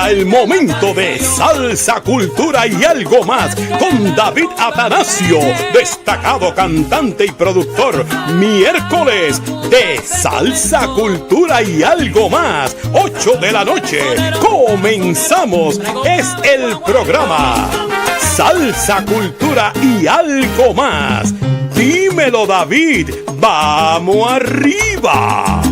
Llega el momento de salsa, cultura y algo más con David Atanasio, destacado cantante y productor. Miércoles de salsa, cultura y algo más, 8 de la noche. Comenzamos. Es el programa Salsa, cultura y algo más. Dímelo, David. ¡Vamos arriba!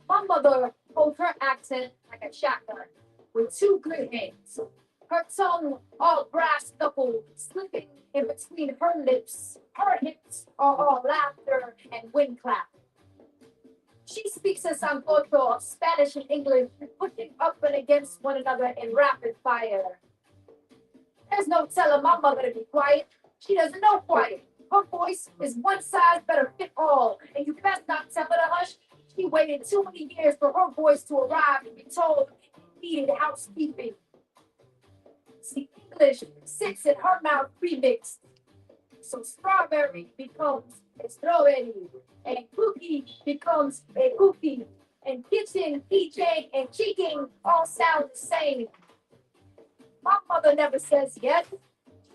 My mother holds her accent like a shotgun with two good hands. Her tongue all brass knuckle slipping in between her lips. Her hips are all laughter and wind clap. She speaks a sancocho of Spanish and English, pushing up and against one another in rapid fire. There's no telling my mother to be quiet. She doesn't know quiet. Her voice is one size better fit all, and you best not tell her to hush. She waited too many years for her voice to arrive and be told it needed housekeeping. See, English sits in her mouth premixed. So strawberry becomes a strawberry, and cookie becomes a cookie, and kitchen, PJ, and chicken all sound the same. My mother never says yes.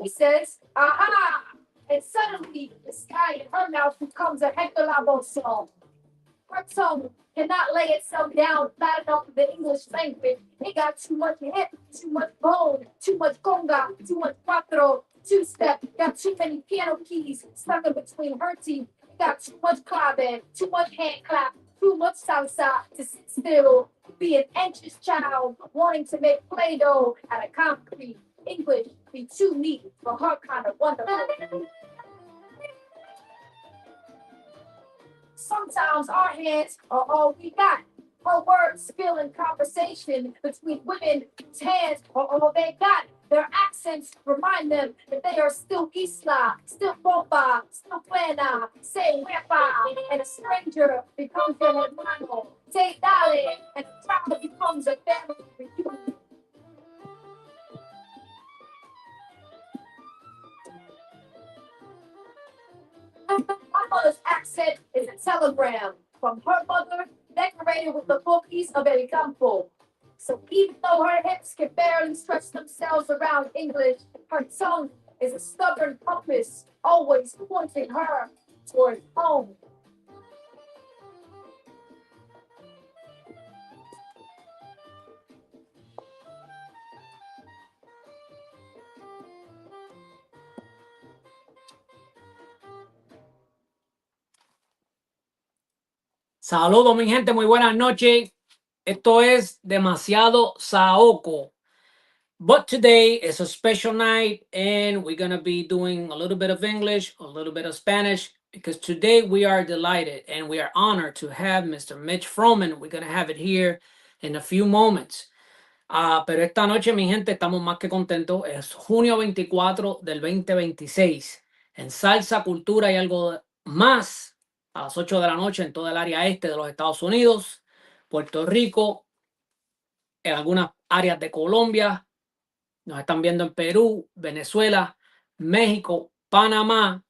She says, aha! And suddenly, the sky in her mouth becomes a Hector song. Her tongue cannot lay itself down flat enough for the English language. It got too much hip, too much bone, too much conga, too much cuatro, two-step, got too many piano keys stuck in between her teeth. It got too much clave, too much hand clap, too much salsa to sit still. Be an anxious child wanting to make Play-Doh out of concrete. English be too neat for her kind of wonderful. Sometimes our hands are all we got. Her words spill in conversation between women whose hands are all they got. Their accents remind them that they are still Isla, still Boba, still Plena, say Wepa, and a stranger becomes an hermano. Say Dale, and a child becomes a family reunion. My mother's accent is a telegram from her mother, decorated with the bookies of El Campo. So even though her hips can barely stretch themselves around English, her tongue is a stubborn compass, always pointing her toward home. Saludos, mi gente, muy buenas noches. Esto es demasiado saoco. But today is a special night, and we're going to be doing a little bit of English, a little bit of Spanish, because today we are delighted and we are honored to have Mr. Mitch Frohman. We're going to have it here in a few moments. Pero esta noche, mi gente, estamos más que contentos. Es junio 24 del 2026. En Salsa, Cultura y algo más, a las 8 de la noche en toda el área este de los Estados Unidos, Puerto Rico, en algunas áreas de Colombia. Nos están viendo en Perú, Venezuela, México, Panamá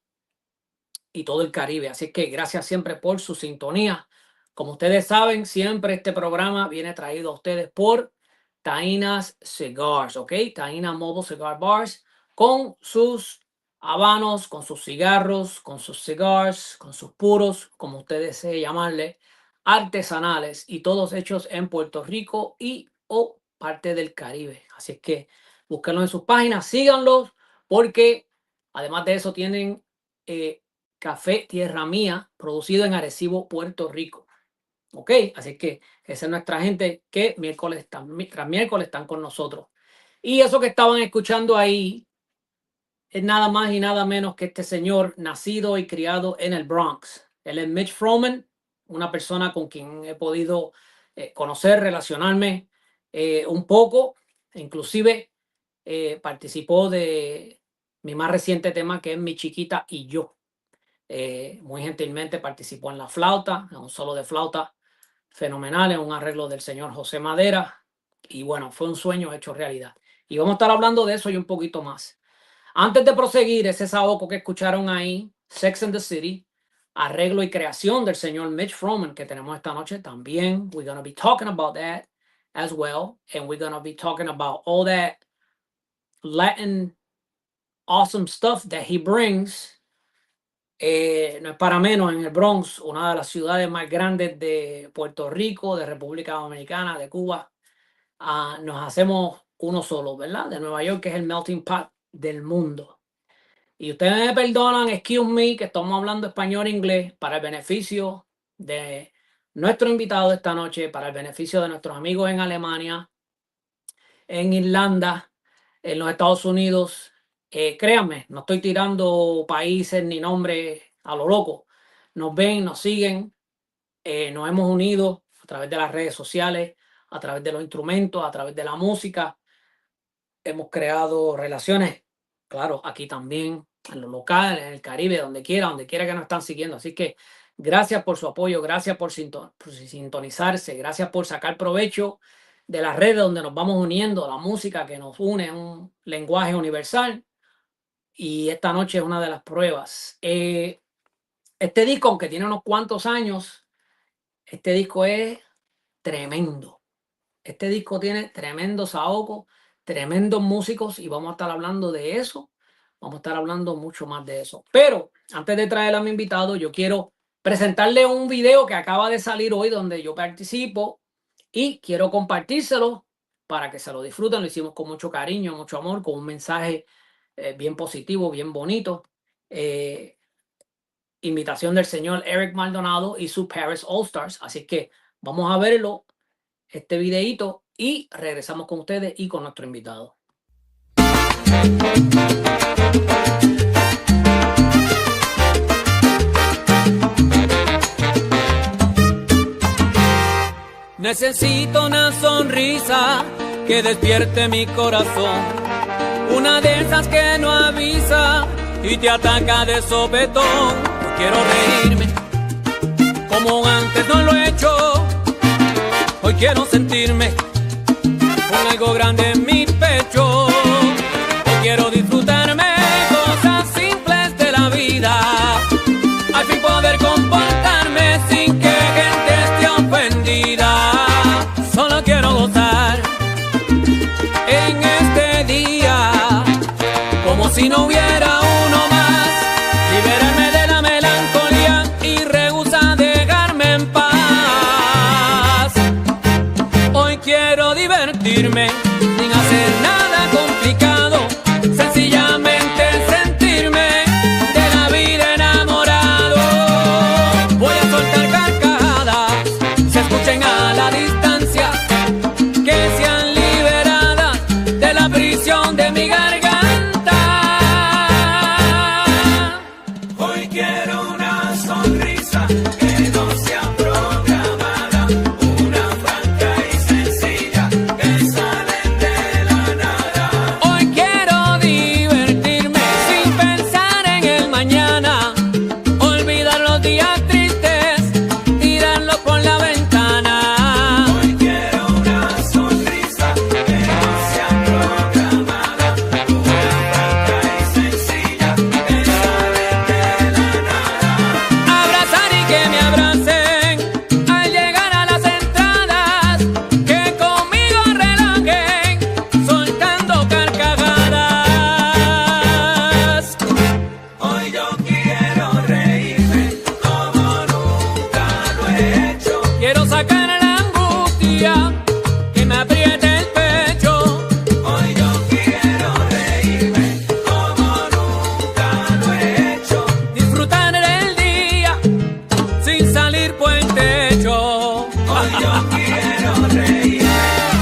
y todo el Caribe. Así que gracias siempre por su sintonía. Como ustedes saben, siempre este programa viene traído a ustedes por Taínas Cigars, ¿ok? Taína Mobile Cigar Bars, con sus habanos, con sus cigarros, con sus cigars, con sus puros, como ustedes deseen llamarle, artesanales y todos hechos en Puerto Rico y o parte del Caribe. Así que búsquenlos en sus páginas, síganlos, porque además de eso tienen Café Tierra Mía, producido en Arecibo, Puerto Rico. Ok, así que esa es nuestra gente que tras miércoles están con nosotros. Y eso que estaban escuchando ahí es nada más y nada menos que este señor nacido y criado en el Bronx. Él es Mitch Frohman, una persona con quien he podido conocer, relacionarme un poco, inclusive participó de mi más reciente tema, que es Mi Chiquita y Yo. Muy gentilmente participó en la flauta, en un solo de flauta fenomenal, en un arreglo del señor José Madera, y bueno, fue un sueño hecho realidad. Y vamos a estar hablando de eso y un poquito más. Antes de proseguir, ese saoco que escucharon ahí, Sex and the City, arreglo y creación del señor Mitch Frohman, que tenemos esta noche también. We're going to be talking about that as well, and we're going to be talking about all that Latin awesome stuff that he brings No es para menos, en el Bronx, una de las ciudades más grandes de Puerto Rico, de República Dominicana, de Cuba, nos hacemos uno solo, ¿verdad? De Nueva York, que es el melting pot del mundo. Y ustedes me perdonan, excuse me, que estamos hablando español e inglés para el beneficio de nuestro invitado esta noche, para el beneficio de nuestros amigos en Alemania, en Irlanda, en los Estados Unidos. Créanme, no estoy tirando países ni nombres a lo loco. Nos ven, nos siguen, nos hemos unido a través de las redes sociales, a través de los instrumentos, a través de la música. Hemos creado relaciones, claro, aquí también, en lo local, en el Caribe, donde quiera que nos están siguiendo. Así que gracias por su apoyo, gracias por sintonizarse, gracias por sacar provecho de las redes donde nos vamos uniendo, la música que nos une es un lenguaje universal. Y esta noche es una de las pruebas. Este disco, aunque tiene unos cuantos años, este disco es tremendo. Este disco tiene tremendo saoco, tremendos músicos y vamos a estar hablando de eso. Vamos a estar hablando mucho más de eso. Pero antes de traer a mi invitado, yo quiero presentarle un video que acaba de salir hoy donde yo participo y quiero compartírselo para que se lo disfruten. Lo hicimos con mucho cariño, mucho amor, con un mensaje bien positivo, bien bonito. Invitación del señor Eric Maldonado y su Paris All Stars. Así que vamos a verlo, este videíto, y regresamos con ustedes y con nuestro invitado. Necesito una sonrisa que despierte mi corazón. Una de esas que no avisa y te ataca de sopetón. Yo quiero reírme como antes no lo he hecho. Hoy quiero sentirme con algo grande en mi pecho. Hoy quiero disfrutarme cosas simples de la vida. Al fin poder comportarme sin que gente esté ofendida. Solo quiero gozar en este día como si no hubiera uno más. Liberarme de la melancolía y rehúsa dejarme en paz. Hoy quiero divertirme sin hacer nada complicado. Sencillamente sentirme de la vida enamorado. Voy a soltar carcajadas, se escuchen a la distancia, que sean liberadas de la prisión de mi garganta. Hoy quiero una sonrisa que no sea programada, una franca y sencilla que sale de la nada. Hoy quiero divertirme sin pensar en el mañana, olvidar los días tristes, tirarlos por la ventana. Hoy quiero una sonrisa que no sea programada, una franca y sencilla que sale de la nada. Abrazar y que me abracen al llegar a las entradas, que conmigo relajen soltando carcajadas. Hoy yo quiero reírme como nunca lo he hecho. Quiero sacar la angustia que me apriete el pecho. Hoy yo quiero reírme como nunca lo he hecho. Disfrutar del día sin salir Puente. Hoy yo quiero reírme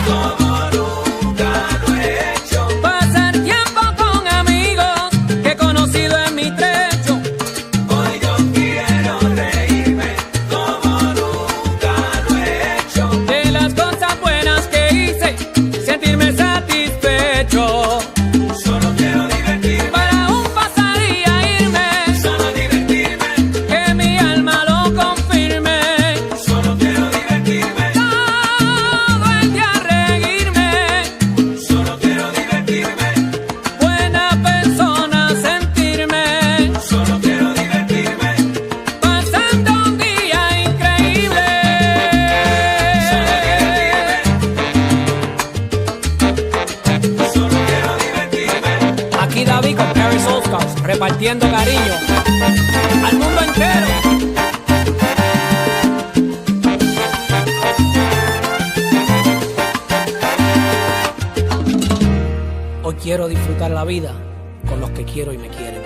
como nunca lo he hecho. Pasar tiempo con amigos que he conocido en mi trecho. Hoy yo quiero reírme como nunca lo he hecho. De las cosas buenas que hice, sentirme satisfecho. Solo quiero divertirme. Para un pasar y a irme. Solo divertirme. Que mi alma lo confirme. Solo quiero divertirme. Todo el día reírme. Solo quiero divertirme. Buena persona sentirme. Solo quiero divertirme. Pasando un día increíble. Solo quiero divertirme. Aquí David con Paris All Stars, repartiendo cariño. al mundo entero. Hoy quiero disfrutar la vida con los que quiero y me quieren.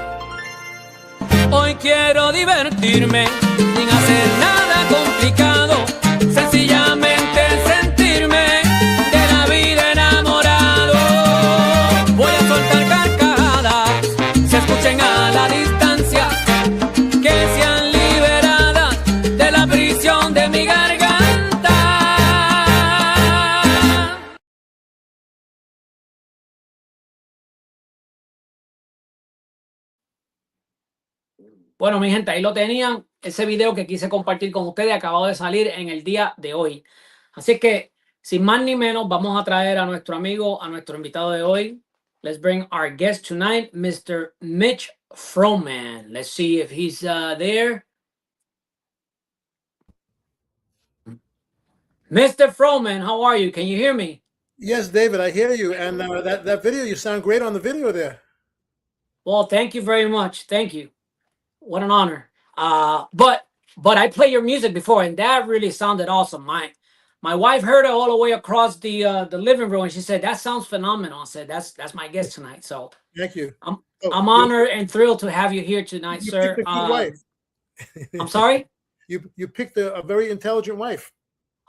Hoy quiero divertirme sin hacer nada complicado, sencillamente sentirme de la vida enamorado. Voy a soltar carcajadas, se escuchen a la distancia, que sean liberadas de la prisión de mi garganta. Bueno, mi gente, ahí lo tenían. Ese video que quise compartir con ustedes acabado de salir en el día de hoy. Así que, sin más ni menos, vamos a traer a nuestro amigo, a nuestro invitado de hoy. Let's bring our guest tonight, Mr. Mitch Frohman. Let's see if he's there. Mr. Frohman, how are you? Can you hear me? Yes, David, I hear you. And that video, you sound great on the video there. Well, thank you very much. Thank you. What an honor. But I played your music before, and that really sounded awesome. My wife heard it all the way across the living room, and she said, "That sounds phenomenal." I said, "That's my guest tonight." So thank you. I'm honored and thrilled to have you here tonight, you sir. Picked a good wife. I'm sorry? You picked a very intelligent wife.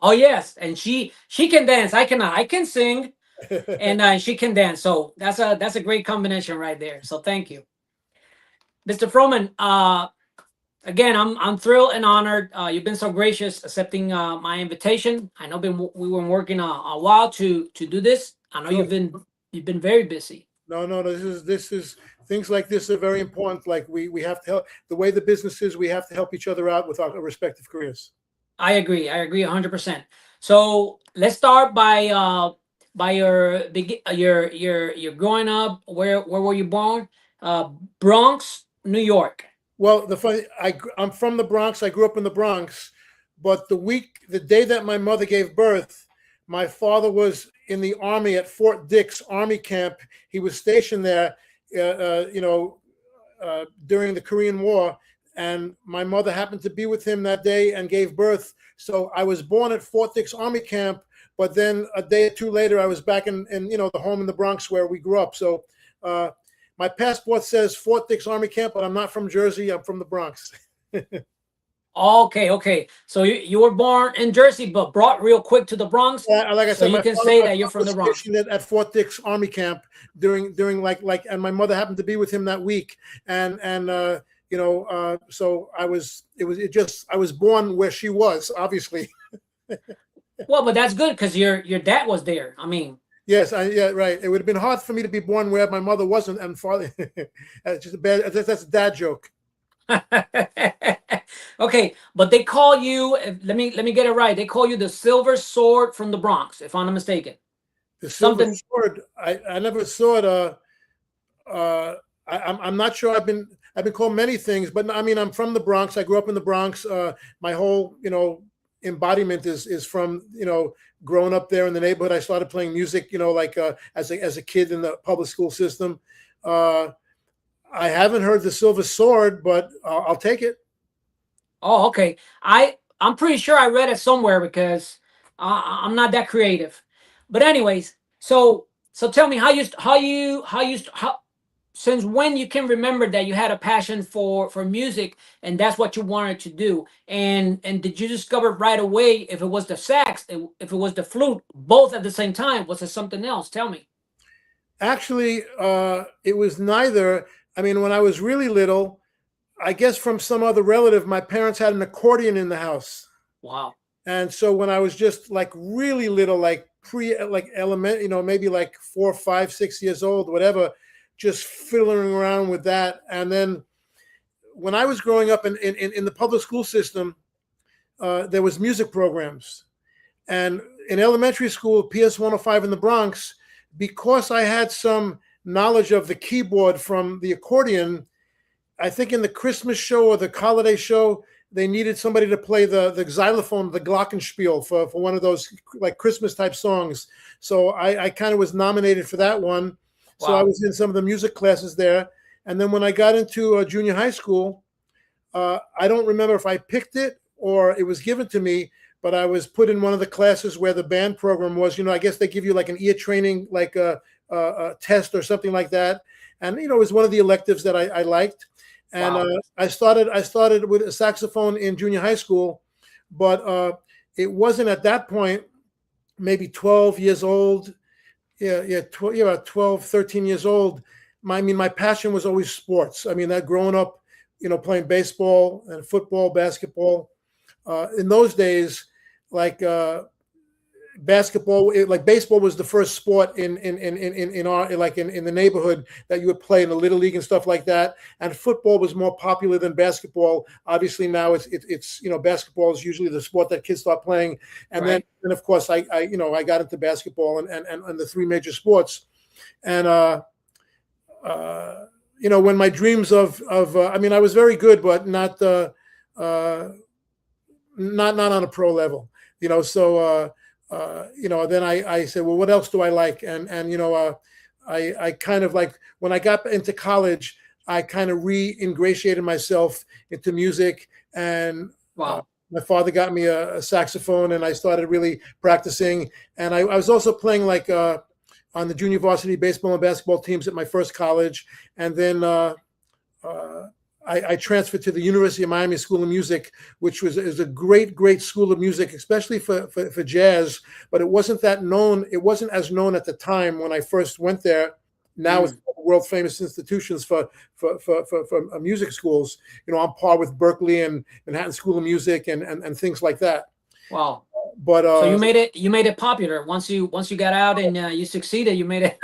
Oh yes, and she can dance. I cannot. I can sing, and she can dance. So that's a great combination right there. So thank you, Mr. Frohman. Again, I'm thrilled and honored. You've been so gracious accepting my invitation. I know we were working a while to do this. I know Sure. you've been very busy. No. This is things like this are very important. Like we have to help the way the business is. We have to help each other out with our respective careers. I agree 100%. So let's start by your growing up. Where were you born? Bronx, New York. Well, I'm from the Bronx. I grew up in the Bronx, but the day that my mother gave birth, my father was in the Army at Fort Dix Army Camp. He was stationed there, during the Korean War, and my mother happened to be with him that day and gave birth. So I was born at Fort Dix Army Camp, but then a day or two later, I was back in the home in the Bronx where we grew up. So my passport says Fort Dix Army Camp, but I'm not from Jersey. I'm from the Bronx. Okay. So you were born in Jersey, but brought real quick to the Bronx. Yeah, like I said, so you can say that you're from the Bronx. At Fort Dix Army Camp during and my mother happened to be with him that week, and so I was born where she was, obviously. Well, but that's good because your dad was there. I mean. Yes, yeah, right. It would have been hard for me to be born where my mother wasn't, and father. That's a dad joke. Okay, but they call you. Let me get it right. They call you the Silver Sword from the Bronx, if I'm not mistaken. The Silver Sword. I never saw it. I'm not sure. I've been called many things, but I mean, I'm from the Bronx. I grew up in the Bronx. My whole embodiment is from growing up there in the neighborhood. I started playing music, as a kid in the public school system. I haven't heard the Silver Sword, but I'll take it. Oh, okay. I'm pretty sure I read it somewhere because I'm not that creative. But anyways, so tell me how since when you can remember that you had a passion for music and that's what you wanted to do, and did you discover right away if it was the sax, if it was the flute, both at the same time? Was it something else? Tell me. Actually, it was neither. I mean, when I was really little, I guess from some other relative, my parents had an accordion in the house. Wow. And so when I was just like really little, like element, maybe like 4, 5, 6 years old, whatever, just fiddling around with that. And then when I was growing up in the public school system, there was music programs. And in elementary school, PS 105 in the Bronx, because I had some knowledge of the keyboard from the accordion, I think in the Christmas show or the holiday show, they needed somebody to play the xylophone, the glockenspiel for one of those like Christmas type songs. So I kind of was nominated for that one. Wow. So I was in some of the music classes there. And then when I got into junior high school, I don't remember if I picked it or it was given to me, but I was put in one of the classes where the band program was. I guess they give you like an ear training, like a test or something like that. And it was one of the electives that I liked. And Wow. I started with a saxophone in junior high school, but it wasn't at that point, maybe 12 years old. Yeah, 12, 13 years old. My passion was always sports. That growing up, playing baseball and football, basketball. In those days, like basketball, like baseball was the first sport in our in the neighborhood that you would play in the little league and stuff like that. And football was more popular than basketball. Obviously now it's basketball is usually the sport that kids start playing. And Right. then of course I got into basketball and the three major sports. And when my dreams of I was very good, but not on a pro level. So then I said, well, what else do I like? And I kind of like, when I got into college, I kind of re-ingratiated myself into music. And Wow. my father got me a saxophone, and I started really practicing. And I was also playing like on the junior varsity baseball and basketball teams at my first college. And then I transferred to the University of Miami School of Music, which is a great school of music, especially for jazz. But it wasn't that known. It wasn't as known at the time when I first went there. Now it's world famous institutions for music schools. On par with Berkeley and Manhattan School of Music and things like that. Wow. But So you made it popular once you got out and you succeeded. You made it.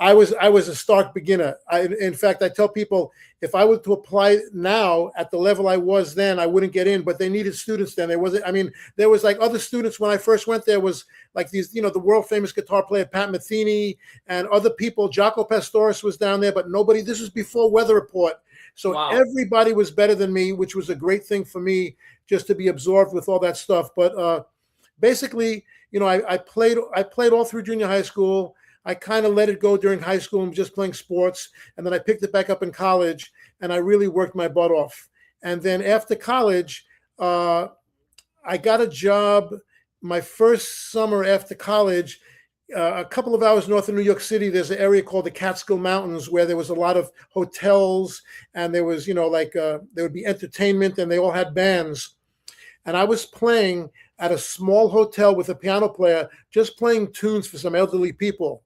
I was a stark beginner. In fact, I tell people, if I were to apply now at the level I was then, I wouldn't get in. But they needed students then. There was like other students when I first went there, was like these, the world famous guitar player Pat Metheny and other people. Jaco Pastorius was down there, but nobody. This was before Weather Report, so Wow. Everybody was better than me, which was a great thing for me, just to be absorbed with all that stuff. But basically, I played all through junior high school. I kind of let it go during high school and just playing sports. And then I picked it back up in college, and I really worked my butt off. And then after college, I got a job my first summer after college, a couple of hours north of New York City. There's an area called the Catskill Mountains where there was a lot of hotels, and there was, there would be entertainment, and they all had bands. And I was playing at a small hotel with a piano player, just playing tunes for some elderly people.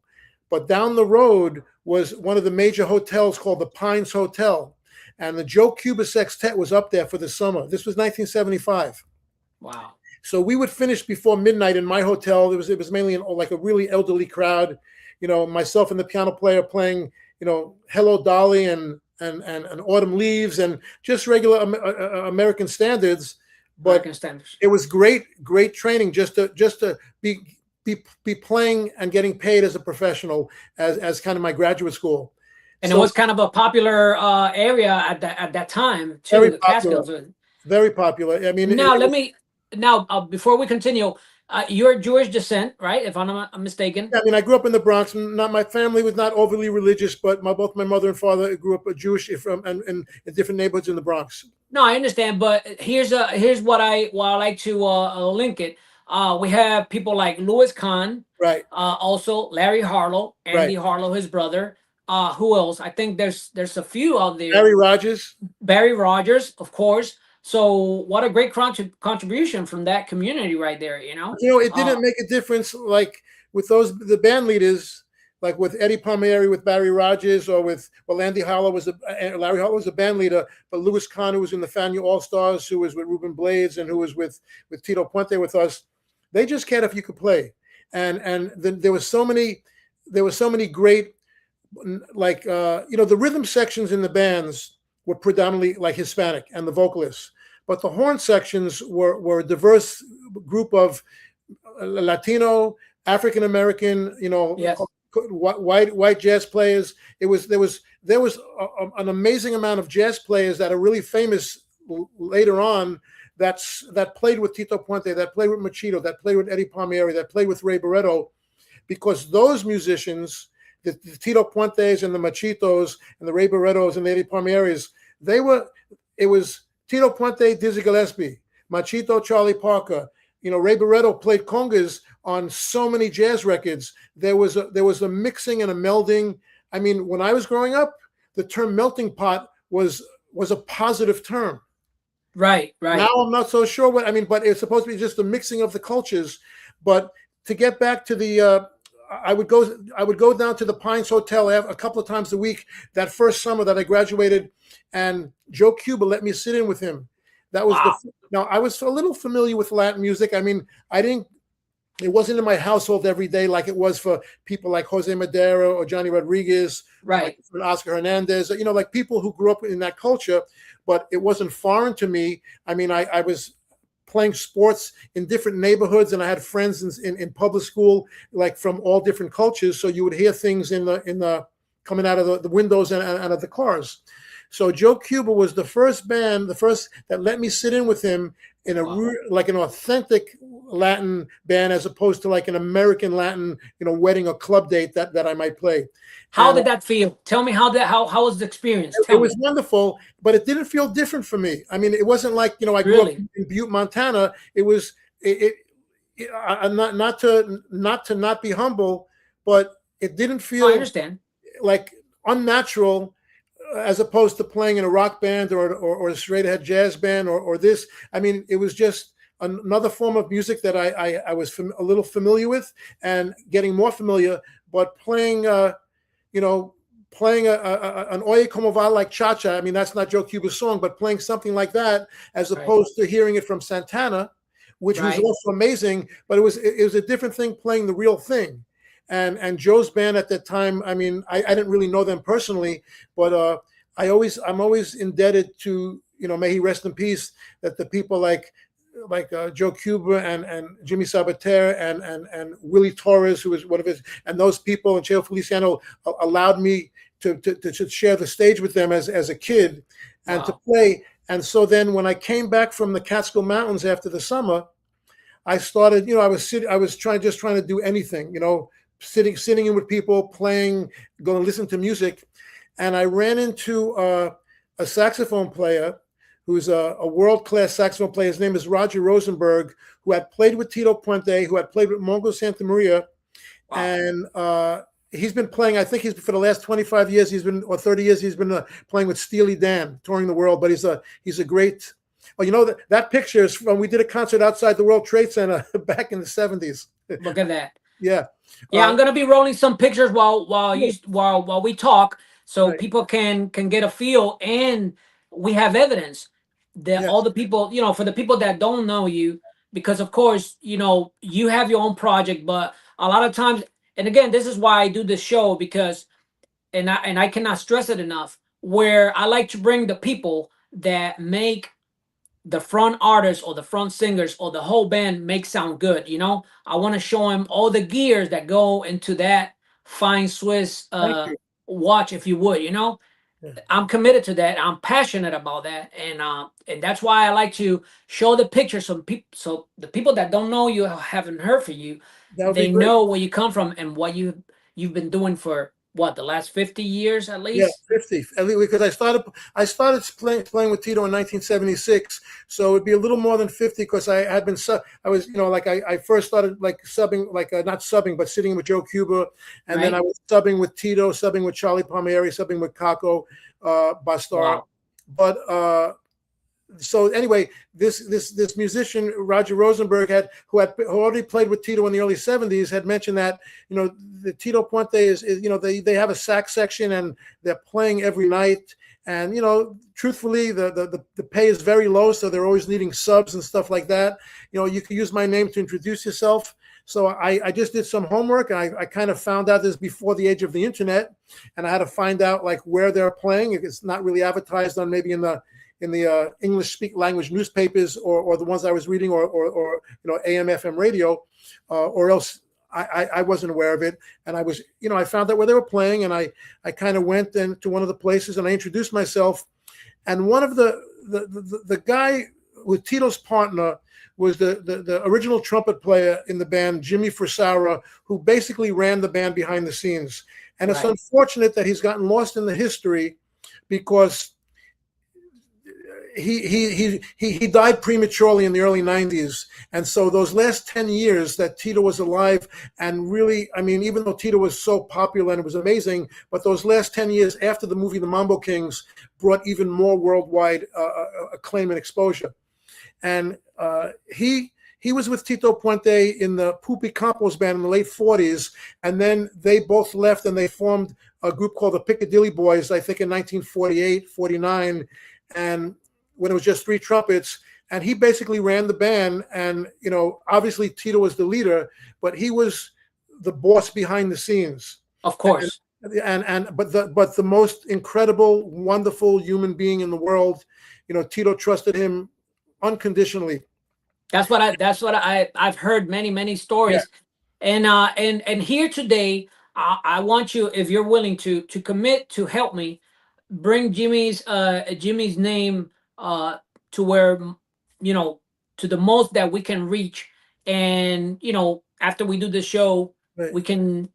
But down the road was one of the major hotels called the Pines Hotel. And the Joe Cuba Sextet was up there for the summer. This was 1975. Wow. So we would finish before midnight in my hotel. It was mainly like a really elderly crowd. Myself and the piano player playing, Hello Dolly and Autumn Leaves and just regular American standards. But American standards. It was great training just to be playing and getting paid as a professional as kind of my graduate school. And it was kind of a popular area at that time too. Very The popular. Catskills. Very popular. Now, before we continue, you're Jewish descent, right? If I'm not mistaken. I grew up in the Bronx. My family was not overly religious, but both my mother and father grew up Jewish in different neighborhoods in the Bronx. No, I understand, but here's what I like to link it. We have people like Louis Kahn, right? Also Larry Harlow, Andy right. Harlow, his brother. Who else? I think there's a few out there. Barry Rogers, of course. So what a great contribution from that community right there. It didn't make a difference, like with the band leaders, like with Eddie Palmieri, with Barry Rogers, or Larry Harlow was a band leader, but Louis Kahn, who was in the Fania All Stars, who was with Ruben Blades, and who was with Tito Puente with us, they just cared if you could play. And there was so many great, like the rhythm sections in the bands were predominantly like Hispanic and the vocalists, but the horn sections were a diverse group of Latino, African American, yes. white jazz players. There was an amazing amount of jazz players that are really famous later on that played with Tito Puente, that played with Machito, that played with Eddie Palmieri, that played with Ray Barretto, because those musicians, the Tito Puentes and the Machitos and the Ray Barrettos and the Eddie Palmieris, they were it was Tito Puente, Dizzy Gillespie, Machito, Charlie Parker. You know, Ray Barretto played congas on so many jazz records. There was a mixing and a melding. I mean, when I was growing up, the term melting pot was a positive term. Right. Now I'm not so sure what I mean, but it's supposed to be just a mixing of the cultures. But to get back to the, I would go down to the Pines Hotel a couple of times a week. That first summer that I graduated, and Joe Cuba let me sit in with him. That was now I was a little familiar with Latin music. I mean, it wasn't in my household every day like it was for people like Jose Madero or Johnny Rodriguez, right? Like Oscar Hernandez, you know, like people who grew up in that culture. But it wasn't foreign to me. I mean, I was playing sports in different neighborhoods, and I had friends in public school, like from all different cultures. So you would hear things in the coming out of the windows and out of the cars. So Joe Cuba was the first that let me sit in with him in like an authentic Latin band, as opposed to like an American Latin, you know, wedding or club date that I might play. How did that feel? Tell me how was the experience? It was wonderful, but it didn't feel different for me. I mean, it wasn't like, you know, I grew up in Butte, Montana. It was not to be humble, but it didn't feel, I understand, like unnatural, as opposed to playing in a rock band or a straight ahead jazz band or this. I mean, it was just another form of music that I was a little familiar with and getting more familiar, but playing, playing an Oye Como Va like Cha-Cha. I mean, that's not Joe Cuba's song, but playing something like that, as opposed to hearing it from Santana, which was also amazing, but it was a different thing playing the real thing. And Joe's band at that time, I mean, I didn't really know them personally, but I'm always indebted to, you know, may he rest in peace, that the people like Joe Cuba and Jimmy Sabater and Willie Torres, who was one of his, and those people, and Cheo Feliciano allowed me to share the stage with them as a kid and to play. And so then when I came back from the Catskill Mountains after the summer, I started, you know, I was trying to do anything, you know, sitting in with people, playing, going to listen to music. And I ran into a saxophone player who's a world-class saxophone player. His name is Roger Rosenberg, who had played with Tito Puente, who had played with Mongo Santamaría. And he's been playing, I think for the last 25 years, or 30 years, he's been playing with Steely Dan, touring the world. But he's a great, well, you know, that picture is from, we did a concert outside the World Trade Center back in the 70s. Look at that. Yeah. I'm gonna be rolling some pictures while we talk, so people can get a feel, and we have evidence that all the people, you know, for the people that don't know you, because of course, you know, you have your own project, but a lot of times, and again, this is why I do this show, because, and I cannot stress it enough, where I like to bring the people that make the front artists or the front singers or the whole band make sound good. You know, I want to show them all the gears that go into that fine Swiss watch, if you would. You know, I'm committed to that. I'm passionate about that, and that's why I like to show the picture, so the people that don't know you, haven't heard from you, they know where you come from and what you've been doing for the last 50 years at least. Yeah, 50 at least, because I started playing with Tito in 1976, so it'd be a little more than 50, because I had been I was, you know, like I first started like subbing, like not subbing, but sitting with Joe Cuba, and then I was subbing with Tito, subbing with Charlie Palmieri, subbing with Kako Bastar. But so anyway, this musician Roger Rosenberg who already played with Tito in the early 70s, had mentioned that, you know, the Tito Puente is you know, they have a sax section and they're playing every night, and, you know, truthfully the pay is very low, so they're always needing subs and stuff like that. You know, you can use my name to introduce yourself. So I just did some homework, and I kind of found out this before the age of the internet, and I had to find out like where they're playing. It's not really advertised on maybe in the English language newspapers or the ones I was reading, or you know, AM FM radio, or else I wasn't aware of it. And I was, you know, I found out where they were playing, and I kind of went into one of the places, and I introduced myself. And one of the guy with Tito's partner was the original trumpet player in the band, Jimmy Frisara, who basically ran the band behind the scenes. And it's unfortunate that he's gotten lost in the history, because he died prematurely in the early 90s. And so those last 10 years that Tito was alive, and really, I mean, even though Tito was so popular and it was amazing, but those last 10 years after the movie The Mambo Kings brought even more worldwide acclaim and exposure. And he was with Tito Puente in the Pupi Campos band in the late 40s, and then they both left and they formed a group called the Piccadilly Boys, I think in 1948, 49, and when it was just three trumpets, and he basically ran the band. And obviously Tito was the leader, but he was the boss behind the scenes, of course. But the most incredible, wonderful human being in the world. Tito trusted him unconditionally. That's what I've heard many stories. Yeah. And here today, I want you, if you're willing to commit to help me bring Jimmy's name to where, to the most that we can reach. And, after we do the show, right, we can,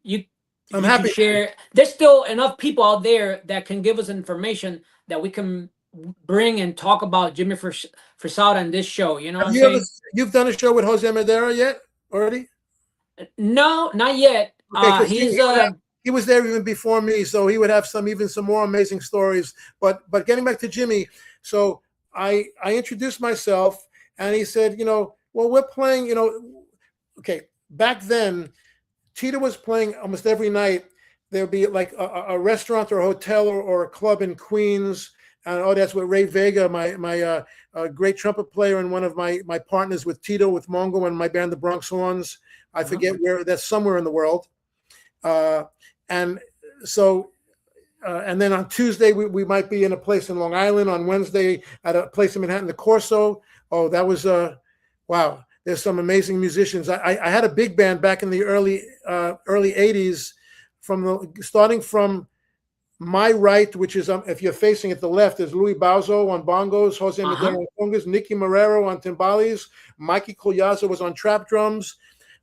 I'm happy to share. There's still enough people out there that can give us information that we can bring and talk about Jimmy Frisada in this show. You know what I'm saying? You've done a show with Jose Madera yet already? No, not yet. Okay, he was there even before me, so he would have some more amazing stories. But getting back to Jimmy, so I introduced myself, and he said, well, we're playing, okay, back then, Tito was playing almost every night. There'd be like a restaurant or a hotel or a club in Queens. And that's where Ray Vega, my great trumpet player and one of my partners with Tito, with Mongo, and my band, the Bronx Horns. I forget where, that's somewhere in the world. And so, and then on Tuesday, we might be in a place in Long Island. On Wednesday, at a place in Manhattan, the Corso. Oh, that was, wow. There's some amazing musicians. I had a big band back in the early 80s, starting from my right, which is, if you're facing at the left, is Louis Bauzo on bongos, Jose Madero on congas, Nicky Marrero on timbales, Mikey Collazo was on trap drums.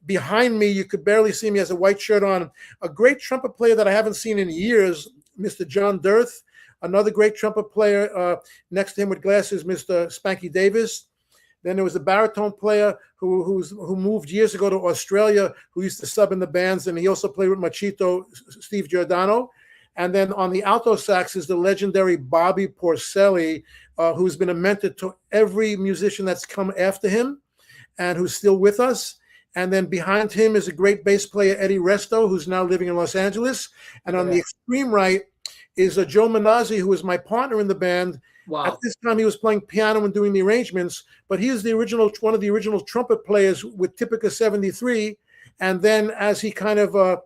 Behind me, you could barely see me, has a white shirt on. A great trumpet player that I haven't seen in years, Mr. John Dirth. Another great trumpet player next to him with glasses, Mr. Spanky Davis. Then there was a baritone player who moved years ago to Australia, who used to sub in the bands, and he also played with Machito, Steve Giordano. And then on the alto sax is the legendary Bobby Porcelli, who's been a mentor to every musician that's come after him and who's still with us. And then behind him is a great bass player, Eddie Resto, who's now living in Los Angeles. And on the extreme right is Joe Manazzi, who was my partner in the band. Wow. At this time, he was playing piano and doing the arrangements, but he is one of the original trumpet players with Typica 73. And then as he kind of,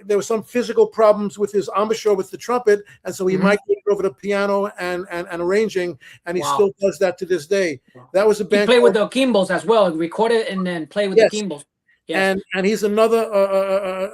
there were some physical problems with his embouchure with the trumpet, and so he migrated over to piano and arranging, and he still does that to this day. That was a band. He played with the Kimbals as well, recorded and then played with the Kimbals. Yes. And he's another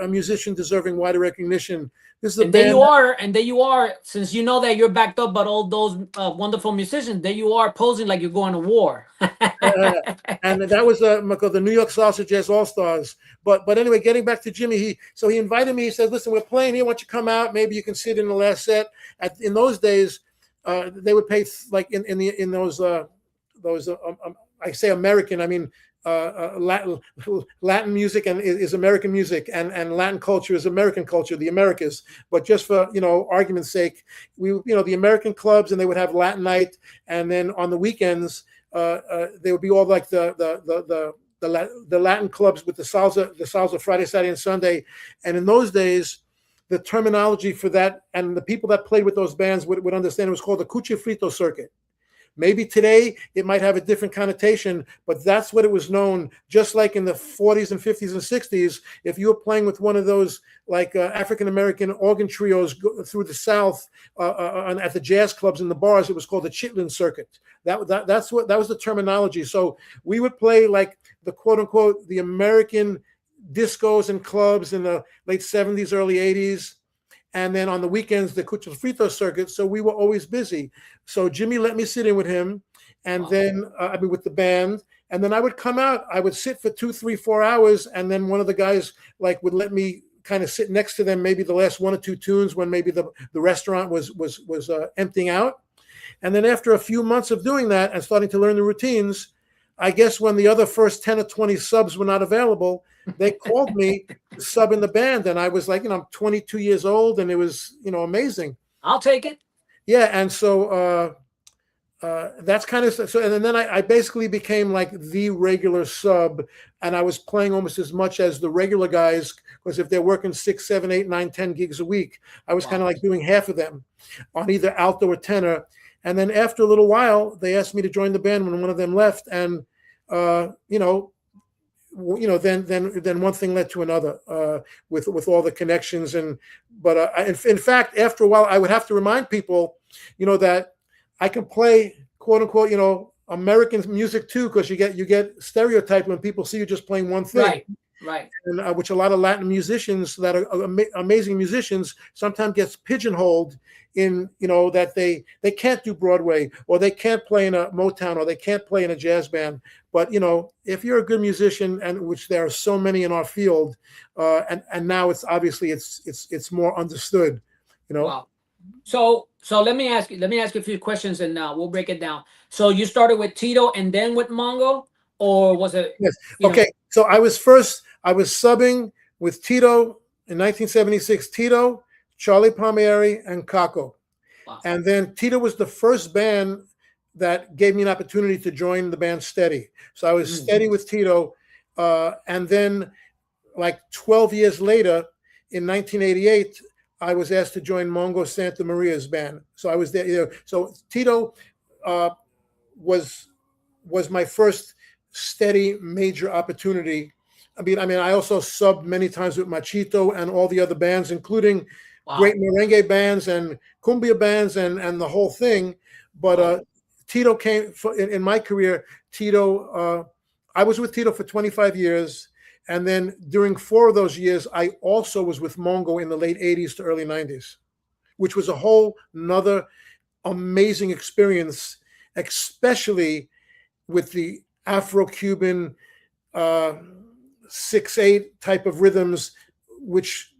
a musician deserving wider recognition. This is a and band. There you are, since you know that you're backed up by all those wonderful musicians, there you are posing like you're going to war. And that was the New York Salsa Jazz All-Stars. But anyway, getting back to Jimmy, he invited me. He said, listen, we're playing here. Why don't you come out? Maybe you can sit in the last set. In those days, they would pay like in those I say American, I mean, Latin music is American music, and Latin culture is American culture, the Americas. But just for argument's sake, the American clubs, and they would have Latin night, and then on the weekends they would be all like the Latin clubs with the salsa Friday, Saturday, and Sunday. And in those days, the terminology for that, and the people that played with those bands would understand, it was called the Cuchifrito circuit. Maybe today it might have a different connotation, but that's what it was known. Just like in the 40s and 50s and 60s, if you were playing with one of those like African-American organ trios through the South at the jazz clubs and the bars, it was called the Chitlin circuit. That was the terminology. So we would play like the quote unquote the American discos and clubs in the late 70s, early 80s. And then on the weekends, the Cuchifrito circuit. So we were always busy. So Jimmy let me sit in with him, and then with the band. And then I would come out. I would sit for 2, 3, 4 hours, and then one of the guys would let me kind of sit next to them, maybe the last 1 or 2 tunes when maybe the restaurant was emptying out. And then after a few months of doing that and starting to learn the routines, I guess when the other first 10 or 20 subs were not available, they called me to sub in the band. And I was like, I'm 22 years old, and it was, amazing. I'll take it. Yeah. And so that's kind of so. And then I basically became like the regular sub, and I was playing almost as much as the regular guys, because if they're working 6, 7, 8, 9, 10 gigs a week, I was kind of like doing half of them on either alto or tenor. And then after a little while, they asked me to join the band when one of them left, and then one thing led to another with all the connections. But in fact, after a while, I would have to remind people, that I can play quote unquote, American music too, because you get stereotyped when people see you just playing one thing. Right. And which a lot of Latin musicians that are amazing musicians sometimes gets pigeonholed in, that they can't do Broadway, or they can't play in a Motown, or they can't play in a jazz band. But, if you're a good musician, and which there are so many in our field, and now it's obviously it's more understood, Wow. So let me ask you a few questions, and we'll break it down. So you started with Tito and then with Mongo, or was it? Yes. Okay. So I was subbing with Tito in 1976, Tito, Charlie Palmieri, and Kako. Wow. And then Tito was the first band that gave me an opportunity to join the band Steady. So I was Steady with Tito. And then like 12 years later, in 1988, I was asked to join Mongo Santamaria's band. So I was there. So Tito was my first steady major opportunity. I mean, I also subbed many times with Machito and all the other bands, including great merengue bands and cumbia bands and the whole thing. But Tito came in my career. Tito, I was with Tito for 25 years. And then during 4 of those years, I also was with Mongo in the late 80s to early 90s, which was a whole nother amazing experience, especially with the Afro-Cuban 6/8 type of rhythms, which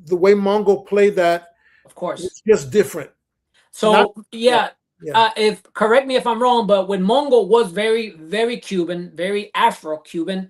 the way Mongo played that, of course, was just different. So if correct me if I'm wrong, but when Mongo was very, very Cuban, very Afro-Cuban,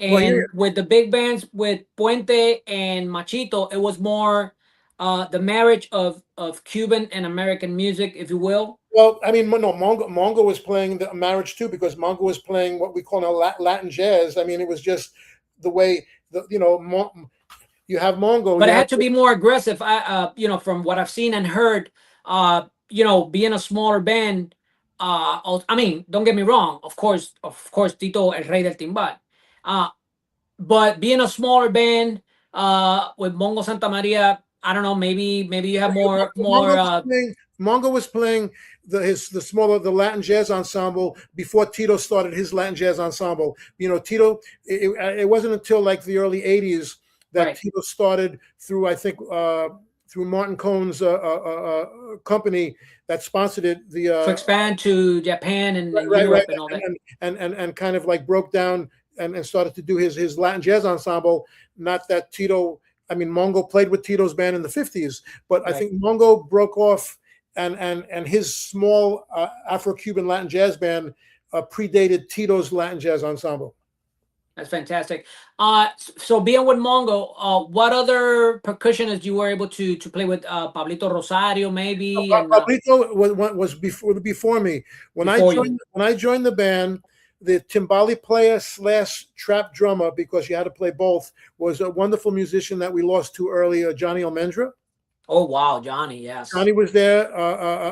and with the big bands with Puente and Machito, it was more the marriage of Cuban and American music, if you will. Well, I mean, no, Mongo was playing the marriage too, because Mongo was playing what we call now Latin jazz. I mean, it was just the way you have Mongo, but it had to be more aggressive. From what I've seen and heard, being a smaller band. I mean, don't get me wrong. Of course, Tito, el rey del timbal. But being a smaller band with Mongo Santamaría, I don't know. Maybe you have more. Mongo was playing the Latin jazz ensemble before Tito started his Latin jazz ensemble. Tito. It wasn't until like the early '80s that Tito started through, I think, through Martin Cohn's company that sponsored it. To expand to Japan and Europe and all that, and kind of like broke down and started to do his Latin jazz ensemble. Not that Tito, I mean, Mongo played with Tito's band in the 50s, but I think Mongo broke off and his small Afro-Cuban Latin jazz band predated Tito's Latin jazz ensemble. That's fantastic. So being with Mongo, what other percussionists you were able to play with? Pablito Rosario, maybe? Pablito was before me. When I joined the band, the timbali player / trap drummer, because you had to play both, was a wonderful musician that we lost too early, Johnny Almendra. Oh wow, Johnny! Yes, Johnny was there,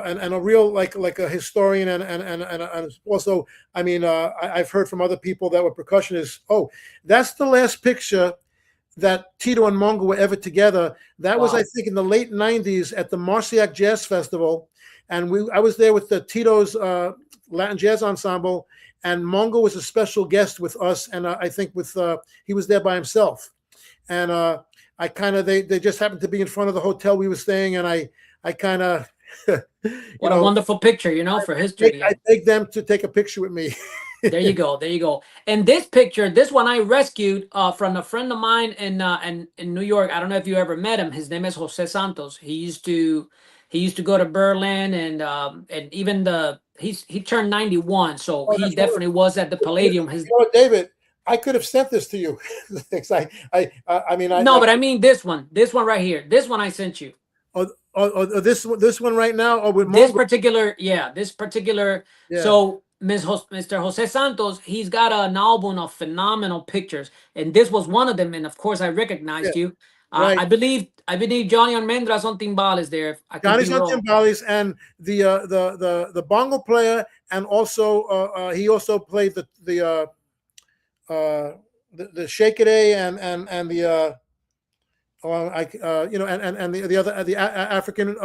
and a real like a historian, and also, I mean, I've heard from other people that were percussionists. Oh, that's the last picture that Tito and Mongo were ever together. That was, I think, in the late '90s at the Marciac Jazz Festival, and I was there with the Tito's Latin Jazz Ensemble. And Mongo was a special guest with us, and I think he was there by himself. And I kind of they just happened to be in front of the hotel we were staying, and I kind of what a wonderful picture, for history. I begged them to take a picture with me. There you go. And this picture, this one I rescued from a friend of mine in New York. I don't know if you ever met him. His name is Jose Santos. He He used to go to Berlin, and even he turned 91, so Oh, he that's definitely was at the Palladium. You know what, David? I could have sent this to you. I mean, No, but I mean this one right here. This one I sent you. This one right now, or with This Mongo? particular, yeah, this particular. Yeah. So Mr. Jose Santos, he's got an album of phenomenal pictures, and this was one of them. And of course, I recognized you. Right. I believe Johnny Almendras on timbales there. I could Johnny's be on wrong. timbales, and the bongo player, and also he also played the shake it and the the other the African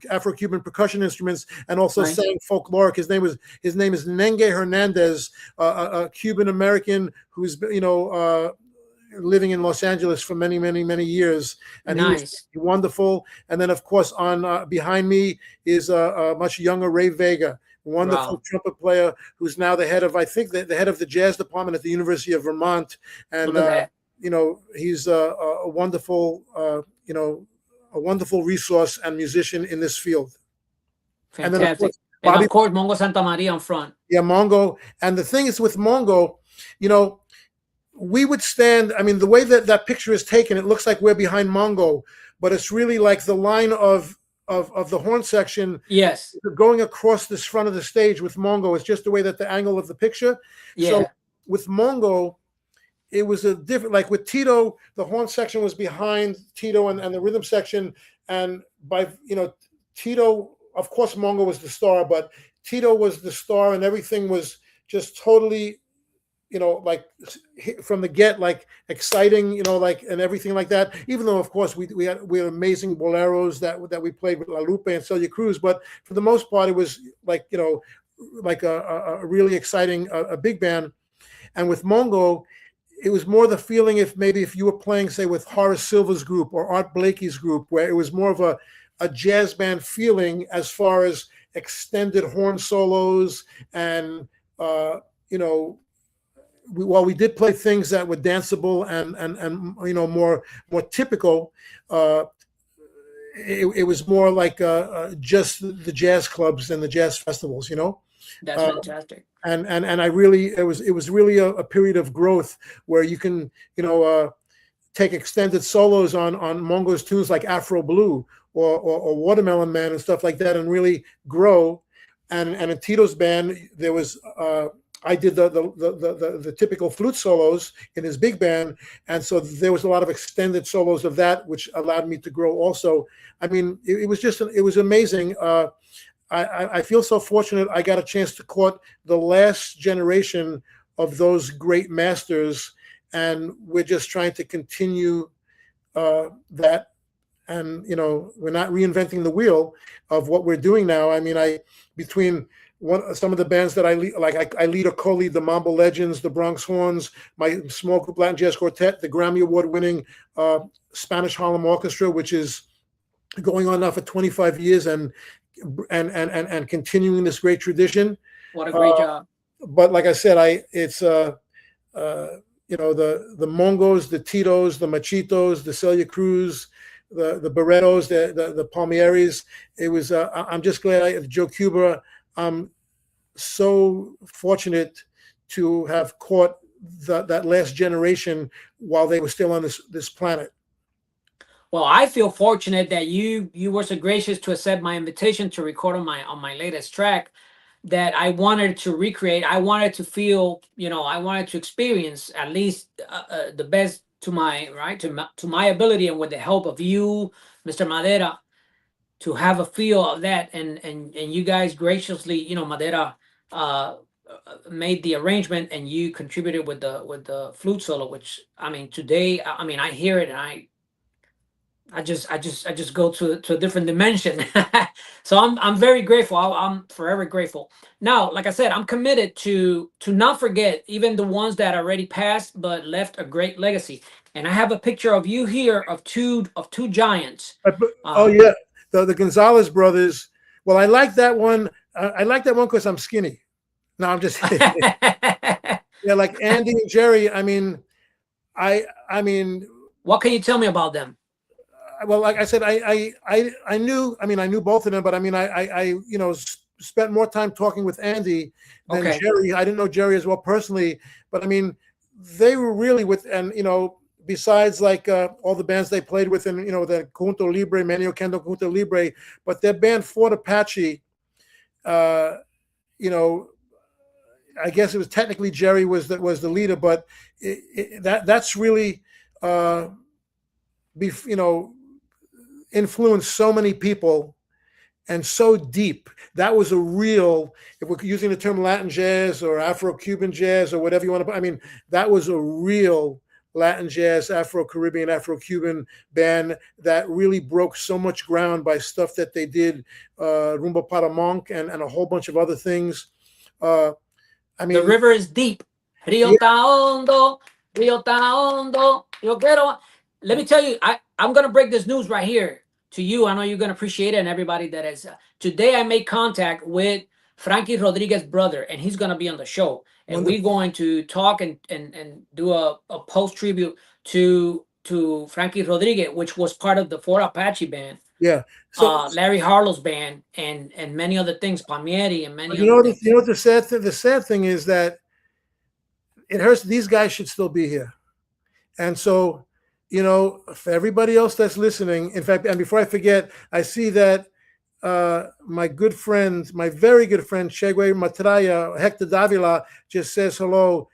Afro-Cuban percussion instruments, and also Right. sang folkloric. His name is Nenge Hernandez, a Cuban American who's living in Los Angeles for many years, and Nice. he was wonderful. And then of course on behind me is a much younger Ray Vega, wonderful Wow. trumpet player who's now the head of, I think, the head of the jazz department at the University of Vermont. And Look at that. he's a wonderful a wonderful resource and musician in this field. And then Fantastic. Bobby, of course, Mongo Santamaría in front. yeah, Mongo. And the thing is with Mongo, we would stand. I mean, the way that picture is taken, it looks like we're behind Mongo, but it's really like the line of the horn section. Yes. Going across this front of the stage with Mongo. It's just the way that the angle of the picture. Yeah. So with Mongo, it was a different, like with Tito, the horn section was behind Tito and the rhythm section. And by, Tito, of course, Mongo was the star, but Tito was the star, and everything was just totally, like from the get, like exciting, like, and everything like that. Even though, of course, we had amazing boleros that we played with Lauper and Celia Cruz, but for the most part, it was like, like a really exciting a big band. And with Mongo, it was more the feeling if you were playing, say, with Horace Silver's group or Art Blakey's group, where it was more of a jazz band feeling as far as extended horn solos and while we did play things that were danceable and more typical, it was more like just the jazz clubs and the jazz festivals, That's fantastic. And I really, it was really a period of growth where you can take extended solos on Mongo's tunes like Afro Blue or Watermelon Man and stuff like that, and really grow. And in Tito's band, there was I did the typical flute solos in his big band, and so there was a lot of extended solos of that, which allowed me to grow also. I mean, it was amazing. I feel so fortunate I got a chance to court the last generation of those great masters, and we're just trying to continue that. And we're not reinventing the wheel of what we're doing now. I mean, between some of the bands that I lead, like I lead or co-lead the Mambo Legends, the Bronx Horns, my small group Latin Jazz Quartet, the Grammy Award-winning Spanish Harlem Orchestra, which is going on now for 25 years and continuing this great tradition. What a great job! But like I said, it's the Mongos, the Titos, the Machitos, the Celia Cruz, the Barrettos, the Palmieris. It was. I'm just glad Joe Cuba. I'm so fortunate to have caught that last generation while they were still on this planet. Well, I feel fortunate that you were so gracious to accept my invitation to record on my latest track that I wanted to recreate. I wanted to feel, I wanted to experience at least the best to my ability, and with the help of you, Mr. Madera, to have a feel of that. And you guys graciously, Madera made the arrangement, and you contributed with the flute solo, which today, I hear it, and I just go to a different dimension. So I'm very grateful. I'm forever grateful. Now, like I said, I'm committed to not forget even the ones that already passed but left a great legacy. And I have a picture of you here of two giants. Oh yeah, the Gonzalez brothers. Well, I like that one. I like that one because I'm skinny. No, I'm just yeah, like Andy and Jerry. I mean, what can you tell me about them? well, like I said, I knew. I mean, I knew both of them, but I mean, I spent more time talking with Andy than Jerry. I didn't know Jerry as well personally, but I mean, they were really with, and besides like all the bands they played with, and the Conjunto Libre, Menio Kendo Conjunto Libre, but their band Fort Apache, I guess it was technically Jerry was the leader, but that's really influenced so many people and so deep. That was a real, if we're using the term Latin jazz or Afro-Cuban jazz or whatever you want to, I mean, that was a real Latin jazz, Afro-Caribbean, Afro-Cuban band that really broke so much ground by stuff that they did, Rumba para Monk and a whole bunch of other things. I mean, the river is deep. Rio ta hondo, Rio ta hondo. Yo quiero. Let me tell you, I'm going to break this news right here to you. I know you're going to appreciate it, and everybody that is. Today, I made contact with Frankie Rodriguez's brother, and he's going to be on the show. And we're going to talk and do a post tribute to Frankie Rodriguez, which was part of the Fort Apache band. Yeah. So Larry Harlow's band and many other things, Palmieri and many other things. You know what the sad thing? The sad thing is that it hurts. These guys should still be here. And so, for everybody else that's listening, in fact, and before I forget, I see that my good friend, my very good friend, Chegue Matraya, Hector Davila, just says hello.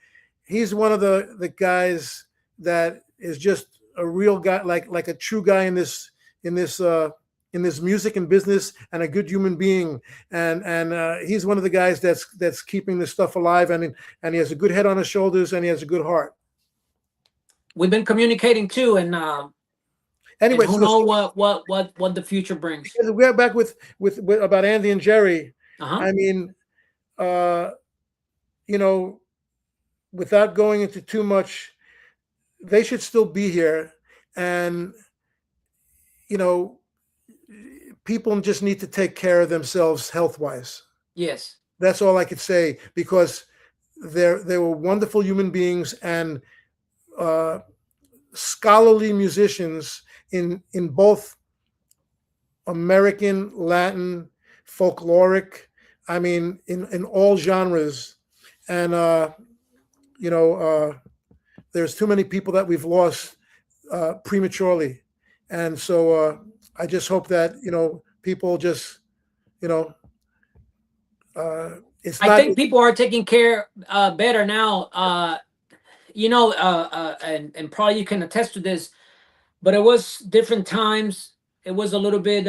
He's one of the guys that is just a real guy, like a true guy in this music and business, and a good human being. And he's one of the guys that's keeping this stuff alive, and he has a good head on his shoulders, and he has a good heart. We've been communicating too, and anyway, who knows what the future brings. We're back with about Andy and Jerry. I mean, without going into too much, they should still be here, and people just need to take care of themselves health-wise. Yes, that's all I could say, because they were wonderful human beings and scholarly musicians in both American, Latin, folkloric, I mean, in all genres. And there's too many people that we've lost prematurely. And so I just hope that people just it's I think people are taking care better now. And probably you can attest to this, but it was different times. It was a little bit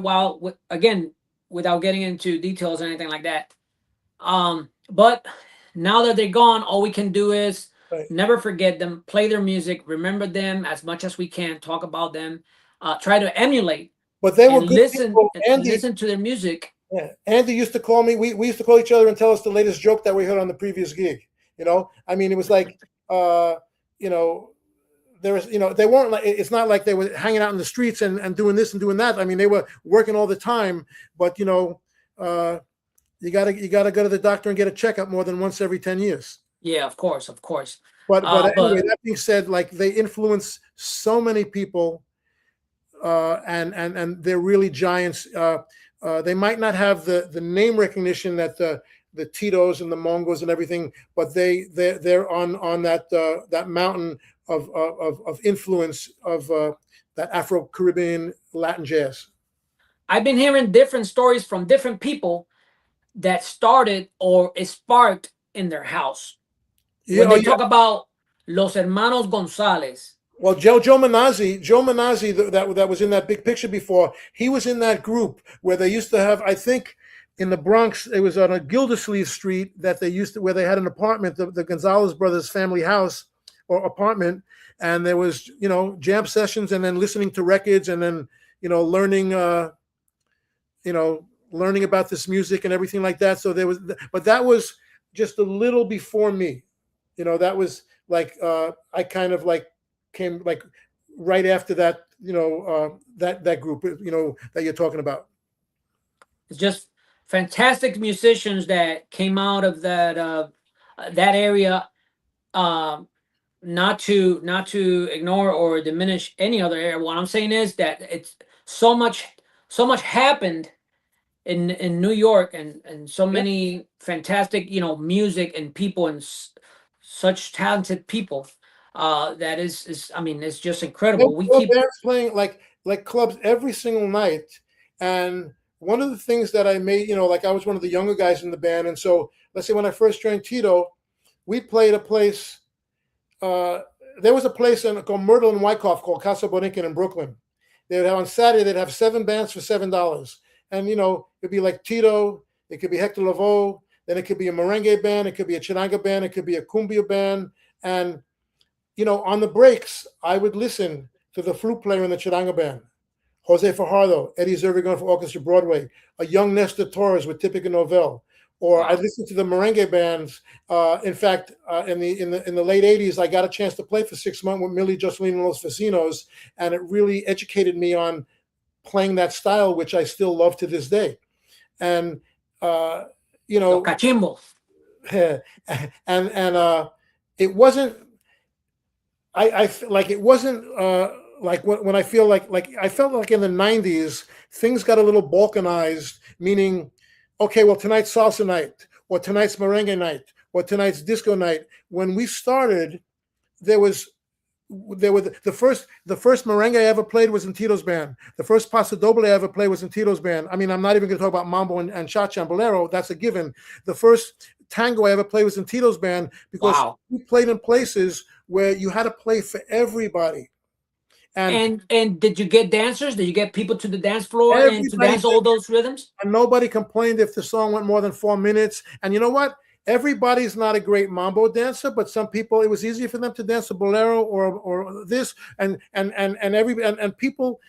wild. Again, without getting into details or anything like that. But now that they're gone, all we can do is never forget them, play their music, remember them as much as we can, talk about them, try to emulate. But they were good listen people. Listen to their music. Yeah, Andy used to call me. We used to call each other and tell us the latest joke that we heard on the previous gig. I mean, it was like, there was, they weren't like, it's not like they were hanging out in the streets and doing this and doing that. I mean, they were working all the time, but you gotta go to the doctor and get a checkup more than once every 10 years. Yeah, of course. But anyway, that being said, like, they influence so many people, and they're really giants. They might not have the name recognition that the Titos and the Mongos and everything, but they're on that mountain of influence of that Afro-Caribbean Latin jazz. I've been hearing different stories from different people that started or sparked in their house. When they talk about Los Hermanos Gonzalez. Well, Joe Manazzi, that was in that big picture before, he was in that group where they used to have, I think, in the Bronx, it was on a Gildersleeve Street that where they had an apartment, the Gonzalez brothers' family house or apartment, and there was, jam sessions and then listening to records and then, learning about this music and everything like that. So but that was just a little before me, that was like, I kind of like came like right after that, that group, that you're talking about. It's just fantastic musicians that came out of that area. not to ignore or diminish any other area. What I'm saying is that it's so much happened in New York, and so Yeah. many fantastic, music and people, and such talented people. That is I mean, it's just incredible. We There were keep bands playing like clubs every single night, and one of the things that I made, like I was one of the younger guys in the band, and so let's say when I first joined Tito, we played a place. There was a place called Myrtle and Wyckoff called Casa Borinquen in Brooklyn. They would have on Saturday, they'd have 7 bands for $7. And, it'd be like Tito, it could be Hector Lavoe, then it could be a merengue band, it could be a charanga band, it could be a cumbia band. And, on the breaks, I would listen to the flute player in the charanga band, Jose Fajardo, Eddie Zervigon for Orchestra Broadway, a young Nestor Torres with Típica Novel. Or I listened to the merengue bands. In fact, in the late '80s, I got a chance to play for 6 months with Millie Jocelyn and Los Vecinos, and it really educated me on playing that style, which I still love to this day. And los cachimbos. and it wasn't. I like it wasn't like when I feel like I felt like in the '90s things got a little balkanized, meaning, okay, well, tonight's salsa night, or tonight's merengue night, or tonight's disco night. When we started, there were the first merengue I ever played was in Tito's band. The first paso doble I ever played was in Tito's band. I mean, I'm not even going to talk about mambo and cha-cha and bolero. That's a given. The first tango I ever played was in Tito's band, because we played in places where you had to play for everybody. And did you get dancers? Did you get people to the dance floor and to dance all those rhythms? And nobody complained if the song went more than 4 minutes. And you know what? Everybody's not a great mambo dancer, but some people, it was easier for them to dance a bolero or this. And people,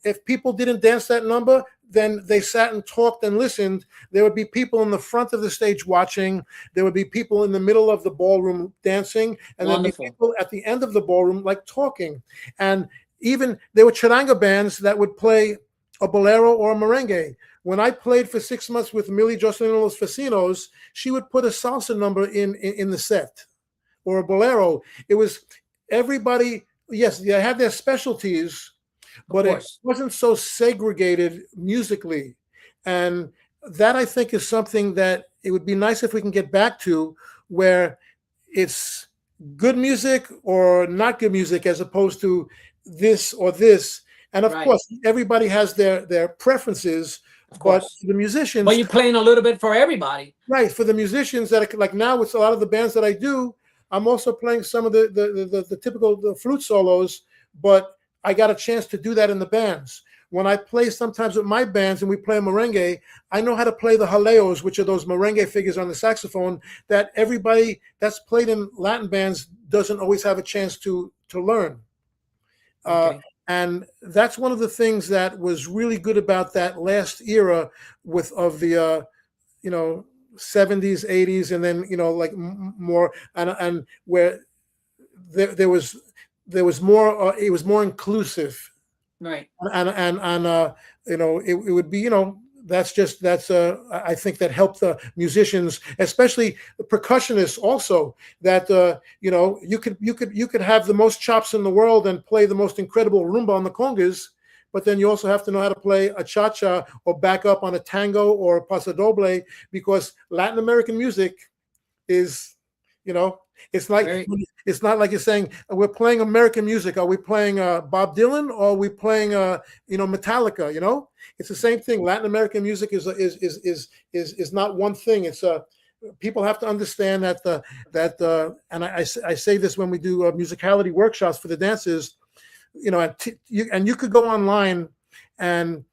if people didn't dance that number, then they sat and talked and listened. There would be people in the front of the stage watching. There would be people in the middle of the ballroom dancing, and there'd be people at the end of the ballroom like talking. And even there were charanga bands that would play a bolero or a merengue. When I played for 6 months with Millie Jocelyn and Los Vecinos, she would put a salsa number in the set, or a bolero. It was everybody. Yes, they had their specialties, but it wasn't so segregated musically. And that, I think, is something that it would be nice if we can get back to, where it's good music or not good music, as opposed to this or this. And of course, everybody has their preferences, but the musicians. But you're playing a little bit for everybody. Right. For the musicians that are, like now with a lot of the bands that I do, I'm also playing some of the typical flute solos, but I got a chance to do that in the bands. When I play sometimes with my bands and we play a merengue, I know how to play the jaleos, which are those merengue figures on the saxophone that everybody that's played in Latin bands doesn't always have a chance to learn. And that's one of the things that was really good about that last era of the 70s, 80s, and then like more and where there was more. It was more inclusive, right? And it would be that's I think that helped the musicians, especially the percussionists, also that you could have the most chops in the world and play the most incredible rumba on the congas, but then you also have to know how to play a cha-cha or back up on a tango or a paso doble, because Latin American music is, it's not like you're saying we're playing American music. Are we playing Bob Dylan, or are we playing Metallica? It's the same thing. Latin American music is not one thing. It's people have to understand that and I say this when we do musicality workshops for the dancers. And you could go online and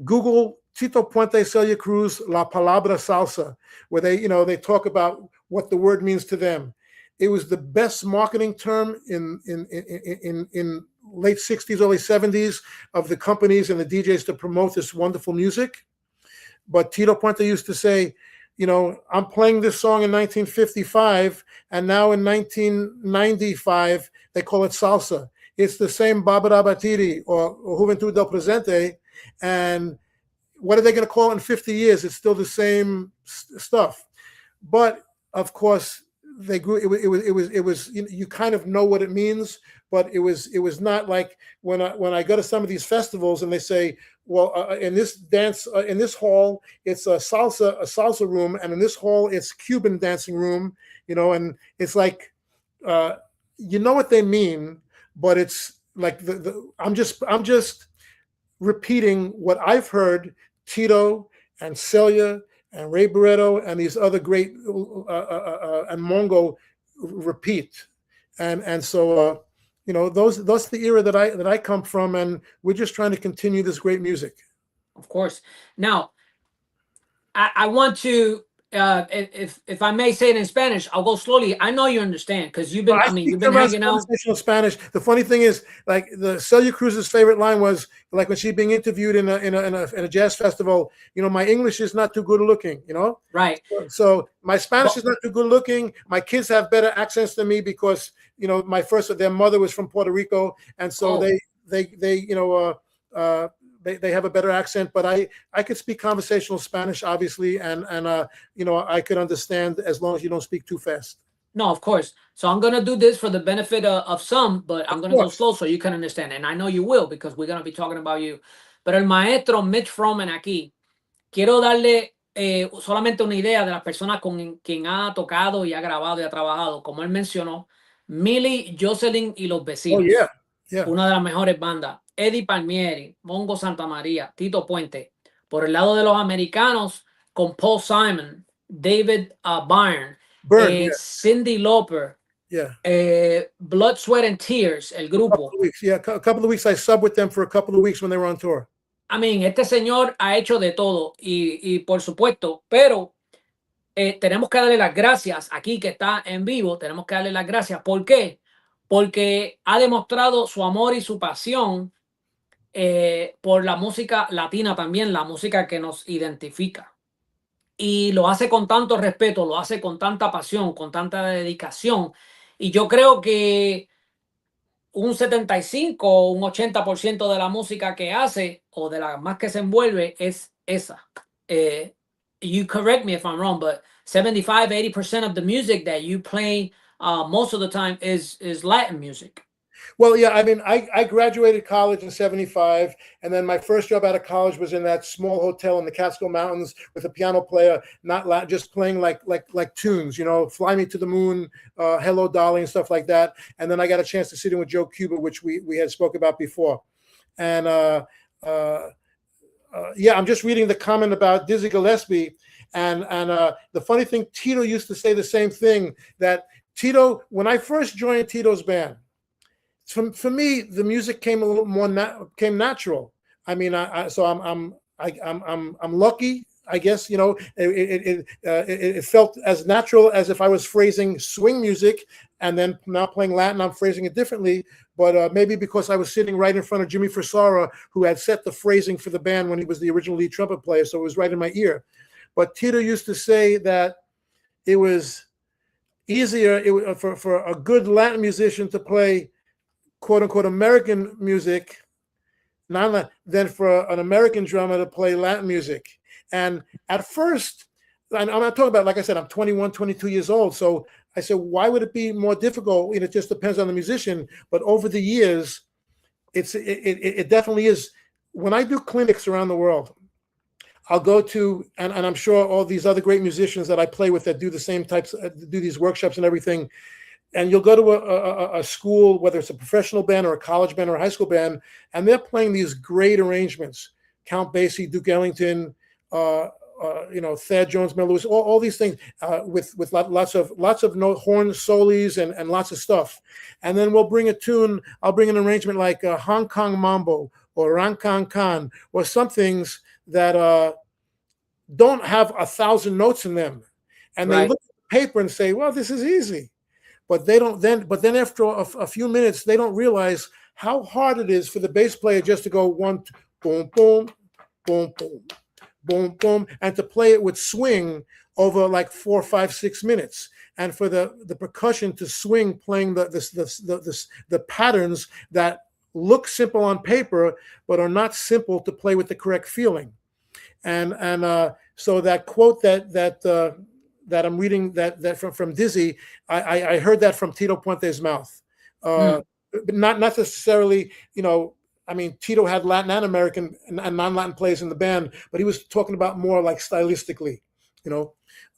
Google Tito Puente Celia Cruz La Palabra Salsa, where they talk about what the word means to them. It was the best marketing term in late 60s, early 70s of the companies and the DJs to promote this wonderful music. But Tito Puente used to say, I'm playing this song in 1955, and now in 1995, they call it salsa. It's the same Babara Batiri or Juventud del Presente. And what are they going to call it in 50 years? It's still the same stuff. But of course, they grew. It was. You kind of know what it means, but it was not like when I go to some of these festivals and they say, well, in this dance in this hall it's a salsa room, and in this hall it's Cuban dancing room, and it's like, you know what they mean, but it's like I'm just repeating what I've heard Tito and Celia and Ray Barretto and these other great and Mongo repeat, and so those the era that I come from, and we're just trying to continue this great music. Of course. Now, I want to, if I may say it in Spanish, I'll go slowly. I know you understand because you've been. You've been hanging out. Spanish. The funny thing is, like the Celia Cruz's favorite line was like when she's being interviewed in a jazz festival. My English is not too good looking. Right. So my Spanish is not too good looking. My kids have better accents than me because their mother was from Puerto Rico, and so they have a better accent, but I could speak conversational Spanish, obviously, and I could understand as long as you don't speak too fast. No, of course. So I'm gonna do this for the benefit of some, but I'm gonna go slow so you can understand, and I know you will because we're gonna be talking about you. Pero el maestro Mitch Frohman aquí, quiero darle solamente una idea de las personas con quien ha tocado y ha grabado y ha trabajado, como él mencionó, Millie, Jocelyn y los vecinos. Oh, yeah. Una de las mejores bandas. Eddie Palmieri, Mongo Santamaría, Tito Puente. Por el lado de los americanos, con Paul Simon, David Byrne, Cyndi Lauper, Blood, Sweat and Tears, el grupo. A couple of weeks. I subbed with them for a couple of weeks when they were on tour. I mean, este señor ha hecho de todo y por supuesto, pero tenemos que darle las gracias aquí que está en vivo, tenemos que darle las gracias. ¿Por qué? Porque ha demostrado su amor y su pasión por la música latina también, la música que nos identifica. Y lo hace con tanto respeto, lo hace con tanta pasión, con tanta dedicación. Y yo creo que un 75 o un 80% de la música que hace o de la más que se envuelve es esa. You correct me if I'm wrong, but 75-80% of the music that you play most of the time is Latin music. Well, yeah, I mean, I graduated college in '75, and then my first job out of college was in that small hotel in the Catskill Mountains with a piano player, just playing like tunes, Fly Me to the Moon, Hello Dolly, and stuff like that. And then I got a chance to sit in with Joe Cuba, which we had spoke about before. And I'm just reading the comment about Dizzy Gillespie, and the funny thing, Tito used to say the same thing, that Tito, when I first joined Tito's band, for me, the music came a little more came natural. I mean, I'm lucky, I guess. It felt as natural as if I was phrasing swing music, and then now playing Latin, I'm phrasing it differently. But maybe because I was sitting right in front of Jimmy Frisara, who had set the phrasing for the band when he was the original lead trumpet player, so it was right in my ear. But Tito used to say that it was easier for a good Latin musician to play quote unquote American music than for an American drummer to play Latin music. And at first, I'm not talking about, like I said, I'm 21, 22 years old. So I said, why would it be more difficult? It just depends on the musician. But over the years, it definitely is. When I do clinics around the world, I'll go to, and I'm sure all these other great musicians that I play with that do the same types, do these workshops and everything. And you'll go to a school, whether it's a professional band or a college band or a high school band, and they're playing these great arrangements. Count Basie, Duke Ellington, Thad Jones, Mel Lewis, all these things with lots of horn solis and lots of stuff. And then we'll bring a tune. I'll bring an arrangement like Hong Kong Mambo or Ran Kan Kan, or some things that don't have 1,000 notes in them, and they look at the paper and say, "Well, this is easy." But they don't then. But then after a few minutes, they don't realize how hard it is for the bass player just to go one, boom, boom, boom, boom, boom, boom, and to play it with swing over like 4, 5, 6 minutes, and for the percussion to swing, playing the patterns that look simple on paper but are not simple to play with the correct feeling. And so that quote that that I'm reading that from Dizzy, I heard that from Tito Puente's mouth. But not necessarily, I mean, Tito had Latin and American and non-Latin players in the band, but he was talking about more like stylistically,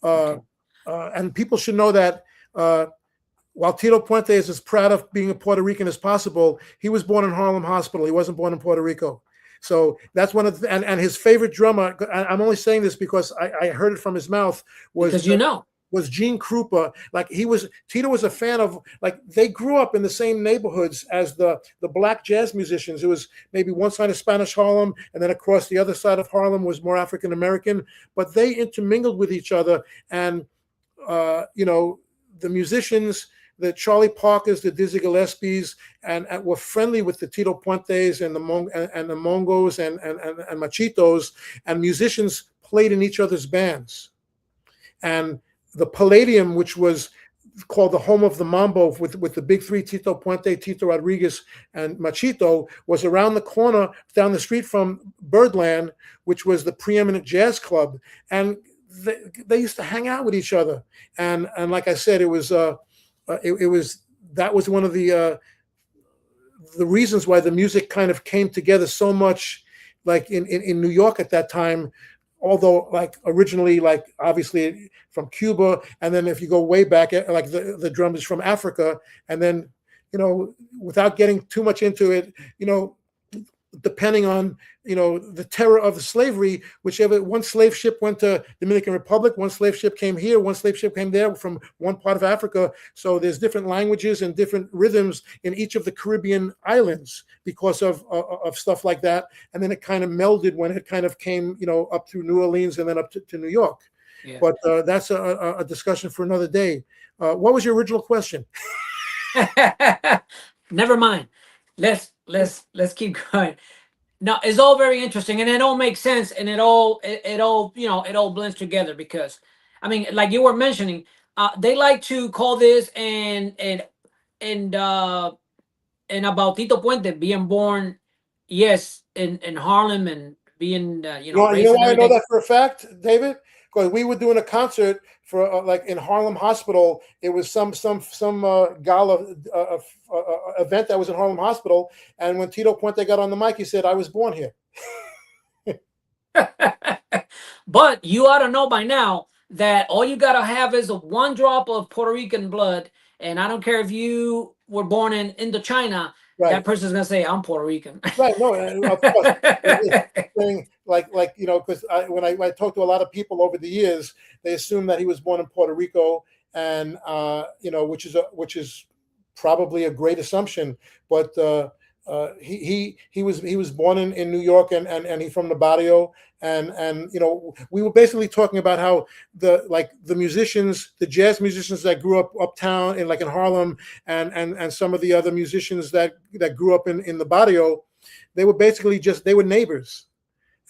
and people should know that while Tito Puente is as proud of being a Puerto Rican as possible, he was born in Harlem Hospital. He wasn't born in Puerto Rico. So that's one of the, and his favorite drummer, I'm only saying this because I heard it from his mouth, was Gene Krupa. Like Tito was a fan of, like, they grew up in the same neighborhoods as the black jazz musicians. It was maybe one side of Spanish Harlem, and then across the other side of Harlem was more African American, but they intermingled with each other. And, the musicians, the Charlie Parkers, the Dizzy Gillespies, and were friendly with the Tito Puentes and the Mongos and Machitos, and musicians played in each other's bands. And the Palladium, which was called the home of the Mambo with the big three, Tito Puente, Tito Rodriguez, and Machito, was around the corner down the street from Birdland, which was the preeminent jazz club. And they used to hang out with each other. And like I said, it was that was one of the reasons why the music kind of came together so much, like in New York at that time. Although, like, originally, like, obviously from Cuba, and then if you go way back, like the drummers from Africa, and then, without getting too much into it, depending on, the terror of the slavery, whichever one slave ship went to Dominican Republic, one slave ship came here, one slave ship came there from one part of Africa. So there's different languages and different rhythms in each of the Caribbean islands because of stuff like that. And then it kind of melded when it kind of came, up through New Orleans and then up to New York. Yeah. But that's a discussion for another day. What was your original question? Never mind. Let's keep going. No, it's all very interesting, and it all makes sense, and it all blends together, because, I mean, like you were mentioning, they like to call this and about Tito Puente being born, yes, in Harlem, and being you know why I know that for a fact, David? Because we were doing a concert for like in Harlem Hospital. It was some gala event that was in Harlem Hospital, and when Tito Puente got on the mic, he said, "I was born here." But you ought to know by now that all you gotta have is one drop of Puerto Rican blood, and I don't care if you were born in Indochina. Right. That person's gonna say, "I'm Puerto Rican." Right. No, of course. Because when I talked to a lot of people over the years, they assume that he was born in Puerto Rico, and which is probably a great assumption. But he was born in New York, and he's from the barrio, and we were basically talking about how the musicians, the jazz musicians that grew up uptown in Harlem, and some of the other musicians that grew up in the barrio, they were basically they were neighbors,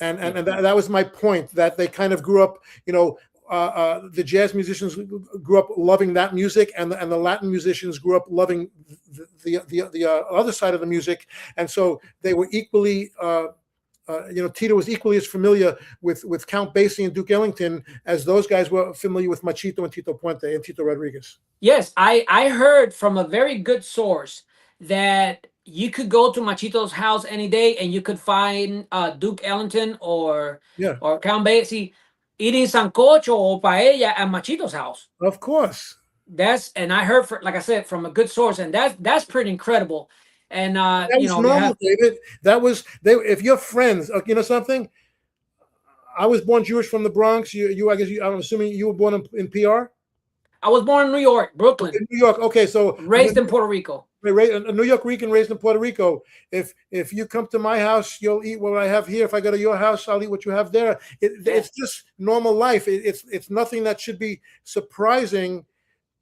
and that was my point, that they kind of grew up, the jazz musicians grew up loving that music, and the Latin musicians grew up loving the other side of the music, and so they were equally. Tito was equally as familiar with Count Basie and Duke Ellington as those guys were familiar with Machito and Tito Puente and Tito Rodriguez. Yes, I heard from a very good source that you could go to Machito's house any day and you could find Duke Ellington or Count Basie eating sancocho or paella at Machito's house. Of course. And I heard, like I said, from a good source, and that's pretty incredible. And that was normal, David. That was if you're friends, something. I was born Jewish from the Bronx. I'm assuming you were born in PR. I was born in New York, Brooklyn. In New York, okay. So raised in Puerto Rico. A New York Rican raised in Puerto Rico. If you come to my house, you'll eat what I have here. If I go to your house, I'll eat what you have there. It's just normal life. It's nothing that should be surprising.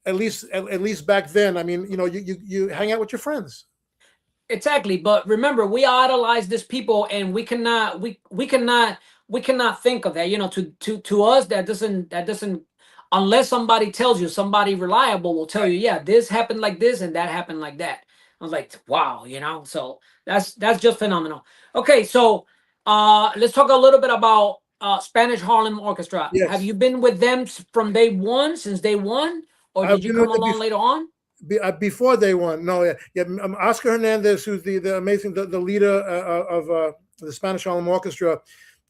At least back then. I mean, you hang out with your friends. Exactly, but remember, we idolize these people, and we cannot think of that. To us, that doesn't, unless somebody tells you, somebody reliable will tell you, yeah, this happened like this and that happened like that. I was like, wow, so that's just phenomenal. Okay, so let's talk a little bit about Spanish Harlem Orchestra. Yes. Have you been with them from day one, since day one, or did you come along later on? Before day one. No, yeah. Oscar Hernandez, who's the amazing the leader of the Spanish Harlem Orchestra.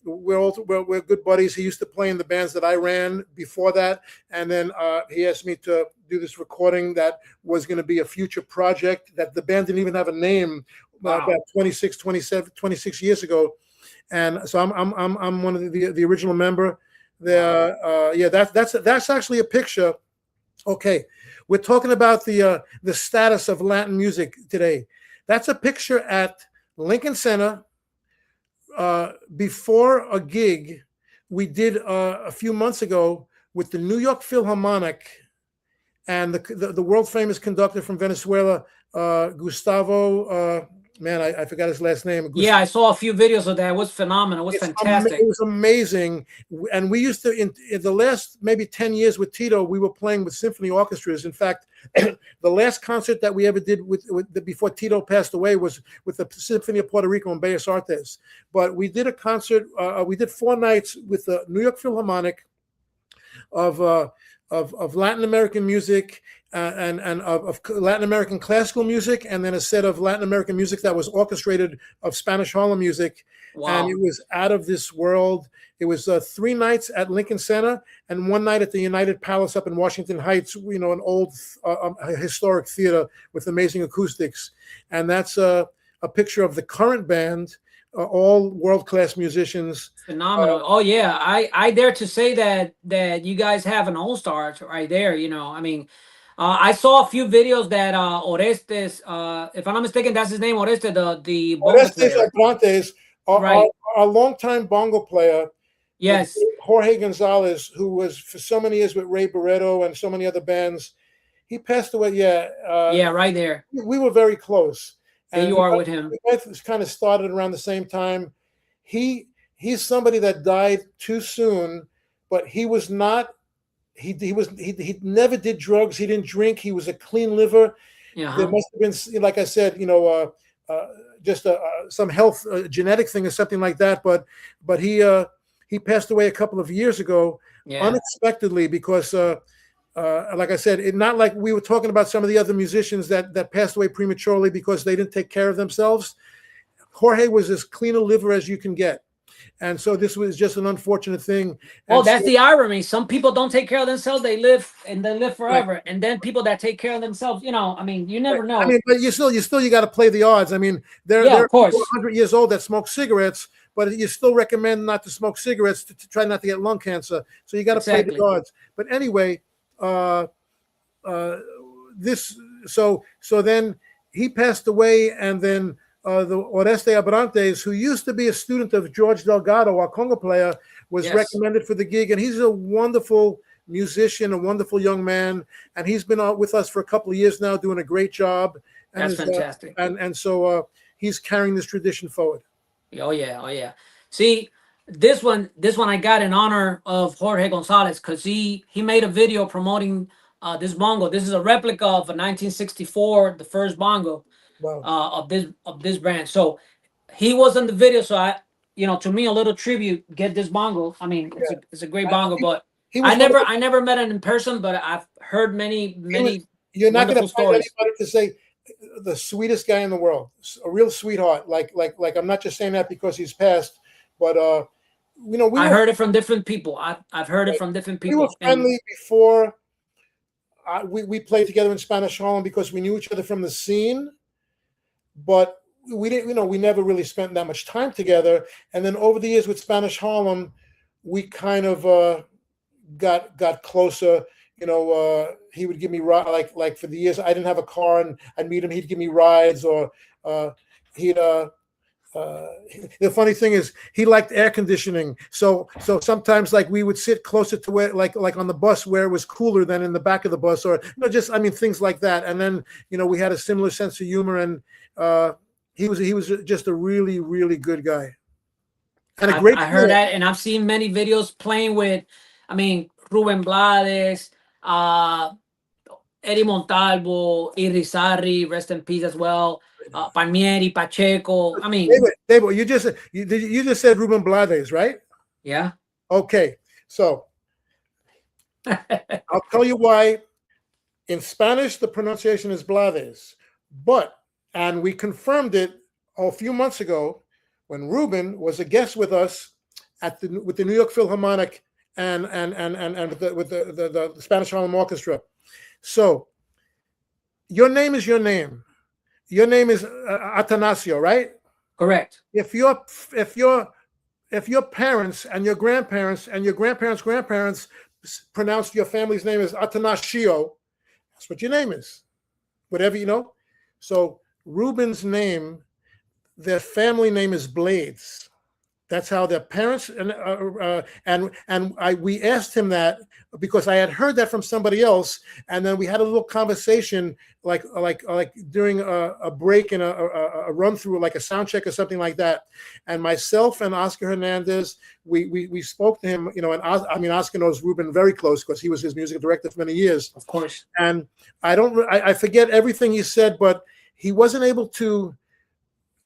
We're good buddies. He used to play in the bands that I ran before that, and then he asked me to do this recording that was going to be a future project that the band didn't even have a name. Wow. About 26 years ago, and so I'm one of the original member there. Yeah, that's actually a picture. Okay, we're talking about the status of Latin music today. That's a picture at Lincoln Center before a gig we did a few months ago with the New York Philharmonic and the world famous conductor from Venezuela, Gustavo. Man, I forgot his last name. Yeah, I saw a few videos of that. It was phenomenal. It was fantastic. It was amazing. And we used to, in the last maybe 10 years with Tito, we were playing with symphony orchestras. In fact, the last concert that we ever did before Tito passed away was with the Symphony of Puerto Rico in Bellas Artes. But we did a concert. We did 4 nights with the New York Philharmonic of Latin American music and of Latin American classical music, and then a set of Latin American music that was orchestrated of Spanish Harlem music. Wow. And it was out of this world. It was 3 nights at Lincoln Center and 1 night at the United Palace up in Washington Heights, an old historic theater with amazing acoustics. And that's a picture of the current band, all world-class musicians. Phenomenal. Oh yeah, I dare to say that you guys have an all-star right there. I mean, I saw a few videos that Orestes, if I'm not mistaken, that's his name, Orestes, the Orestes Abrantes, our longtime bongo player. Yes. Jorge Gonzalez, who was for so many years with Ray Barretto and so many other bands. He passed away. Yeah, right there. We were very close. There you are with him. We both kind of started around the same time. He's somebody that died too soon, but he was not. He never did drugs. He didn't drink. He was a clean liver. Yeah. There must have been, like I said, just some health genetic thing or something like that. But he passed away a couple of years ago, unexpectedly, because like I said, not like we were talking about some of the other musicians that passed away prematurely because they didn't take care of themselves. Jorge was as clean a liver as you can get. And so this was just an unfortunate thing. Oh, that's the irony. Some people don't take care of themselves. They live forever. Right. And then people that take care of themselves, I mean, you never know. I mean, but you got to play the odds. I mean, there are 100 years old that smoke cigarettes, but you still recommend not to smoke cigarettes to try not to get lung cancer. So you got to play the odds. But anyway, so then he passed away, and then the Oreste Abrantes, who used to be a student of George Delgado, our conga player, was recommended for the gig, and he's a wonderful musician, a wonderful young man, and he's been out with us for a couple of years now, doing a great job. And that's fantastic. And so he's carrying this tradition forward. Oh yeah. See, this one I got in honor of Jorge Gonzalez, because he made a video promoting this bongo. This is a replica of a 1964, the first bongo. Wow. Of this brand. So he was in the video. So to me, a little tribute. Get this bongo. I mean, it's a great bongo. But I never met him in person. But I've heard many. You're not going to find anybody to say the sweetest guy in the world, a real sweetheart. Like I'm not just saying that because he's passed, but I heard it from different people. I've heard it from different people. We were friendly before. We played together in Spanish Harlem because we knew each other from the scene. But we didn't, we never really spent that much time together. And then over the years with Spanish Harlem, we kind of got closer. He would give me like for the years I didn't have a car and I'd meet him. He'd give me rides, or he'd. The funny thing is he liked air conditioning, so sometimes like we would sit closer to where like on the bus where it was cooler than in the back of the bus, or things like that. And then we had a similar sense of humor, and he was just a really, really good guy and a great. I heard that, and I've seen many videos playing with, Rubén Blades, Eddie Montalvo, Irizarry, rest in peace as well. Palmieri, Pacheco. David, you just said Rubén Blades, right? Yeah. Okay, so I'll tell you why. In Spanish, the pronunciation is Blades, and we confirmed it a few months ago when Ruben was a guest with us with the New York Philharmonic and with the Spanish Harlem Orchestra. So your name is your name. Your name is Atanasio, right? Correct. If your parents and your grandparents and your grandparents pronounced your family's name as Atanasio, that's what your name is. Whatever you know. So Ruben's name, their family name is Blades. That's how their parents we asked him that because I had heard that from somebody else, and then we had a little conversation like during a break in a run through, like a sound check or something like that. And myself and Oscar Hernandez, we spoke to him, and Oscar knows Ruben very close because he was his music director for many years. Of course. And I forget everything he said, but he wasn't able to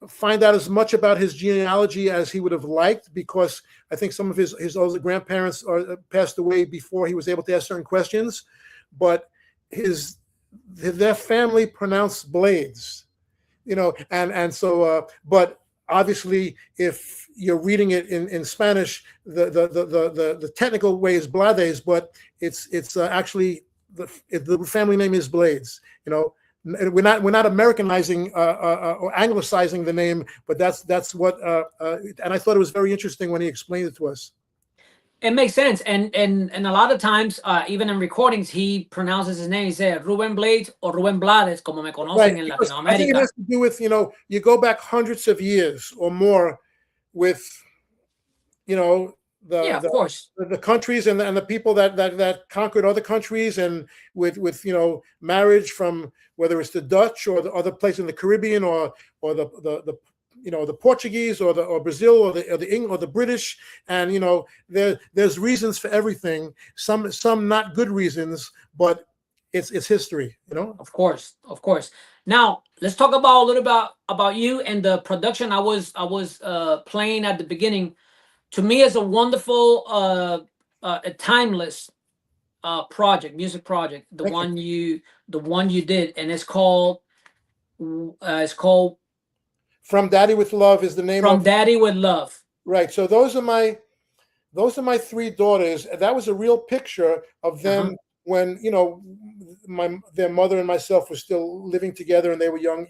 find out as much about his genealogy as he would have liked, because I think some of his older grandparents passed away before he was able to ask certain questions. But their family pronounced Blades, and so. But obviously, if you're reading it in Spanish, the technical way is Blades, but it's actually the family name is Blades. We're not Americanizing or anglicizing the name, but that's what. And I thought it was very interesting when he explained it to us. It makes sense, and a lot of times, even in recordings, he pronounces his name. He said Ruben Blades or Ruben Blades, como me conocen en Latinoamérica. I think it has to do with you go back hundreds of years or more with of course, the countries and the people that conquered other countries, and with marriage from whether it's the Dutch or the other place in the Caribbean or the Portuguese or Brazil or the British, and there's reasons for everything. Some not good reasons, but it's history. Of course. Now let's talk about a little about you and the production. I was playing at the beginning. To me, it's a wonderful, a timeless music project. The one you did, and it's called From Daddy with Love is the name. From Daddy with Love. Right. So those are my three daughters. That was a real picture of them when their mother and myself were still living together, and they were young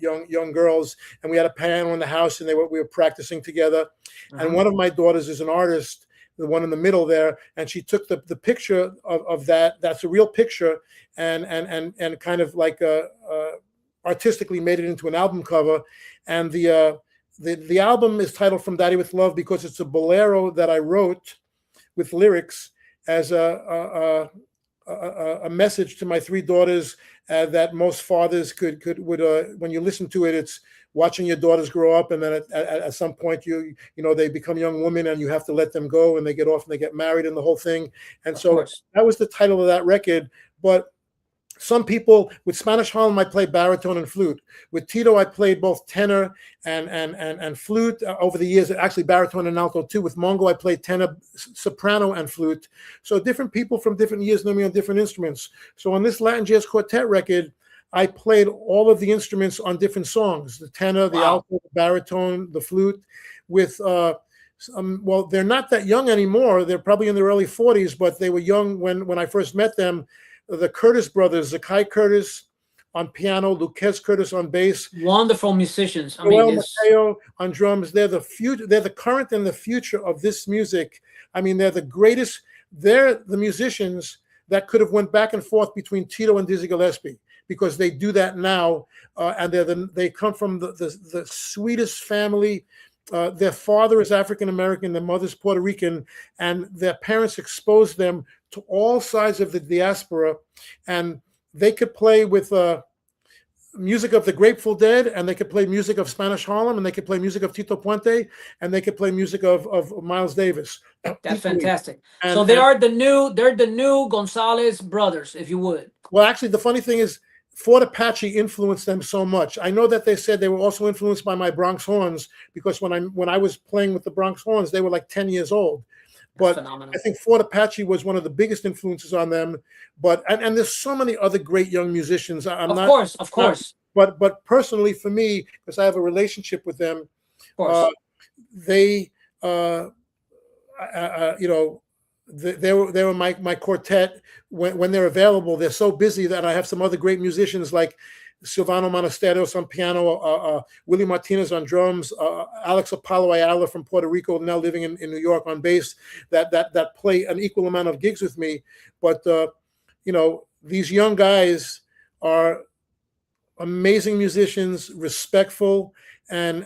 girls, and we had a piano in the house, and we were practicing together. And one of my daughters is an artist, the one in the middle there, and she took the picture of that. That's a real picture, and kind of like artistically made it into an album cover. And the album is titled From Daddy with Love because it's a bolero that I wrote with lyrics as a message to my three daughters that most fathers would when you listen to it, it's watching your daughters grow up, and then at some point they become young women, and you have to let them go, and they get off and they get married and the whole thing. And so that was the title of that record. But some people with Spanish Harlem, I played baritone and flute. With Tito, I played both tenor and flute over the years, actually baritone and alto too. With Mongo, I played tenor, soprano, and flute. So different people from different years know me on different instruments. So on this Latin Jazz Quartet record, I played all of the instruments on different songs: the tenor, the alto, the baritone, the flute. With well, they're not that young anymore. They're probably in their early 40s, but they were young when I first met them. The Curtis brothers, Zakai Curtis on piano, Luquez Curtis on bass. Wonderful musicians. Mateo on drums. They're the future. They're the current and the future of this music. I mean, they're the greatest. They're the musicians that could have went back and forth between Tito and Dizzy Gillespie, because they do that now, and they come from the sweetest family. Their father is African American, their mother's Puerto Rican, and their parents exposed them to all sides of the diaspora, and they could play with music of the Grateful Dead, and they could play music of Spanish Harlem, and they could play music of Tito Puente, and they could play music of Miles Davis. That's fantastic. So they're the new Gonzalez brothers, if you would. Well, actually, the funny thing is, Fort Apache influenced them so much. I know that they said they were also influenced by my Bronx Horns, because when I was playing with the Bronx Horns, they were like 10 years old. But phenomenal. I think Fort Apache was one of the biggest influences on them. But and there's so many other great young musicians. Of course. But personally, for me, because I have a relationship with them, Of course. they you know, they were my quartet when they're available. They're so busy that I have some other great musicians like Silvano Monasterios on piano, Willie Martinez on drums, Alex Apollo Ayala from Puerto Rico, now living in New York, on bass, that play an equal amount of gigs with me. But you know, these young guys are amazing musicians, respectful, and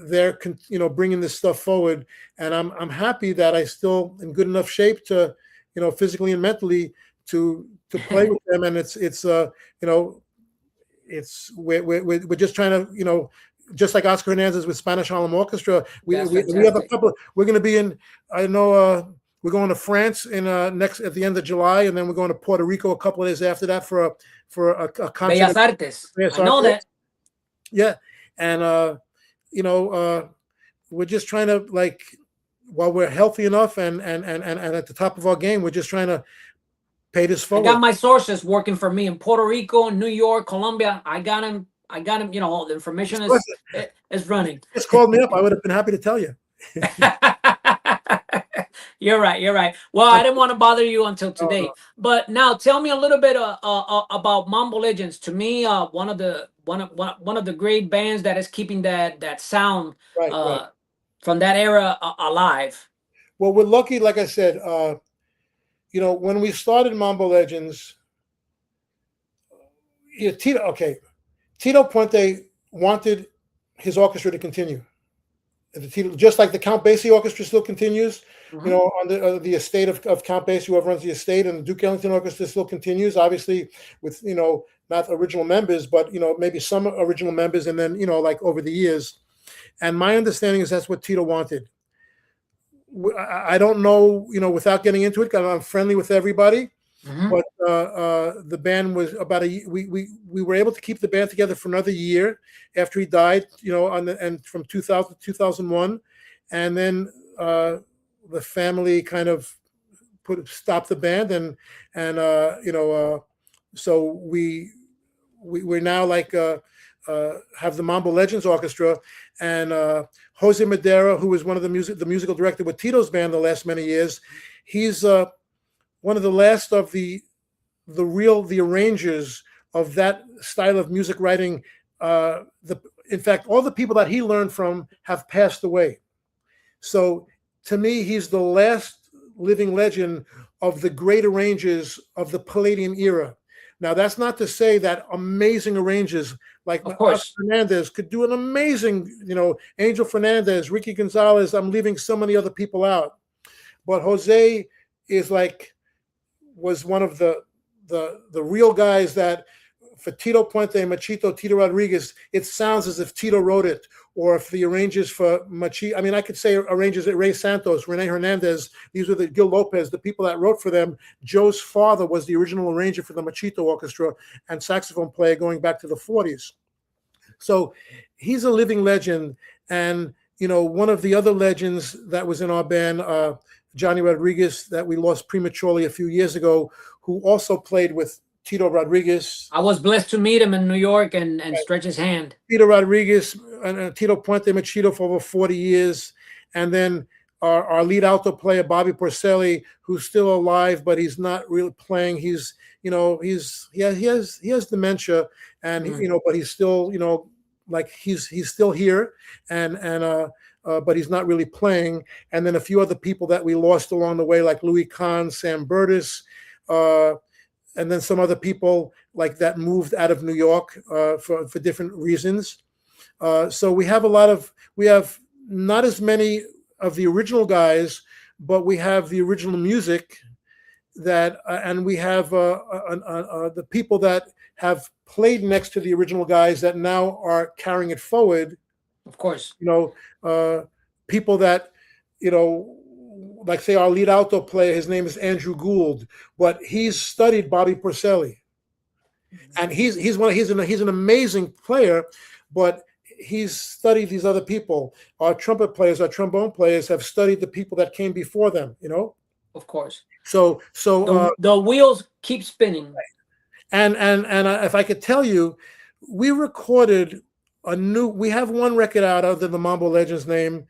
they're you know, bringing this stuff forward. And I'm happy that I still in good enough shape to, you know, physically and mentally to play with them. And it's you know, it's we're just trying to, you know, just like Oscar Hernandez with Spanish Harlem Orchestra, we have a couple. We're going to be in, I know, we're going to France in next at the end of July, and then we're going to Puerto Rico a couple of days after that for a concert. Bellas Artes. I know that. Yeah, and you know, we're just trying to, like, while we're healthy enough and at the top of our game, we're just trying to pay this forward. I got my sources working for me in Puerto Rico, New York, Colombia. I got him. You know, all the information is running. Just called me up. I would have been happy to tell you. You're right. Well, I didn't want to bother you until today. But now tell me a little bit about Mambo Legends. To me, one of the great bands that is keeping that sound right. from that era alive. Well, we're lucky, like I said, you know, when we started Mambo Legends, Tito Puente wanted his orchestra to continue. Just like the Count Basie Orchestra still continues, you know, on the estate of Count Basie, whoever runs the estate, and the Duke Ellington Orchestra still continues, obviously with, you know, not original members, but, you know, maybe some original members, and then, you know, like over the years. And my understanding is that's what Tito wanted. I don't know, you know, without getting into it, because I'm friendly with everybody. But the band was about we were able to keep the band together for another year after he died, you know, and from 2000 to 2001, and then the family kind of stopped the band, and you know, so we're now like have the Mambo Legends Orchestra, and Jose Madera, who was one of the musical director with Tito's band the last many years, he's one of the last of the arrangers of that style of music writing. In fact, all the people that he learned from have passed away. So to me, he's the last living legend of the great arrangers of the Palladian era. Now, that's not to say that amazing arrangers like Oscar Hernandez could do an amazing, you know, Angel Fernandez, Ricky Gonzalez. I'm leaving so many other people out. But Jose was one of the real guys that, for Tito Puente and Machito, Tito Rodriguez, it sounds as if Tito wrote it. Or if the arrangers for Machito, I mean, I could say arrangers at Ray Santos, Rene Hernandez, these were the Gil Lopez, the people that wrote for them. Joe's father was the original arranger for the Machito Orchestra and saxophone player going back to the 40s. So he's a living legend. And, you know, one of the other legends that was in our band, Johnny Rodriguez, that we lost prematurely a few years ago, who also played with Tito Rodriguez. I was blessed to meet him in New York and stretch his hand. Tito Rodriguez and Tito Puente Machito for over 40 years. And then our lead alto player, Bobby Porcelli, who's still alive, but he's not really playing. He's, you know, he has dementia, and you know, but he's still, you know, like he's still here, and but he's not really playing. And then a few other people that we lost along the way, like Louis Kahn, Sam Burtis, and then some other people like that moved out of New York for different reasons. So we have not as many of the original guys, but we have the original music that, and we have the people that have played next to the original guys that now are carrying it forward. Of course, you know, people that, you know, like say our lead alto player, his name is Andrew Gould, but he's studied Bobby Porcelli, and he's an amazing player, but he's studied these other people. Our trumpet players, our trombone players have studied the people that came before them, you know? Of course. So The wheels keep spinning. and if I could tell you, we recorded we have one record out under the Mambo Legends name.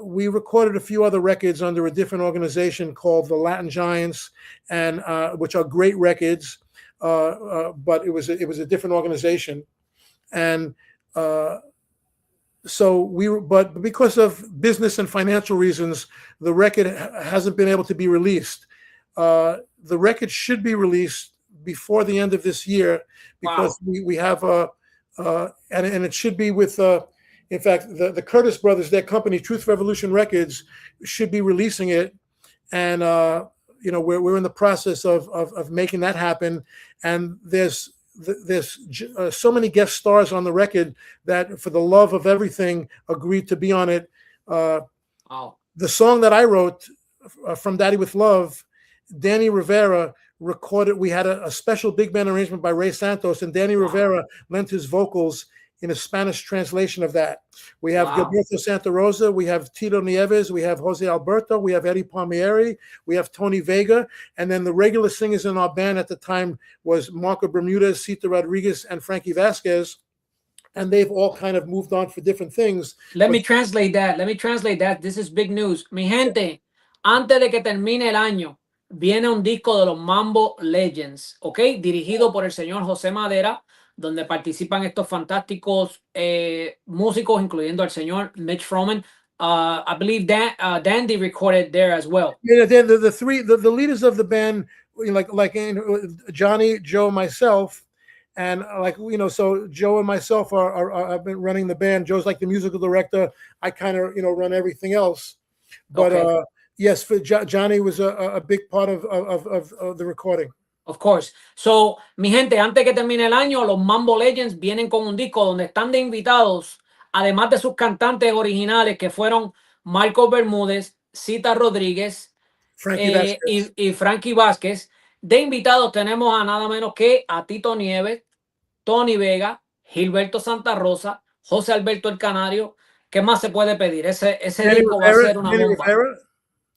We recorded a few other records under a different organization called the Latin Giants, and which are great records, but it was a different organization, and so but because of business and financial reasons, the record hasn't been able to be released. The record should be released before the end of this year, because we have and it should be with in fact the Curtis brothers, their company Truth Revolution Records, should be releasing it, and we're in the process of making that happen. And there's so many guest stars on the record that, for the love of everything, agreed to be on it. The song that I wrote, From Daddy with Love, Danny Rivera recorded. We had a special big band arrangement by Ray Santos, and Danny Rivera lent his vocals in a Spanish translation of that. We have Gilberto Santa Rosa, we have Tito Nieves, we have Jose Alberto, we have Eddie Palmieri, we have Tony Vega, and then the regular singers in our band at the time was Marco Bermudez, Cita Rodriguez, and Frankie Vasquez, and they've all kind of moved on for different things. Let me translate that. This is big news. Mi gente, antes de que termine el año, viene un disco de los Mambo Legends, ¿ok? Dirigido por el señor José Madera, donde participan estos fantásticos músicos, incluyendo al señor Mitch Frohman. I believe Dandy recorded there as well. Yeah, the leaders of the band, like Johnny, Joe, myself, and so Joe and myself I've been running the band. Joe's like the musical director. I kind of run everything else, but yes, for Johnny was a big part of the recording. Of course. So, mi gente, antes que termine el año, los Mambo Legends vienen con un disco donde están de invitados, además de sus cantantes originales, que fueron Marco Bermúdez, Cita Rodríguez y Frankie Vázquez. De invitados tenemos a nada menos que a Tito Nieves, Tony Vega, Gilberto Santa Rosa, José Alberto el Canario. ¿Qué más se puede pedir? Ese disco va a ser una bomba.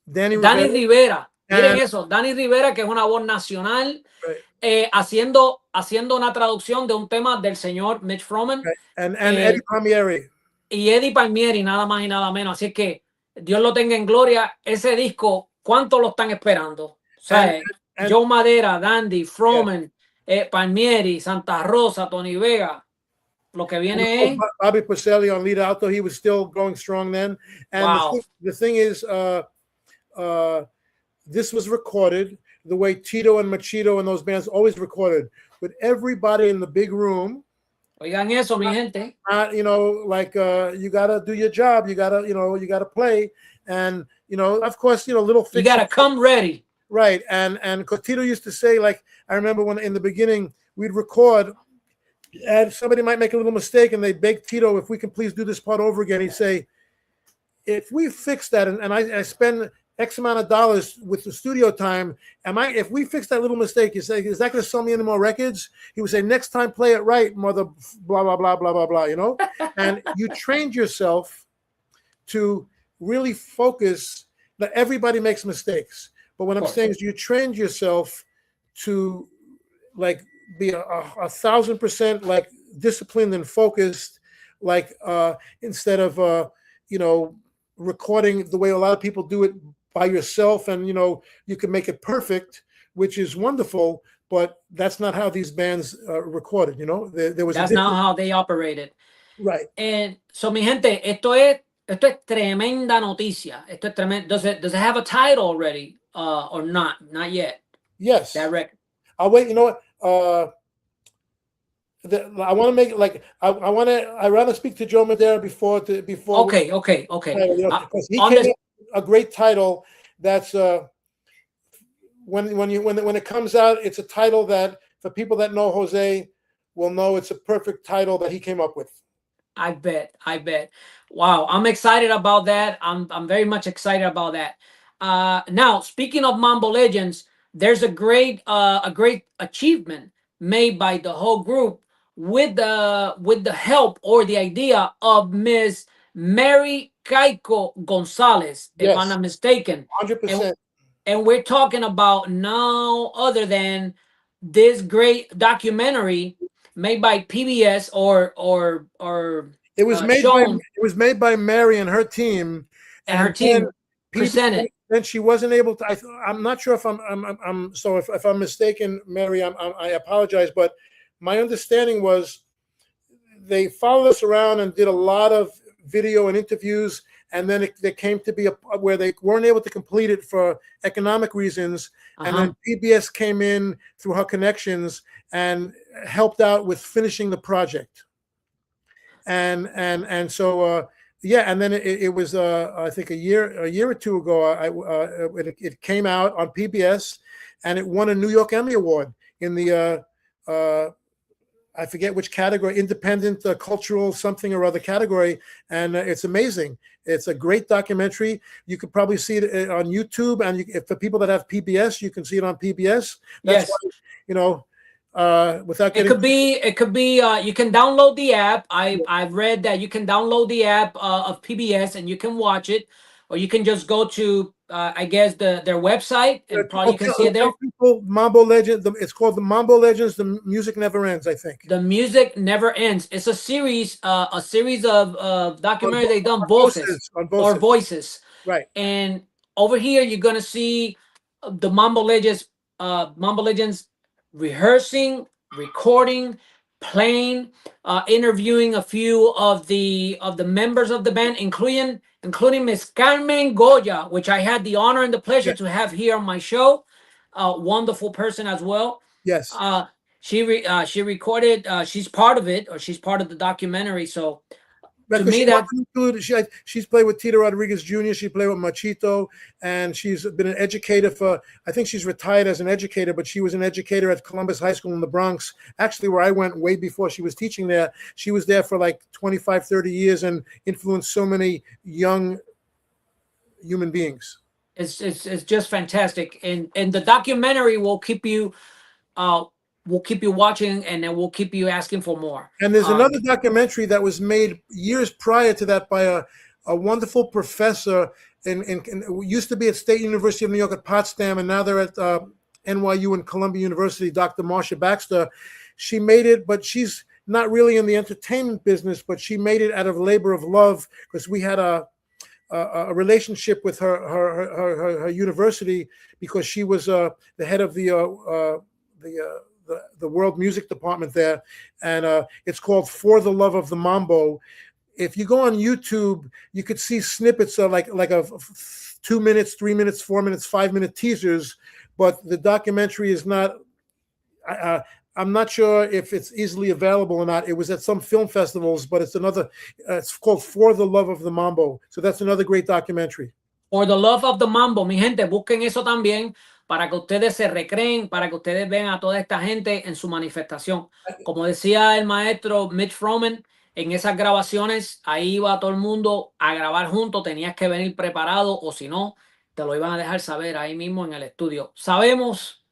Danny Rivera. Miren eso, Danny Rivera, que es una voz nacional, haciendo una traducción de un tema del señor Mitch Frohman. Eddie Palmieri. Y Eddie Palmieri, nada más y nada menos. Así que Dios lo tenga en gloria. Ese disco, ¿cuánto lo están esperando? O sea, Joe Madera, Dandy, Frohman, Palmieri, Santa Rosa, Tony Vega. Lo que viene es... Bobby Pacelli on lead alto. He was still going strong then. And the thing is... this was recorded the way Tito and Machito and those bands always recorded, with everybody in the big room. Oigan eso, mi gente. You gotta do your job. You gotta play, and of course, little. You gotta come ready. Right, and Tito used to say, I remember when in the beginning we'd record, and somebody might make a little mistake, and they beg Tito if we can please do this part over again. He'd say, if we fix that, and I spend X amount of dollars with the studio time, if we fix that little mistake, you say, is that going to sell me any more records? He would say, next time play it right, mother, blah, blah, blah, blah, blah, blah, And you trained yourself to really focus. That everybody makes mistakes, but what I'm saying is you trained yourself to be 1,000% disciplined and focused, instead of recording the way a lot of people do it by yourself, and you can make it perfect, which is wonderful, but that's not how these bands recorded. That's not how they operated. Right. And so, mi gente, esto es tremenda noticia. Esto es tremendo. Does it have a title already or not? Not yet. Yes. That record. I'll wait. You know what? I want to make it I'd rather speak to Joe Madera before. Okay. Because he came up a great title. That's when it comes out, it's a title that for people that know Jose will know it's a perfect title that he came up with. I bet. Wow, I'm excited about that. I'm very much excited about that. Now, speaking of Mambo Legends, there's a great achievement made by the whole group with the help or the idea of Miss Mari Keiko Gonzalez, if I'm Yes, not mistaken. 100%. And we're talking about no other than this great documentary made by PBS or It was made by shown, Mary and her team, and her and then team presented. then she wasn't able to. I'm not sure if I'm so if I'm mistaken, Mary, I apologize, but my understanding was they followed us around and did a lot of video and interviews, and then there came to be where they weren't able to complete it for economic reasons, and then PBS came in through her connections and helped out with finishing the project. And so yeah, and then it was I think a year or two ago it came out on PBS, and it won a New York Emmy Award in the I forget which category, independent cultural something or other category, and it's amazing. It's a great documentary. You could probably see it on YouTube, and for people that have PBS, you can see it on PBS. That's why, you know, without getting, it could be you can download the app. I've read that you can download the app of PBS and you can watch it, or you can just go to I guess their website and probably you can see it there. Mambo Legends. It's called the Mambo Legends. The Music Never Ends, I think. The Music Never Ends. It's a series of documentaries they've done, Voces, or Voices. Right. And over here you're gonna see the Mambo Legends rehearsing, recording, playing, interviewing a few of the members of the band, including Miss Carmen Goya, which I had the honor and the pleasure to have here on my show. Wonderful person as well. Yes. She recorded. She's part of it, or she's part of the documentary. So to me, that she's played with Tito Rodriguez Jr. She played with Machito, and she's been an educator for. I think she's retired as an educator, but she was an educator at Columbus High School in the Bronx, actually where I went way before she was teaching there. She was there for like 25, 30 years and influenced so many young human beings. It's just fantastic, and the documentary will keep you watching, and then we'll keep you asking for more. And there's another documentary that was made years prior to that by a wonderful professor in used to be at State University of New York at Potsdam, and now they're at NYU and Columbia University, Dr. Marsha Baxter. She made it, but she's not really in the entertainment business, but she made it out of labor of love, because we had a relationship with her university, because she was the head of the world music department there, and it's called For the Love of the Mambo. If you go on YouTube, you could see snippets of like a 2 minutes, 3 minutes, 4 minutes, 5 minute teasers, but the documentary is not. I'm not sure if it's easily available or not. It was at some film festivals, but it's another. It's called For the Love of the Mambo. So that's another great documentary. For the Love of the Mambo, mi gente, busquen eso también para que ustedes se recreen, para que ustedes vean a toda esta gente en su manifestación. Como decía el maestro Mitch Frohman, en esas grabaciones, ahí iba todo el mundo a grabar junto, tenías que venir preparado, o si no, te lo iban a dejar saber ahí mismo en el estudio. Sabemos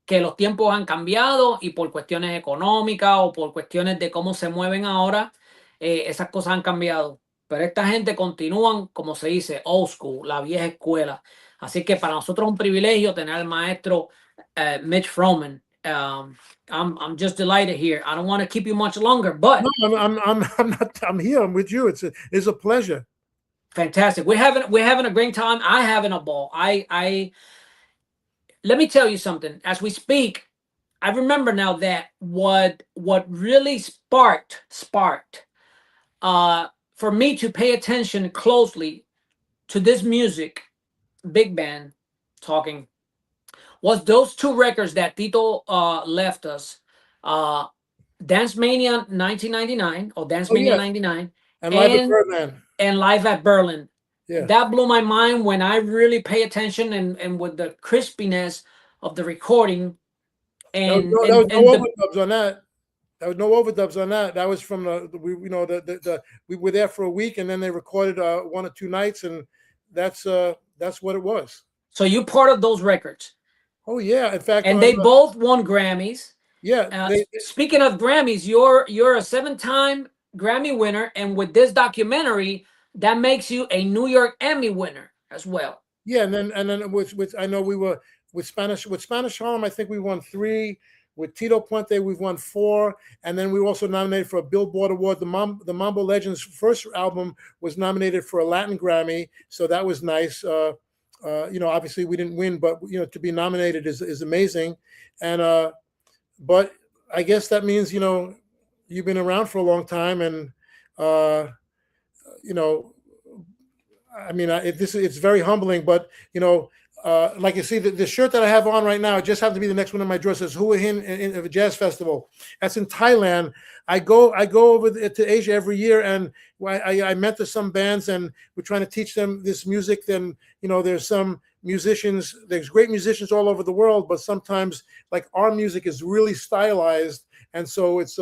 que los tiempos han cambiado y por cuestiones económicas o por cuestiones de cómo se mueven ahora, esas cosas han cambiado. Pero esta gente continúan, como se dice, old school, la vieja escuela. Así que para nosotros es un privilegio tener al maestro Mitch Frohman. I'm just delighted here. I don't want to keep you much longer, but no, I'm here. I'm with you. It's a pleasure. Fantastic. We're having a great time. I'm having a ball. Let me tell you something. As we speak, I remember now that what really sparked for me to pay attention closely to this music, big band talking, was those two records that Tito left us, Dance Mania 1999 or Dance Mania 99, and Live at Berlin. And Live at Berlin. Yeah. That blew my mind when I really pay attention and with the crispiness of the recording. And there was no overdubs on that. There was no overdubs on that. That was from we were there for a week, and then they recorded 1 or 2 nights, and that's what it was. So you're part of those records. Oh yeah, in fact, and they both won Grammys. Yeah, Speaking of Grammys, you're a 7-time Grammy winner, and with this documentary, that makes you a New York Emmy winner as well. yeah, and then with I know we were with Spanish Harlem. I think we won 3. With Tito Puente, we've won 4, and then we were also nominated for a Billboard Award. The Mambo Legends first album was nominated for a Latin Grammy, so that was nice. Obviously we didn't win, but to be nominated is amazing. And but I guess that means you've been around for a long time, and it's very humbling. But like you see, the shirt that I have on right now, it just happened to be the next one in my drawer. Says Hua Hin in a jazz festival. That's in Thailand. I go over to Asia every year, and I mentor some bands, and we're trying to teach them this music. Then there's some musicians. There's great musicians all over the world, but sometimes like our music is really stylized, and so it's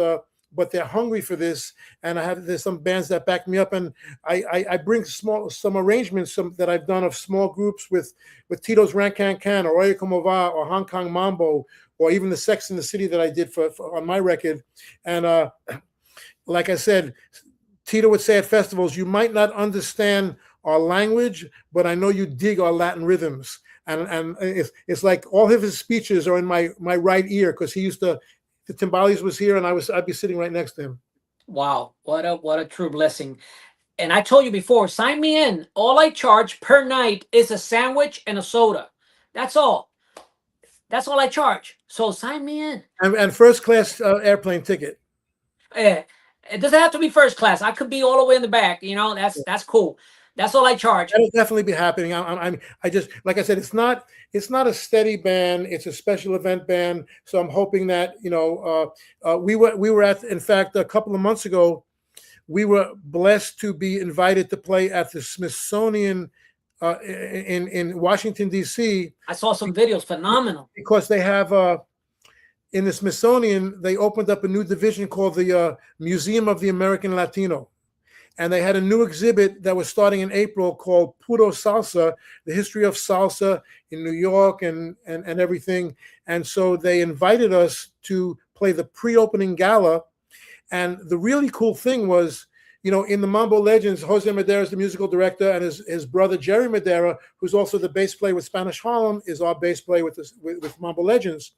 but they're hungry for this, and there's some bands that back me up, and I bring some arrangements that I've done of small groups with Tito's Ran Can Can or Oye Como Va or Hong Kong Mambo or even the Sex in the City that I did for on my record. And like I said, Tito would say at festivals, you might not understand our language, but I know you dig our Latin rhythms. And it's like all of his speeches are in my right ear, because he used to. The Timbales was here, and I'd be sitting right next to him. Wow, what a true blessing. And I told you before, sign me in. All I charge per night is a sandwich and a soda. That's all. That's all I charge. So sign me in. And first class airplane ticket. Yeah, it doesn't have to be first class. I could be all the way in the back. That's cool. That's all I charge. That'll definitely be happening. I just, like I said, it's not a steady band. It's a special event band. So I'm hoping that we were at, in fact, a couple of months ago, we were blessed to be invited to play at the Smithsonian in Washington D.C. I saw some videos. Phenomenal. Because they have in the Smithsonian, they opened up a new division called the Museum of the American Latino. And they had a new exhibit that was starting in April called Puro Salsa, the history of salsa in New York and everything. And so they invited us to play the pre-opening gala. And the really cool thing was, in the Mambo Legends, Jose Madera is the musical director, and his brother Jerry Madera, who's also the bass player with Spanish Harlem, is our bass player with Mambo Legends.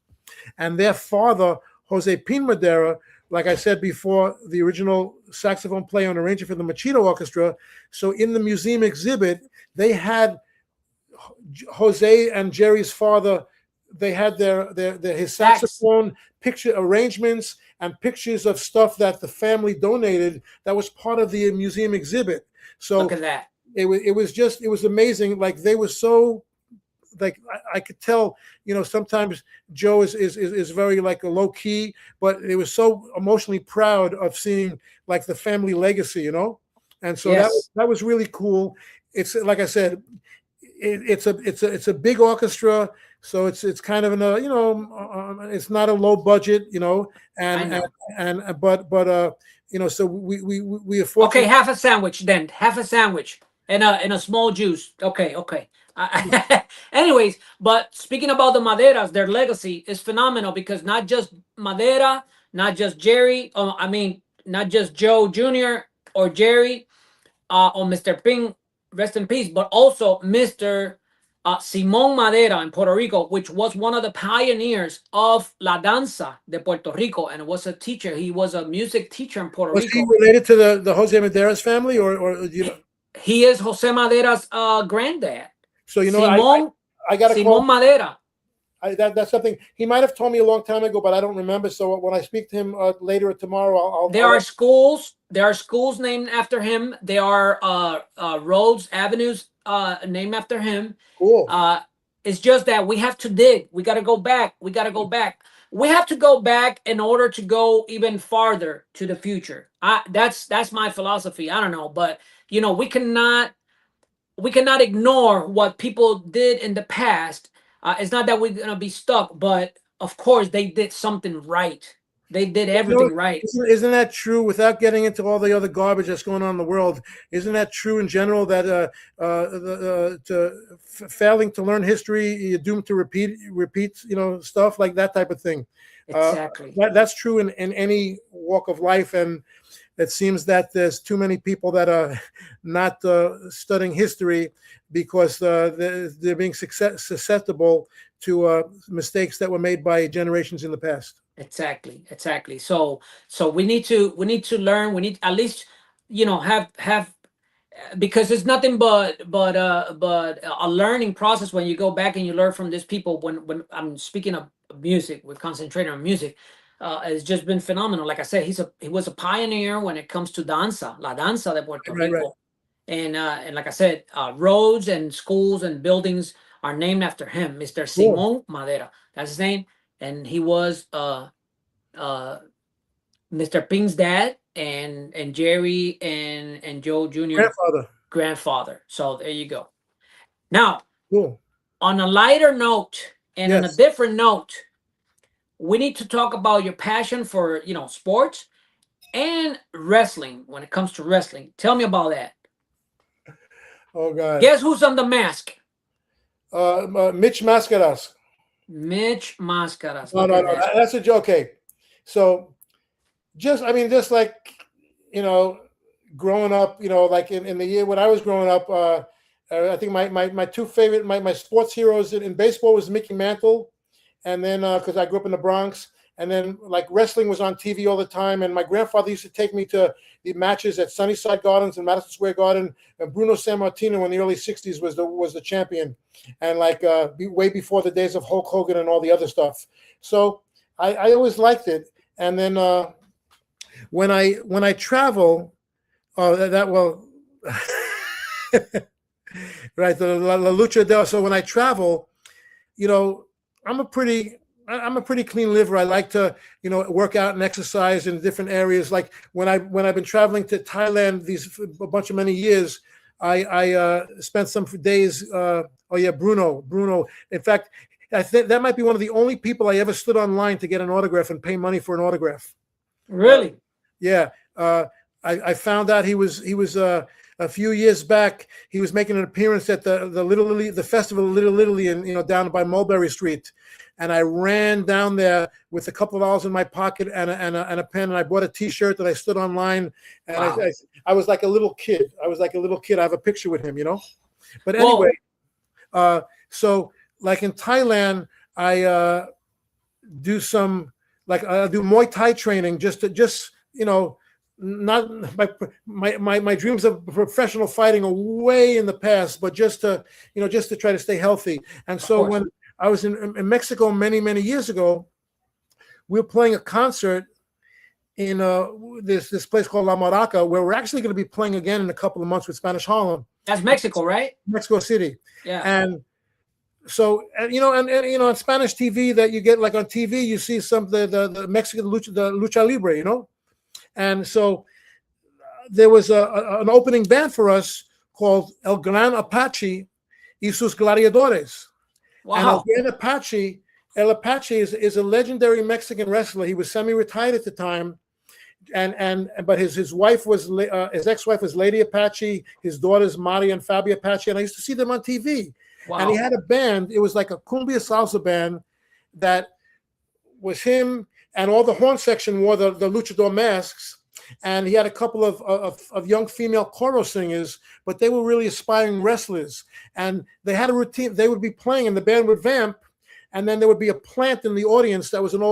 And their father, Jose Pin Madera, like I said before, the original saxophone player and arranger for the Machito Orchestra. So in the museum exhibit, they had Jose and Jerry's father. They had his saxophone picture arrangements and pictures of stuff that the family donated. That was part of the museum exhibit. So look at that. It was amazing. Like they were so. Like I could tell, sometimes Joe is very like a low key, but it was so emotionally proud of seeing like the family legacy, and so yes. that was really cool. It's like I said, it's a big orchestra, so it's kind of it's not a low budget, so we are fortunate. Okay, half a sandwich and a small juice. Okay. Anyways, but speaking about the Maderas, their legacy is phenomenal, because not just Madera, not just Jerry, not just Joe Jr. or Jerry or Mr. Ping, rest in peace, but also Mr. Simón Madera in Puerto Rico, which was one of the pioneers of La Danza de Puerto Rico, and was a teacher. He was a music teacher in Puerto Rico. Was he related to the Jose Madera's family, or He is Jose Madera's granddad. So Simón, I got to call Madera. That's something he might have told me a long time ago, but I don't remember. So when I speak to him later or tomorrow, There are schools named after him. There are roads, avenues named after him. Cool. It's just that we have to dig. We got to go back. We have to go back in order to go even farther to the future. That's my philosophy. I don't know, but we cannot ignore what people did in the past. It's not that we're gonna be stuck, but of course they did something right. They did everything right. Isn't that true? Without getting into all the other garbage that's going on in the world, isn't that true in general? That failing to learn history, you're doomed to repeat, stuff like that type of thing. Exactly. That's true in any walk of life, and it seems that there's too many people that are not studying history because they're being susceptible to mistakes that were made by generations in the past. Exactly. So we need to learn. We need at least have because it's nothing but a learning process when you go back and you learn from these people. When I'm speaking of music, we're concentrating on music. It's just been phenomenal. Like I said, he was a pioneer when it comes to la danza de Puerto Rico. Right. And like I said, roads and schools and buildings are named after him, Mr. Simón Madera. That's his name. And he was Mr. Pink's dad and Jerry and Joe Jr. grandfather. So there you go. Now, on a lighter note and on a different note, we need to talk about your passion for sports and wrestling. When it comes to wrestling, tell me about that. Oh God! Guess who's on the mask? Mitch Mascaras. Mitch Mascaras. No, that's a joke. Okay, so just like growing up, like in the year when I was growing up, I think my two favorite my sports heroes in baseball was Mickey Mantle, and then because I grew up in the Bronx, and then like wrestling was on TV all the time, and my grandfather used to take me to the matches at Sunnyside Gardens and Madison Square Garden, and Bruno Sammartino in the early '60s was the champion, and like way before the days of Hulk Hogan and all the other stuff. So I always liked it, and then when I travel, right, the La Lucha del. So when I travel, I'm a pretty clean liver. I like to, work out and exercise in different areas. Like when I've been traveling to Thailand a bunch of many years, I spent some days. Bruno. In fact, I think that might be one of the only people I ever stood online to get an autograph and pay money for an autograph. Really? Yeah. I found out he was a few years back. He was making an appearance at the Little Italy, the festival of Little Italy, and down by Mulberry Street. And I ran down there with a couple of dollars in my pocket and a pen, and I bought a T-shirt that I stood online. And wow. I was like a little kid. I have a picture with him, But anyway, so like in Thailand, I do some I do Muay Thai training just not my dreams of professional fighting are way in the past, but just to try to stay healthy. And so when I was in Mexico many years ago, we were playing a concert in this place called La Maraca, where we're actually going to be playing again in a couple of months with Spanish Harlem. That's Mexico, right? Mexico City. Yeah. And so and on Spanish TV that you get, like on TV, you see some the Mexican lucha libre, and so there was an opening band for us called El Gran Apache y sus Gladiadores. Wow. And El Apache is a legendary Mexican wrestler. He was semi-retired at the time, but his wife was his ex-wife was Lady Apache. His daughters Mari and Fabi Apache, and I used to see them on TV. Wow. And he had a band. It was like a cumbia salsa band that was him, and all the horn section wore the luchador masks. And he had a couple of young female chorus singers, but they were really aspiring wrestlers. And they had a routine. They would be playing, and the band would vamp, and then there would be a plant in the audience that was an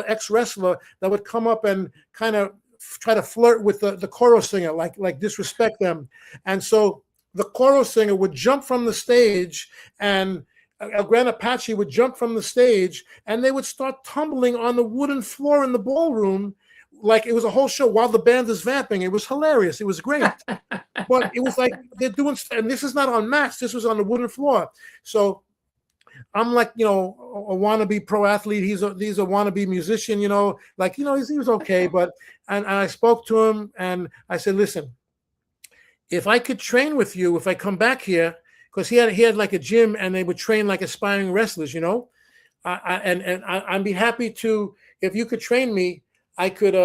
ex-wrestler that would come up and kind of try to flirt with the chorus singer, like disrespect them. And so the chorus singer would jump from the stage, and El Gran Apache would jump from the stage, and they would start tumbling on the wooden floor in the ballroom like it was a whole show while the band is vamping. It was hilarious. It was great. But it was like they're doing, and this is not on mats. This was on the wooden floor. So I'm like, a wannabe pro athlete. He's a wannabe musician, he was okay. But, and I spoke to him and I said, listen, if I could train with you, if I come back here, because he had like a gym and they would train like aspiring wrestlers, I'd be happy to, if you could train me, I could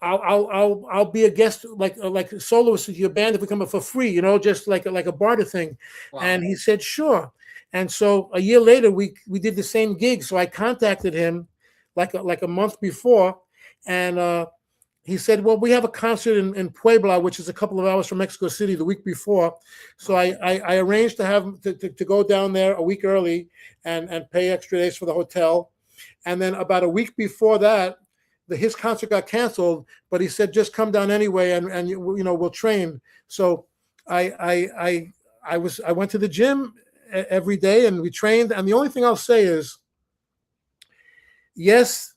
I'll be a guest like a soloist with your band if we come up for free, you know, just like a barter thing. Wow. And he said sure. And so a year later we did the same gig. So I contacted him like a month before, and he said, well, we have a concert in Puebla, which is a couple of hours from Mexico City, the week before. So I arranged to have to go down there a week early and pay extra days for the hotel. And then about a week before that, his concert got canceled, but he said, just come down anyway and you know, we'll train. So I went to the gym every day and we trained. And the only thing I'll say is, yes,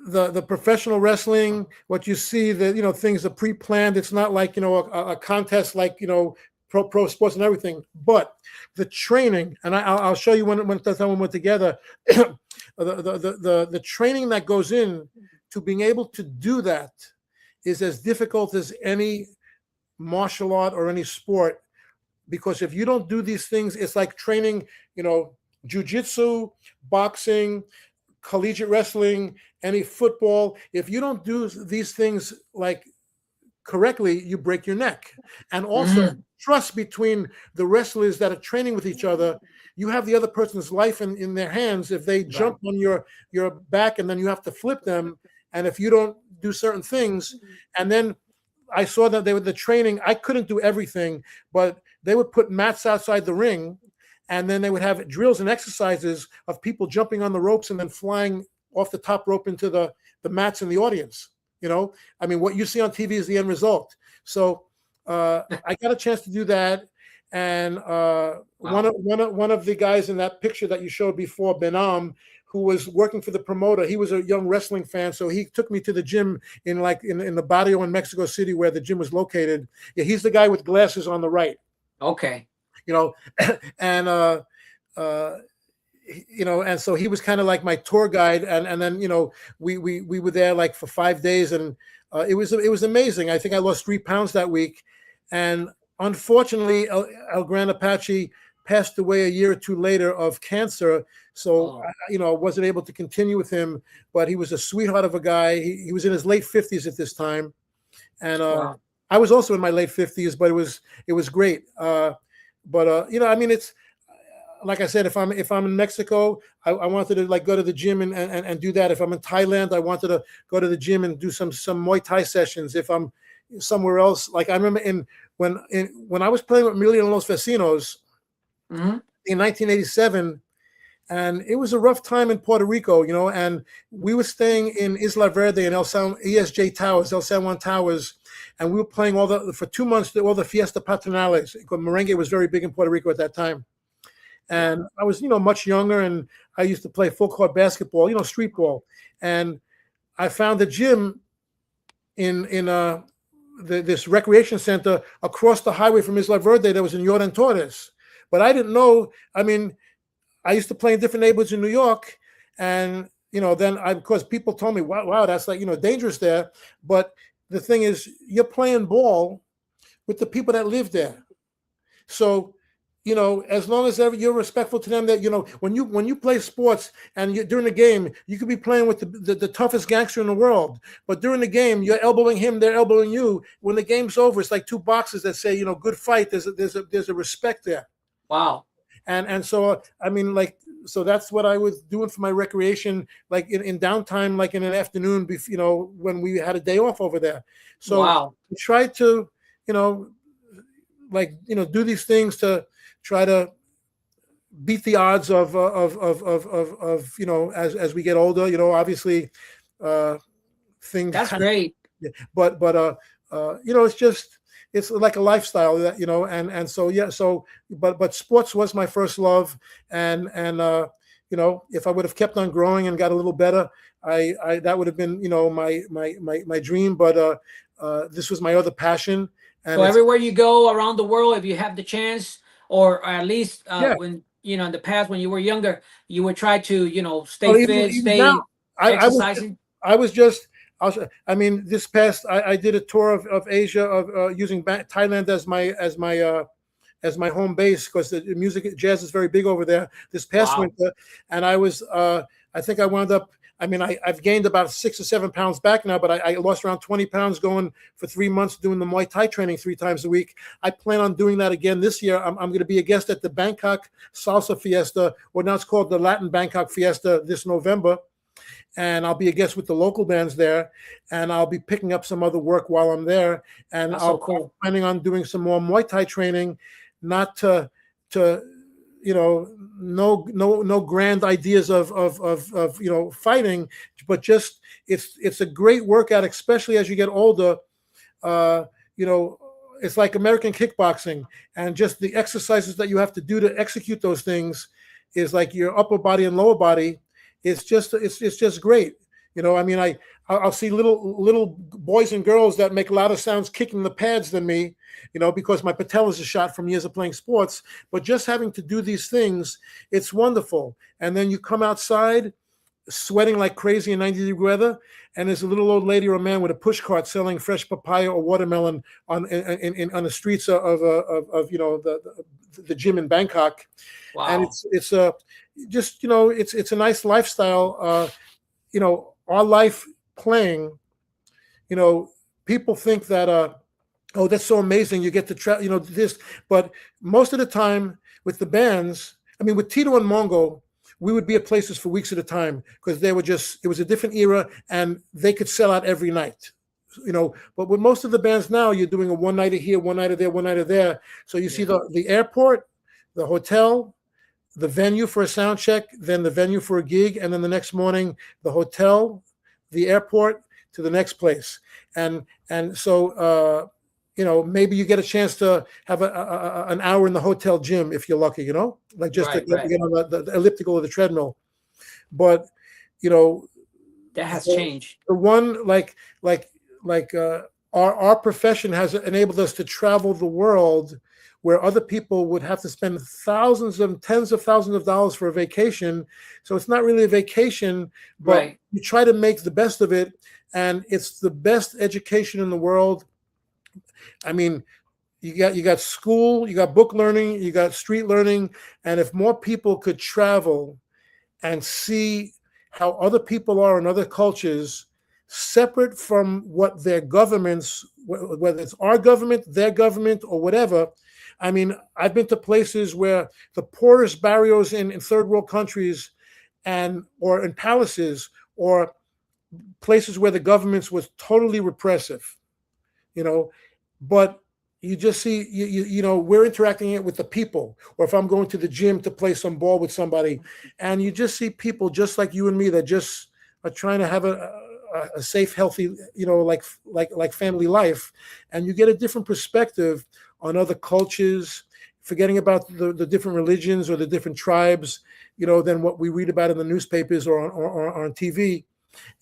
the professional wrestling, what you see, the, you know, things are pre-planned. It's not like, you know, a contest like, you know, pro sports and everything, but the training, and I'll show you when the time we went together, the training that goes in to being able to do that is as difficult as any martial art or any sport, because if you don't do these things, it's like training, you know, jiu-jitsu, boxing, collegiate wrestling, any football. If you don't do these things like correctly, you break your neck. And also trust between the wrestlers that are training with each other. You have the other person's life in their hands. If they jump on your back and then you have to flip them, and if you don't do certain things, and then I saw that they were the training, I couldn't do everything, but they would put mats outside the ring, and then they would have drills and exercises of people jumping on the ropes and then flying off the top rope into the mats in the audience. You know, I mean, what you see on TV is the end result. So I got a chance to do that. And one of the guys in that picture that you showed before, Benam, who was working for the promoter, he was a young wrestling fan. So he took me to the gym in the barrio in Mexico City where the gym was located. Yeah, he's the guy with glasses on the right. Okay. You know, and you know, and so he was kind of like my tour guide, and then, you know, we were there like for 5 days, and it was amazing. I think I lost 3 pounds that week, and unfortunately, El Gran Apache passed away a year or two later of cancer. So you know, I wasn't able to continue with him, but he was a sweetheart of a guy. He was in his late 50s at this time, and I was also in my late 50s, but it was great. But you know, I mean, it's like I said, if I'm in Mexico, I wanted to like go to the gym and do that. If I'm in Thailand, I wanted to go to the gym and do some Muay Thai sessions. If I'm somewhere else, like I remember when I was playing with Emiliano Los Vecinos in 1987, and it was a rough time in Puerto Rico, you know, and we were staying in Isla Verde and ESJ Towers, El San Juan Towers, and we were playing for 2 months, all the fiesta patronales. Merengue was very big in Puerto Rico at that time. And I was, you know, much younger, and I used to play full court basketball, you know, street ball. And I found a gym in this recreation center across the highway from Isla Verde that was in Jordan Torres. But I didn't know, I mean, I used to play in different neighborhoods in New York, and, you know, then of course people told me, wow, that's like, you know, dangerous there. But the thing is, you're playing ball with the people that live there. So, you know, as long as you're respectful to them, that, you know, when you play sports and during the game, you could be playing with the toughest gangster in the world, but during the game, you're elbowing him, they're elbowing you. When the game's over, it's like two boxes that say, you know, good fight. There's a respect there. Wow. And so, I mean, like, so that's what I was doing for my recreation, like in downtime, like in an afternoon, you know, when we had a day off over there. So we tried to, you know, like, you know, do these things to try to beat the odds of you know, as we get older, you know, obviously things. That's great. But you know, it's like a lifestyle that, you know, and so, yeah, so, but sports was my first love. And you know, if I would have kept on growing and got a little better, I that would have been, you know, my dream. But this was my other passion. And so everywhere you go around the world, if you have the chance, or at least when, you know, in the past when you were younger, you would try to, you know, stay fit, stay exercising. I mean, this past, I did a tour of Asia, of using Thailand as my home base, because the music, jazz is very big over there. This past winter, and I was, I think I wound up, I mean, I've gained about 6 or 7 pounds back now, but I lost around 20 pounds going for 3 months doing the Muay Thai training 3 times a week. I plan on doing that again this year. I'm going to be a guest at the Bangkok Salsa Fiesta, or now it's called the Latin Bangkok Fiesta, this November. And I'll be a guest with the local bands there, and I'll be picking up some other work while I'm there. And That's I'm so cool. planning on doing some more Muay Thai training, not to no grand ideas of fighting, but just it's a great workout, especially as you get older. It's like American kickboxing, and just the exercises that you have to do to execute those things is like your upper body and lower body. It's just great. I mean, I'll see little boys and girls that make louder sounds kicking the pads than me, because my patellas are shot from years of playing sports. But just having to do these things, it's wonderful. And then you come outside sweating like crazy in 90-degree weather, and there's a little old lady or a man with a push cart selling fresh papaya or watermelon on the streets of the gym in Bangkok. Wow. And it's a nice lifestyle. Our life playing, people think that oh, that's so amazing, you get to try this, but most of the time with the bands, I mean, with Tito and Mongo, we would be at places for weeks at a time, because it was a different era and they could sell out every night. But with most of the bands now, you're doing a one nighter here, one nighter there, one nighter there. So you see the airport, the hotel, the venue for a sound check, then the venue for a gig, and then the next morning, the hotel, the airport, to the next place. And so, maybe you get a chance to have an hour in the hotel gym if you're lucky, like just to get on the elliptical or the treadmill. But, that has changed. The one like our profession has enabled us to travel the world, where other people would have to spend tens of thousands of dollars for a vacation. So it's not really a vacation, but you try to make the best of it. And it's the best education in the world. I mean, you got school, you got book learning, you got street learning. And if more people could travel and see how other people are in other cultures, separate from what their governments, whether it's our government, their government, or whatever. I mean, I've been to places where the poorest barrios in third world countries or in palaces, or places where the governments was totally repressive, but you just see, we're interacting it with the people. Or if I'm going to the gym to play some ball with somebody, and you just see people just like you and me that just are trying to have a safe, healthy, like family life, and you get a different perspective on other cultures, forgetting about the different religions or the different tribes, than what we read about in the newspapers or on TV.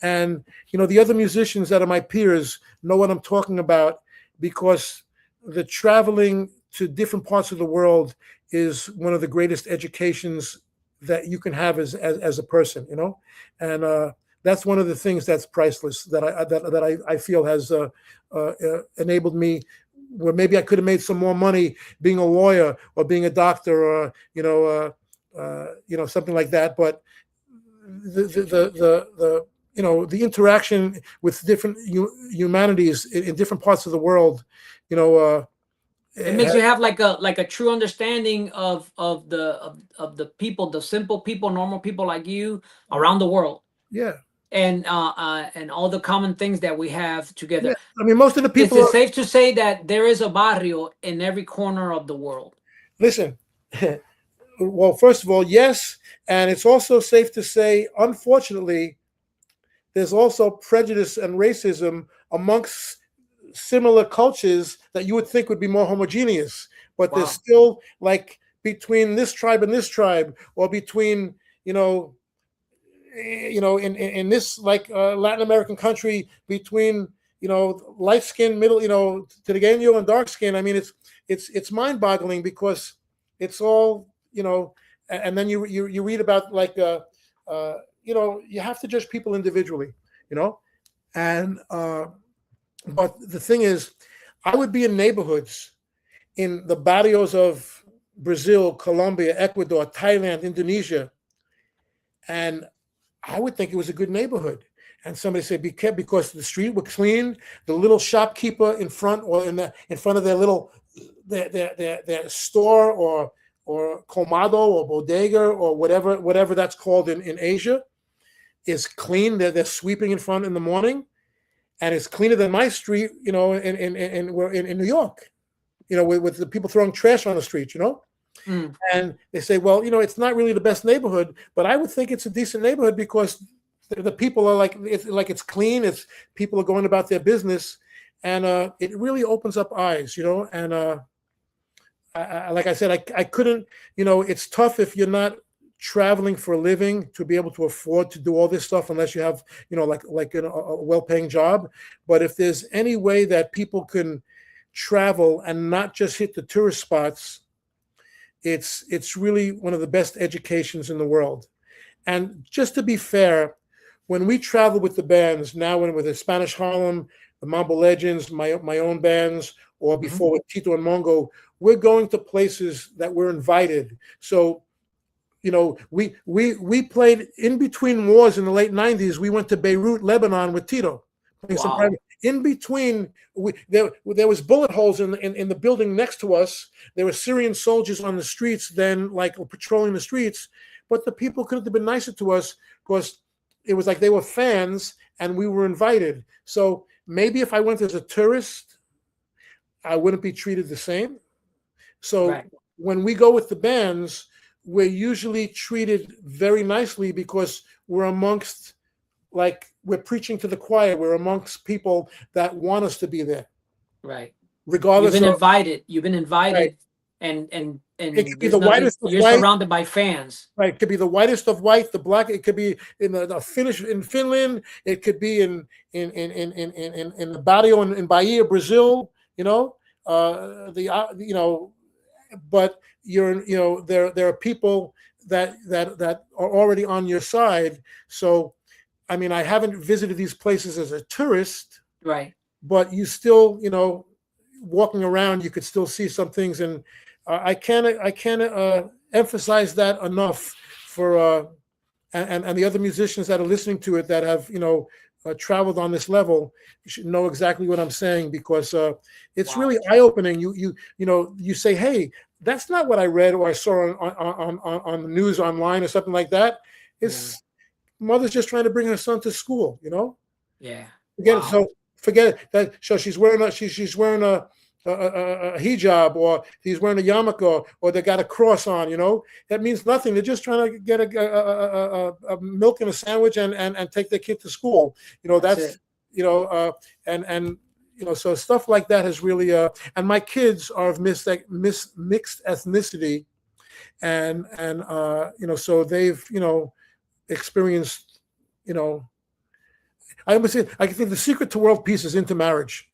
And, the other musicians that are my peers know what I'm talking about, because the traveling to different parts of the world is one of the greatest educations that you can have as a person, and that's one of the things that's priceless, that I feel has enabled me, where maybe I could have made some more money being a lawyer or being a doctor, or something like that. But the interaction with different humanities in different parts of the world, it makes you have like a true understanding of the people, the simple people, normal people like you around the world. Yeah. And all the common things that we have together. Yeah. I mean, most of the people. Is it safe to say that there is a barrio in every corner of the world? Listen, well, first of all, yes, and it's also safe to say, unfortunately, there's also prejudice and racism amongst similar cultures that you would think would be more homogeneous, but there's still, like, between this tribe and this tribe, or between in this Latin American country, between light skin, middle, Trigueño and dark skin. I mean, it's mind boggling, because it's all and then you read about you have to judge people individually, and but the thing is, I would be in neighborhoods in the barrios of Brazil, Colombia, Ecuador, Thailand, Indonesia, and I would think it was a good neighborhood. And somebody said, be careful because the street was clean. The little shopkeeper in front or in front of their little their store or comado or bodega or whatever that's called in Asia is clean. They're sweeping in front in the morning, and it's cleaner than my street, you know, in New York, you know, with the people throwing trash on the street, you know. And they say, well, you know, it's not really the best neighborhood, but I would think it's a decent neighborhood because the people are like it's clean. It's people are going about their business, and it really opens up eyes, you know. And like I said, I couldn't, you know, it's tough if you're not traveling for a living to be able to afford to do all this stuff unless you have, you know, like a well-paying job. But if there's any way that people can travel and not just hit the tourist spots, it's really one of the best educations in the world. And just to be fair, when we travel with the bands now, when with the Spanish Harlem, the Mambo Legends, my own bands, or before with Tito and Mongo, we're going to places that we're invited. So, you know, we played in between wars in the late 90s. We went to Beirut, Lebanon with Tito. Wow. In between, there was bullet holes in the building next to us. There were Syrian soldiers on the streets then, like patrolling the streets. But the people couldn't have been nicer to us because it was like they were fans and we were invited. So maybe if I went as a tourist, I wouldn't be treated the same. So when we go with the bands, we're usually treated very nicely because we're amongst, like, we're preaching to the choir. We're amongst people that want us to be there. Right. Regardless You've been of, invited. You've been invited. Right. And it could be there's the nothing- whitest of you're white. surrounded by fans. Right. It could be the whitest of white, the black. It could be in the Finnish in Finland. It could be in the barrio in Bahia, Brazil. You know, you know, but you know, there are people that are already on your side. So, I mean, I haven't visited these places as a tourist, right? But you still, you know, walking around, you could still see some things, and I can't emphasize that enough for and the other musicians that are listening to it that have, you know, traveled on this level. You should know exactly what I'm saying because it's really eye-opening. You know, you say, hey, that's not what I read or I saw on the news online or something like that. It's mother's just trying to bring her son to school, you know. Forget it. So she's wearing a hijab, or he's wearing a yarmulke, or they got a cross on, you know. That means nothing. They're just trying to get a milk and a sandwich and take their kid to school, you know. That's you know, and you know, so stuff like that has really and my kids are of mixed ethnicity, and you know, so they've, you know, experienced, you know, I would say, I think the secret to world peace is intermarriage.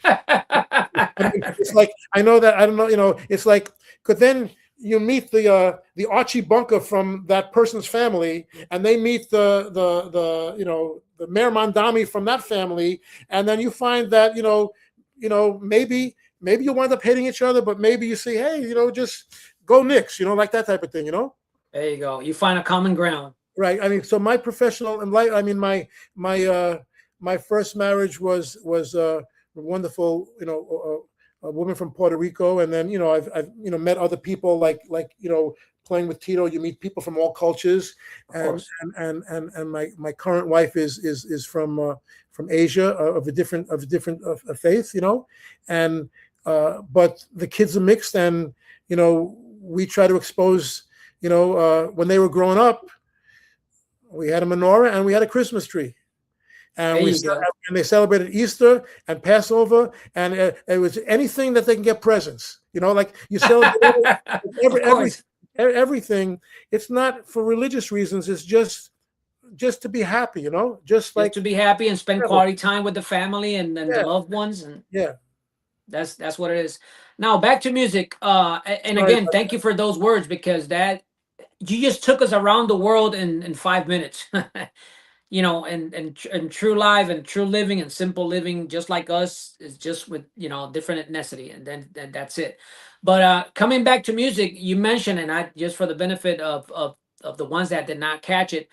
I mean, it's like, I know that, I don't know, you know, it's like, because then you meet the Archie Bunker from that person's family, and they meet the you know, the Mayor Mandami from that family, and then you find that, you know, maybe you wind up hating each other, but maybe you say, hey, you know, just go Knicks, you know, like that type of thing, you know. There you go. You find a common ground. Right. I mean, so my professional and life, I mean, my first marriage was a wonderful, you know, a woman from Puerto Rico. And then, you know, I've you know, met other people like, you know, playing with Tito, you meet people from all cultures. And my current wife is from Asia, of a different faith, you know, and but the kids are mixed, and, you know, we try to expose, you know, when they were growing up, we had a menorah and we had a Christmas tree, and they celebrated Easter and Passover, and it was anything that they can get presents. You know, like you celebrate everything. It's not for religious reasons. It's just to be happy. You know, just like to be happy and spend quality time with the family and the loved ones, and that's what it is. Now back to music. And again, thank you for those words, because that. You just took us around the world in 5 minutes, you know, and true life and true living and simple living, just like us, is just with, you know, different ethnicity, and then that's it. But coming back to music, you mentioned, and I just for the benefit of the ones that did not catch it,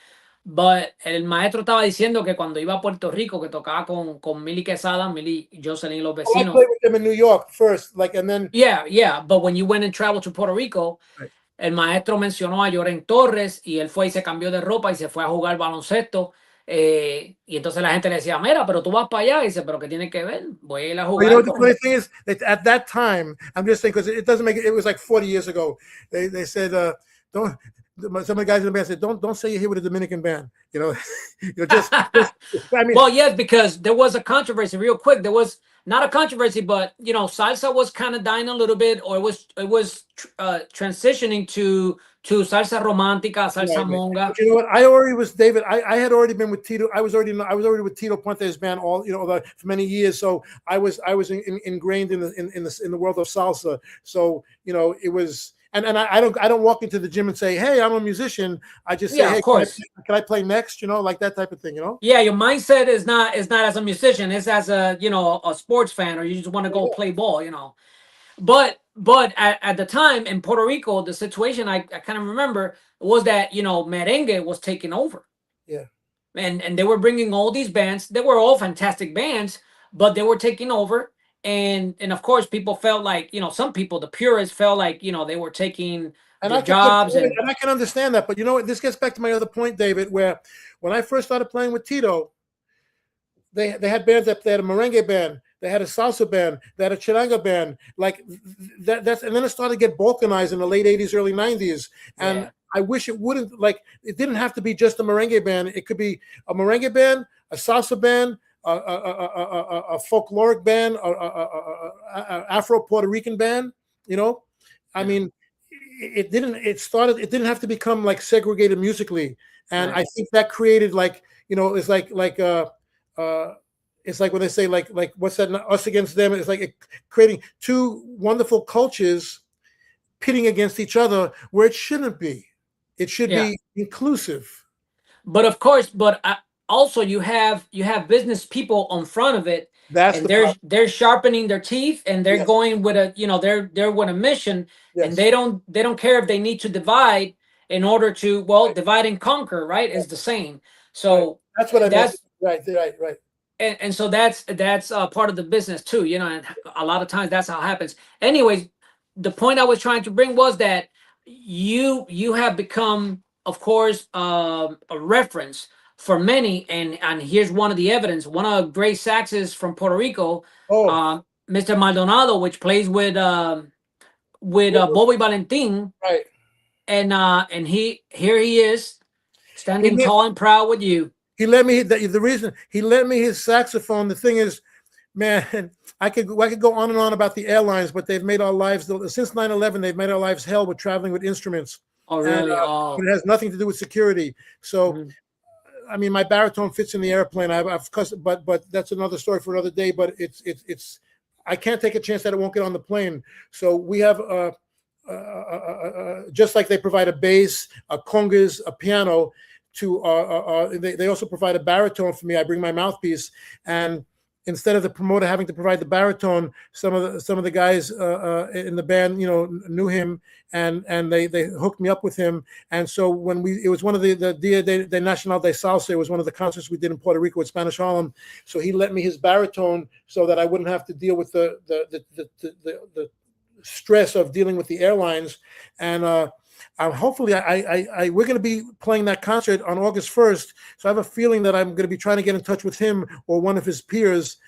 But el maestro estaba diciendo que cuando iba a Puerto Rico, que tocaba con Milly Quesada, Milly Jocelyn Los I Vecinos. played with them in New York first, like, and then Yeah. But when you went and traveled to Puerto Rico, right. el maestro mencionó a Lloren Torres y él fue y se cambió de ropa y se fue a jugar baloncesto. Y entonces la gente le decía, mira, pero tú vas para allá. Y dice, pero ¿qué tiene que ver? Voy a ir a Well, jugar. you know what the funny thing is? That at that time, I'm just saying because it doesn't make it was like 40 years ago. They said don't. Some of the guys in the band said, "Don't say you're here with a Dominican band." You know, just I mean, Well, yes, because there was a controversy real quick. There was not a controversy, but you know, salsa was kind of dying a little bit, or it was transitioning to salsa romántica, salsa right. monga. But you know what? I already was David. I had already been with Tito. I was already with Tito Puente's band all for many years. So I was ingrained in the world of salsa. So you know, it was. And I don't walk into the gym and say, hey, I'm a musician. I just say, Yeah, hey, of course. can I play next? You know, like that type of thing. You know. Yeah, your mindset is not as a musician. It's as a a sports fan, or you just want to go play ball. You know. But at the time in Puerto Rico, the situation I kind of remember was that merengue was taking over. Yeah. And they were bringing all these bands. They were all fantastic bands, but they were taking over. And of course, people felt like some people, the purists, felt like they were taking their jobs. And I can understand that, but you know what? This gets back to my other point, David. Where when I first started playing with Tito, they had bands up. They had a merengue band. They had a salsa band. They had a charanga band. Like that's and then it started to get balkanized in the late '80s, early '90s. And yeah. I wish it wouldn't. Like it didn't have to be just a merengue band. It could be a merengue band, a salsa band, a folkloric band, a Afro Puerto Rican band. You know, I mean, it didn't have to become like segregated musically. And I think that created like it's it's like when they say like what's that, us against them. It's like creating two wonderful cultures pitting against each other where it shouldn't be. It should be inclusive. But of course, also you have business people on front of it. They're sharpening their teeth and they're going with a they're with a mission, and they don't care if they need to divide in order to divide and conquer. Right, is the saying. So that's what I meant. Right. And so that's part of the business too, and a lot of times that's how it happens. Anyways, the point I was trying to bring was that you have become, of course, a reference for many, and here's one of the evidence. One of great saxes from Puerto Rico, Mr. Maldonado, which plays with Bobby Valentin, right? And he is standing tall and proud with you. He let me the reason he lent me his saxophone. The thing is, man, I could go on and on about the airlines, but they've made our lives since 9/11. They've made our lives hell with traveling with instruments. Oh, really? But it has nothing to do with security. So, I mean, my baritone fits in the airplane. But that's another story for another day. But it's I can't take a chance that it won't get on the plane. So we have just like they provide a bass, a congas, a piano. They also provide a baritone for me. I bring my mouthpiece, and instead of the promoter having to provide the baritone, some of the guys in the band knew him, and they hooked me up with him. And so when it was one of the Dia de Nacional de Salsa, it was one of the concerts we did in Puerto Rico at Spanish Harlem. So he lent me his baritone so that I wouldn't have to deal with the stress of dealing with the airlines. And hopefully we're going to be playing that concert on August 1st. So I have a feeling that I'm going to be trying to get in touch with him or one of his peers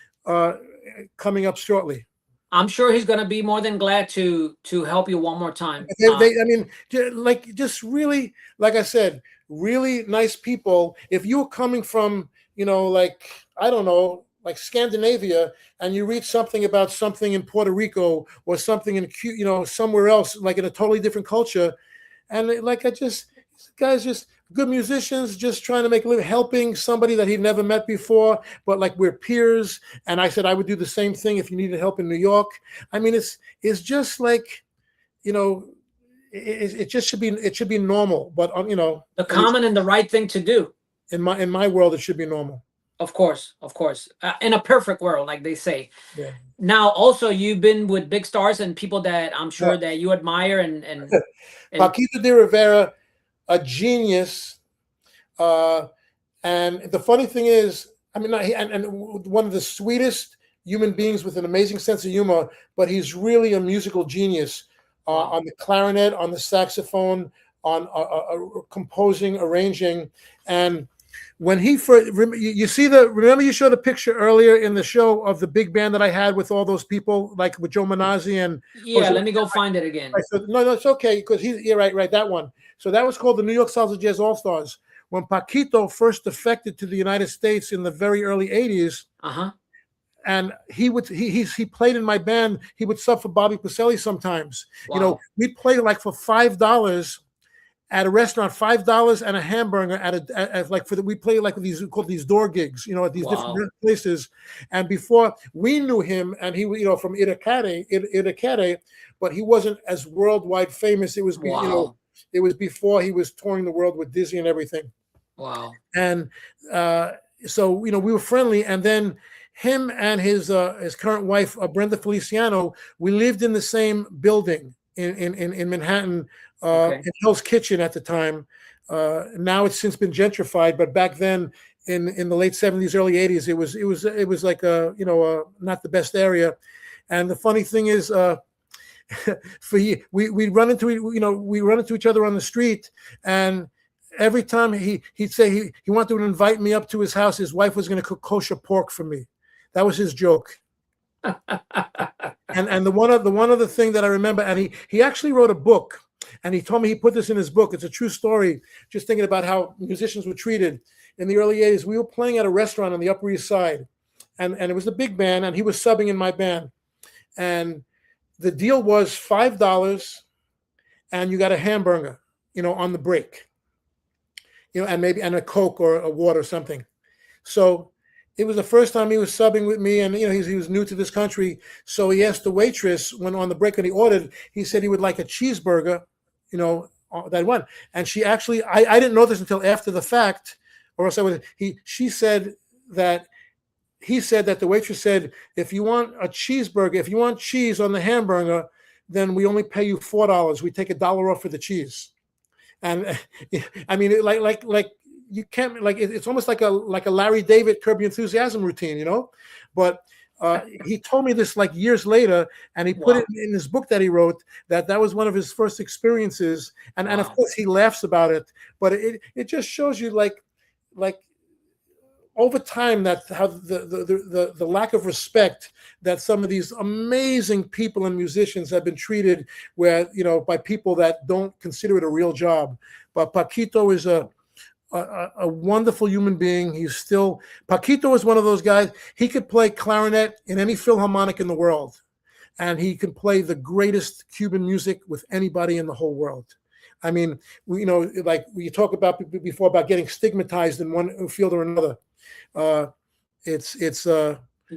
coming up shortly. I'm sure he's going to be more than glad to help you one more time. I mean, just really, like I said, really nice people. If you're coming from, like, I don't know, like Scandinavia, and you read something about something in Puerto Rico or something in, somewhere else, like in a totally different culture, and guys just good musicians, just trying to make a living, helping somebody that he'd never met before, but like we're peers. And I said I would do the same thing if you needed help in New York. I mean, it's just like, it just should be normal. But the common and the right thing to do. In my world, it should be normal. Of course. In a perfect world, like they say. Yeah. Now, also, you've been with big stars and people that I'm sure that you admire and Paquito de Rivera, a genius, And the funny thing is, I mean, and one of the sweetest human beings with an amazing sense of humor, but he's really a musical genius on the clarinet, on the saxophone, on composing, arranging. And when he first, you see remember you showed a picture earlier in the show of the big band that I had with all those people, like with Joe Manazzi and let me go find it again. Right, so, no, it's okay because right, that one. So that was called the New York Salsa Jazz All Stars. When Paquito first defected to the United States in the very early '80s, and he played in my band. He would sub for Bobby Pacelli sometimes. Wow. You know, we'd play like for $5 at a restaurant, $5 and a hamburger we play like with these called these door gigs, you know, at these different places. And before we knew him, and he, you know, from Iraquere, but he wasn't as worldwide famous. It was you know, it was before he was touring the world with Dizzy and everything. Wow. And so, you know, we were friendly, and then him and his current wife, Brenda Feliciano, we lived in the same building in Manhattan, in Hell's Kitchen at the time. Now it's since been gentrified, but back then in the late 70s, early 80s, it was like not the best area. And the funny thing is, we run into each other on the street, and every time he'd say he wanted to invite me up to his house, his wife was going to cook kosher pork for me. That was his joke. and the one other thing that I remember, and he actually wrote a book, and he told me he put this in his book. It's a true story. Just thinking about how musicians were treated in the early 80s. We were playing at a restaurant on the Upper East Side, and it was a big band, and he was subbing in my band. And the deal was $5, and you got a hamburger, you know, on the break, you know, and a Coke or a water or something. So it was the first time he was subbing with me, and you know he was new to this country. So he asked the waitress when on the break when he ordered, he said he would like a cheeseburger, you know, that one. And she actually, I didn't know this until after the fact, or else I would. He said that the waitress said, if you want a cheeseburger, if you want cheese on the hamburger, then we only pay you $4. We take $1 off for the cheese. And I mean, like you can't, like, it's almost like a Larry David Curb Your Enthusiasm routine, you know. But he told me this like years later, and he put it in his book that he wrote, that was one of his first experiences. And of course he laughs about it, but it just shows you like over time that how the lack of respect that some of these amazing people and musicians have been treated, where, you know, by people that don't consider it a real job. But Paquito is a wonderful human being. Paquito is one of those guys. He could play clarinet in any philharmonic in the world, and he can play the greatest Cuban music with anybody in the whole world. I mean, you know, like we talk about before about getting stigmatized in one field or another. You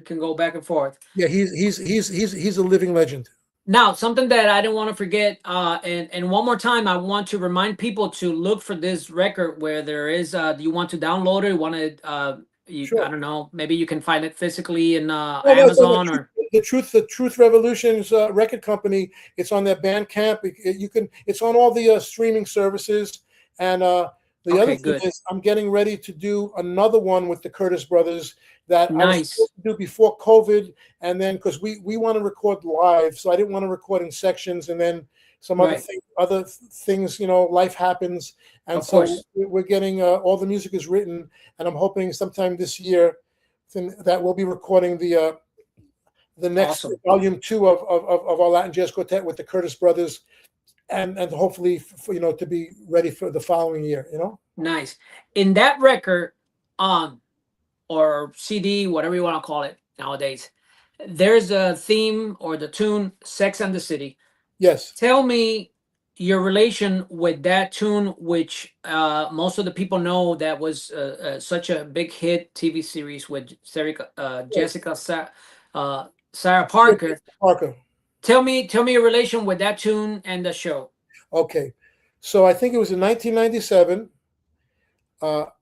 can go back and forth. Yeah, he's a living legend. Now, something that I didn't want to forget, and one more time, I want to remind people to look for this record where there is. Do you want to download it? Sure. I don't know. Maybe you can find it physically in Amazon or the Truth Revolution's record company. It's on their Bandcamp. It's on all the streaming services. And the other thing is, I'm getting ready to do another one with the Curtis brothers that I was supposed to do before COVID, and then because we want to record live, so I didn't want to record in sections, and then some other things, you know, life happens, and so we're getting all the music is written, and I'm hoping sometime this year that we'll be recording the next volume 2 of our Latin Jazz Quartet with the Curtis brothers. And hopefully, you know, to be ready for the following year, you know. Nice. In that record, or CD, whatever you want to call it nowadays, there's a theme or the tune "Sex and the City." Yes. Tell me your relation with that tune, which most of the people know that was such a big hit TV series with Jessica Sarah Parker. Tell me your relation with that tune and the show. Okay, so I think it was in 1997.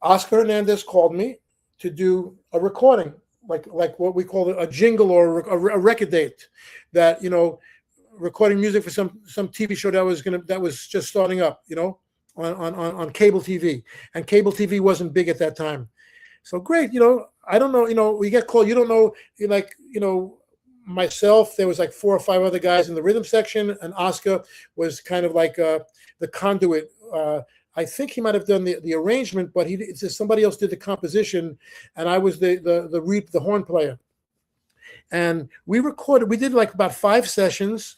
Oscar Hernandez called me to do a recording, like what we call a jingle or a record date, that, you know, recording music for some TV show that was just starting up, you know, on cable TV, and cable TV wasn't big at that time. So great, I don't know, we get called. You don't know, myself. There was like 4 or 5 other guys in the rhythm section, and Oscar was kind of like the conduit. I think he might have done the arrangement, but somebody else did the composition, and I was the horn player. And we did like about 5 sessions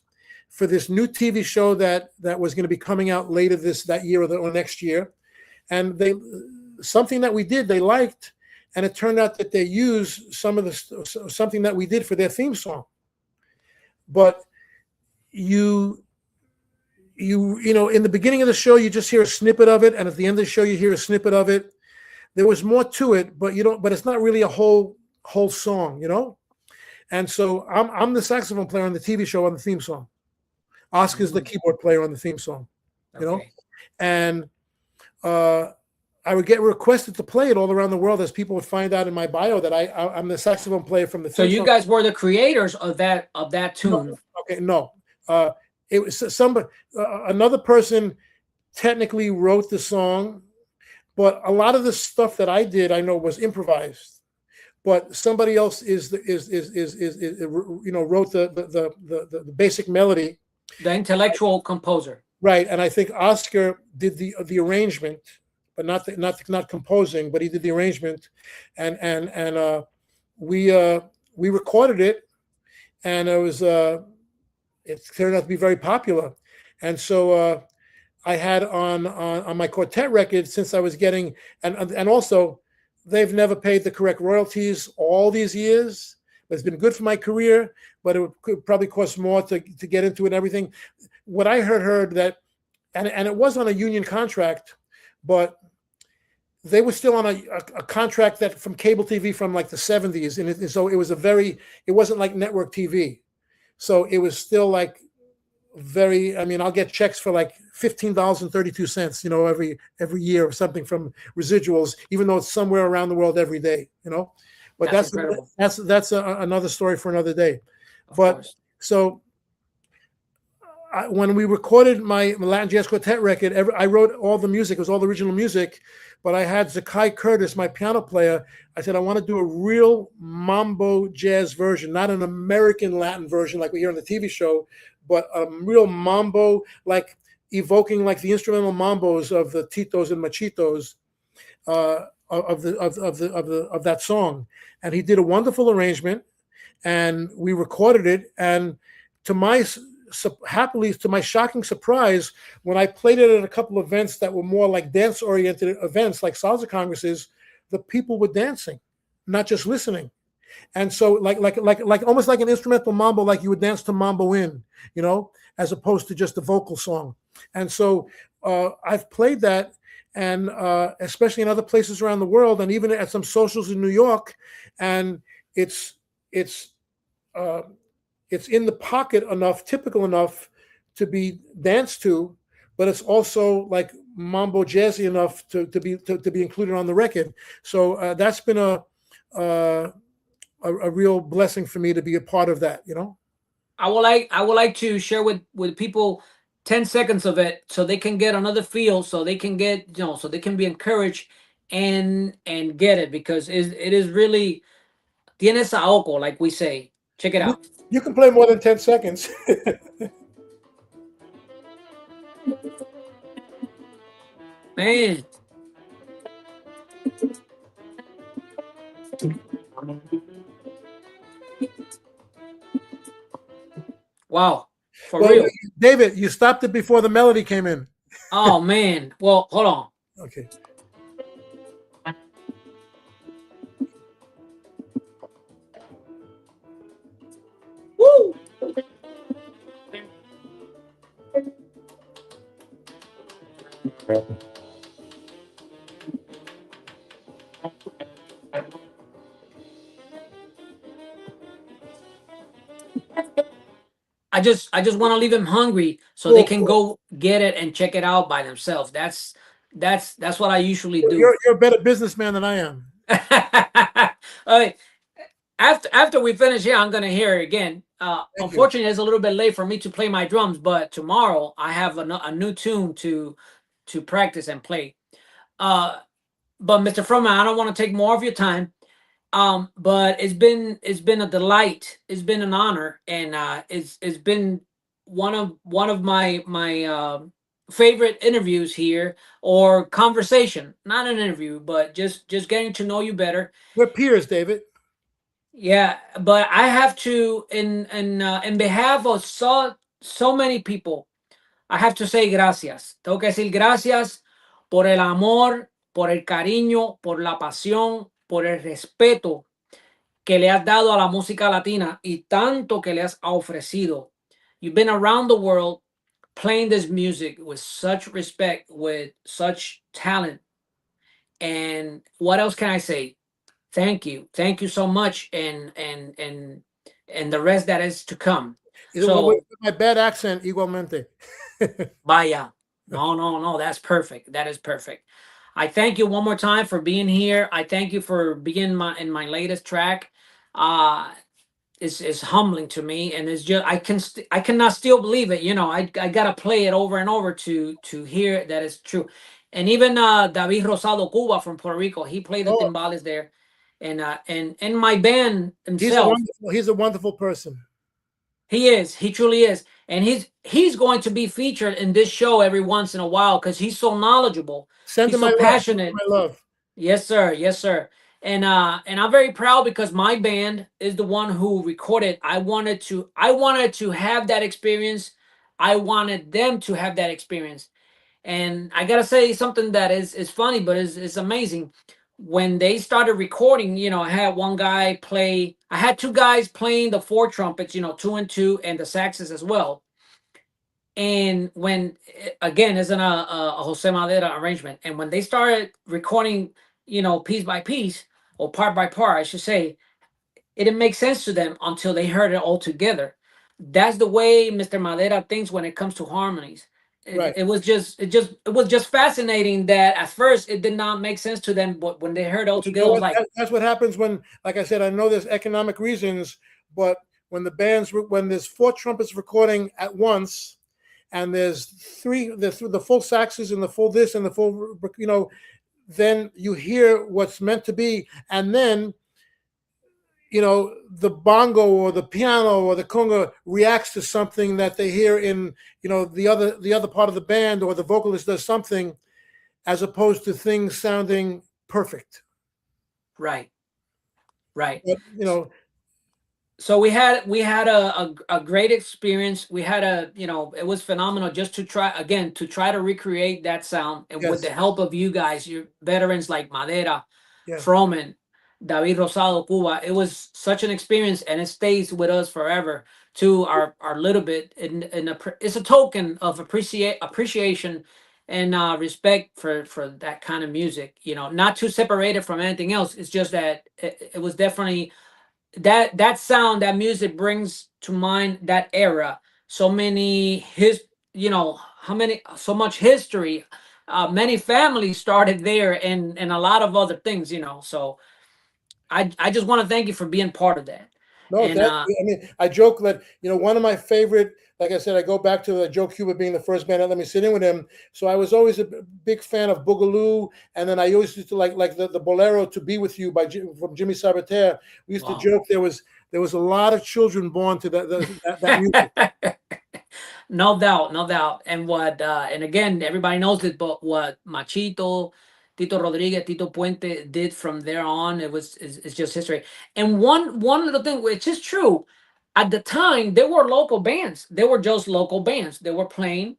for this new TV show that was going to be coming out later that year or next year. And something that we did, they liked, and it turned out that they used something that we did for their theme song. But in the beginning of the show, you just hear a snippet of it, and at the end of the show, you hear a snippet of it. There was more to it, but it's not really a whole song, And so I'm the saxophone player on the TV show on the theme song. Oscar's the keyboard player on the theme song, and I would get requested to play it all around the world as people would find out in my bio that I'm the saxophone player from the theme song. So you guys were the creators of that tune. No. It was another person technically wrote the song, but a lot of the stuff that I did, I know, was improvised. But somebody else wrote the basic melody. The intellectual composer, right? And I think Oscar did the arrangement, but not composing, but he did the arrangement, and we recorded it, and it turned out to be very popular. And so I had on my quartet record, since I was getting, and also they've never paid the correct royalties all these years. It's been good for my career, but it could probably cost more to get into it and everything. What I heard that, and it was on a union contract, but they were still on a contract that from cable TV from like the 70s. And so it wasn't like network TV. So it was still like I'll get checks for like $15.32, every year or something from residuals, even though it's somewhere around the world every day, But that's another story for another day. So when we recorded my Latin Jazz Quartet record, I wrote all the music. It was all the original music, but I had Zakai Curtis, my piano player. I said, I want to do a real mambo jazz version, not an American Latin version like we hear on the TV show, but a real mambo, like evoking like the instrumental mambos of the Titos and Machitos of that song. And he did a wonderful arrangement, and we recorded it. And to my shocking surprise, when I played it at a couple of events that were more like dance-oriented events, like salsa congresses, the people were dancing, not just listening. And so, like almost like an instrumental mambo, like you would dance to mambo as opposed to just a vocal song. And so, I've played that, and especially in other places around the world, and even at some socials in New York, and it's in the pocket enough, typical enough to be danced to, but it's also like mambo jazzy enough to be included on the record. So that's been a real blessing for me to be a part of that. I would like to share with people 10 seconds of it so they can get another feel, so they can get so they can be encouraged and get it, because it is really tiene saoco, like we say. Check it out. You can play more than 10 seconds. Man. Wow. For real. David, you stopped it before the melody came in. Oh, man. Well, hold on. Okay. Woo! I just want to leave them hungry so they can go get it and check it out by themselves. That's what I usually do. You're a better businessman than I am. All right. After we finish here, I'm gonna hear it again. Unfortunately, it's a little bit late for me to play my drums, but tomorrow I have a new tune to to practice and play. But Mr. Frohman, I don't want to take more of your time. But it's been a delight. It's been an honor, and it's been one of my favorite interviews here, or conversation. Not an interview, but just getting to know you better. We're peers, David. Yeah, but I have to, in behalf of so many people, I have to say gracias. Tengo que decir gracias por el amor, por el cariño, por la pasión, por el respeto que le has dado a la música latina y tanto que le has ofrecido. You've been around the world playing this music with such respect, with such talent. And what else can I say? Thank you so much, and the rest that is to come. So my bad accent, igualmente. Vaya, no, that's perfect. That is perfect. I thank you one more time for being here. I thank you for being in my latest track. It's humbling to me, and it's just I cannot still believe it. I gotta play it over and over to hear that it's true. And even David Rosado Cuba from Puerto Rico, he played the timbales there. And my band himself. He's a wonderful person. He is. He truly is. And he's going to be featured in this show every once in a while because he's so knowledgeable. He's so passionate. My love. Yes, sir. Yes, sir. And I'm very proud because my band is the one who recorded. I wanted to have that experience. I wanted them to have that experience. And I gotta say something that is funny, but is amazing. When they started recording, I had one guy play. I had two guys playing the four trumpets, 2 and 2, and the saxes as well. And when, again, isn't a Jose Madera arrangement. And when they started recording, piece by piece or part by part, I should say, it didn't make sense to them until they heard it all together. That's the way Mr. Madera thinks when it comes to harmonies. Right. It was just fascinating that at first it did not make sense to them, but when they heard it all together, it was like, that's what happens when, like I said, I know there's economic reasons, but when there's 4 trumpets recording at once, and there's the full saxes and the full this and the full, then you hear what's meant to be, and then the bongo or the piano or the conga reacts to something that they hear in, the other part of the band, or the vocalist does something, as opposed to things sounding perfect. Right. But, so we had a great experience. We had it was phenomenal just to try to recreate that sound, and with the help of you guys, your veterans like Madera, Frohman, David Rosado Cuba. It was such an experience, and it stays with us forever. To our little bit, it's a token of appreciation and respect for that kind of music. Not to separate it from anything else. It's just that it was definitely that sound, that music brings to mind that era. So many so much history. Many families started there, and a lot of other things. So. I just want to thank you for being part of that. No, I joke that, one of my favorite, like I said, I go back to Joe Cuba being the first band that let me sit in with him. So I was always a big fan of Boogaloo. And then I always used to like the Bolero, To Be With You from Jimmy Sabater. We used to joke there was a lot of children born to that music. No doubt. And again, everybody knows it, but what Machito, Tito Rodriguez, Tito Puente did from there on, it's just history. And one little thing, which is true, at the time there were local bands. They were just local bands. They were playing.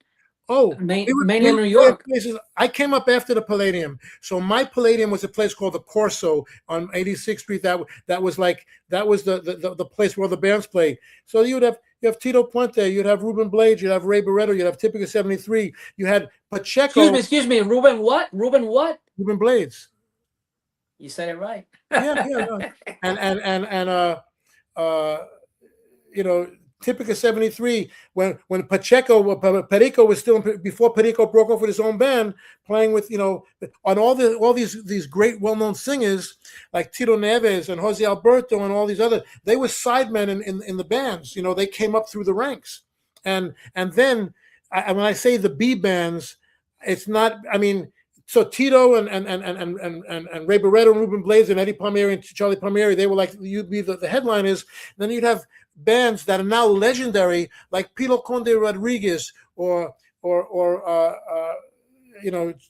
Mainly in New York. I came up after the Palladium, so my Palladium was a place called the Corso on 86th Street. That was the place where the bands played. So you have Tito Puente, you'd have Ruben Blades, you'd have Ray Barretto, you'd have Typica 73, you had Pacheco. Excuse me, Ruben what? Ruben Blades. You said it right. Yeah. And Typica 73, when Perico was still, before Perico broke off with his own band, playing with, on all these great well-known singers like Tito Neves and Jose Alberto and all these other, they were sidemen in the bands. They came up through the ranks. And then when I say the B bands, it's not. I mean, so Tito and Ray Barretto and Ruben Blades and Eddie Palmieri and Charlie Palmieri, they were like, you'd be the headliners. Then you'd have bands that are now legendary, like Pilo Conde Rodriguez or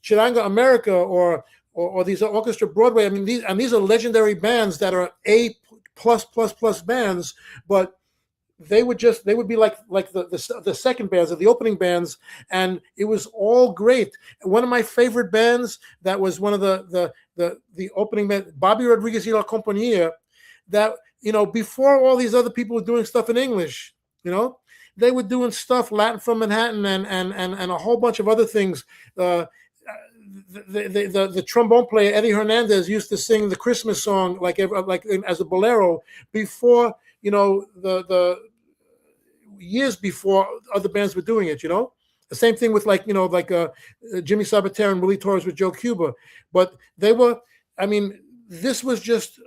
Chiranga America or these Orchestra Broadway. I mean, these are legendary bands that are A plus bands, but they would be like the second bands or the opening bands, and it was all great. One of my favorite bands that was one of the opening band, Bobby Rodriguez y La Compañía, that before all these other people were doing stuff in English, they were doing stuff Latin from Manhattan and a whole bunch of other things. The trombone player Eddie Hernandez used to sing the Christmas song like as a bolero before the years before other bands were doing it. The same thing with Jimmy Sabater and Willie Torres with Joe Cuba, but they were. I mean, this was just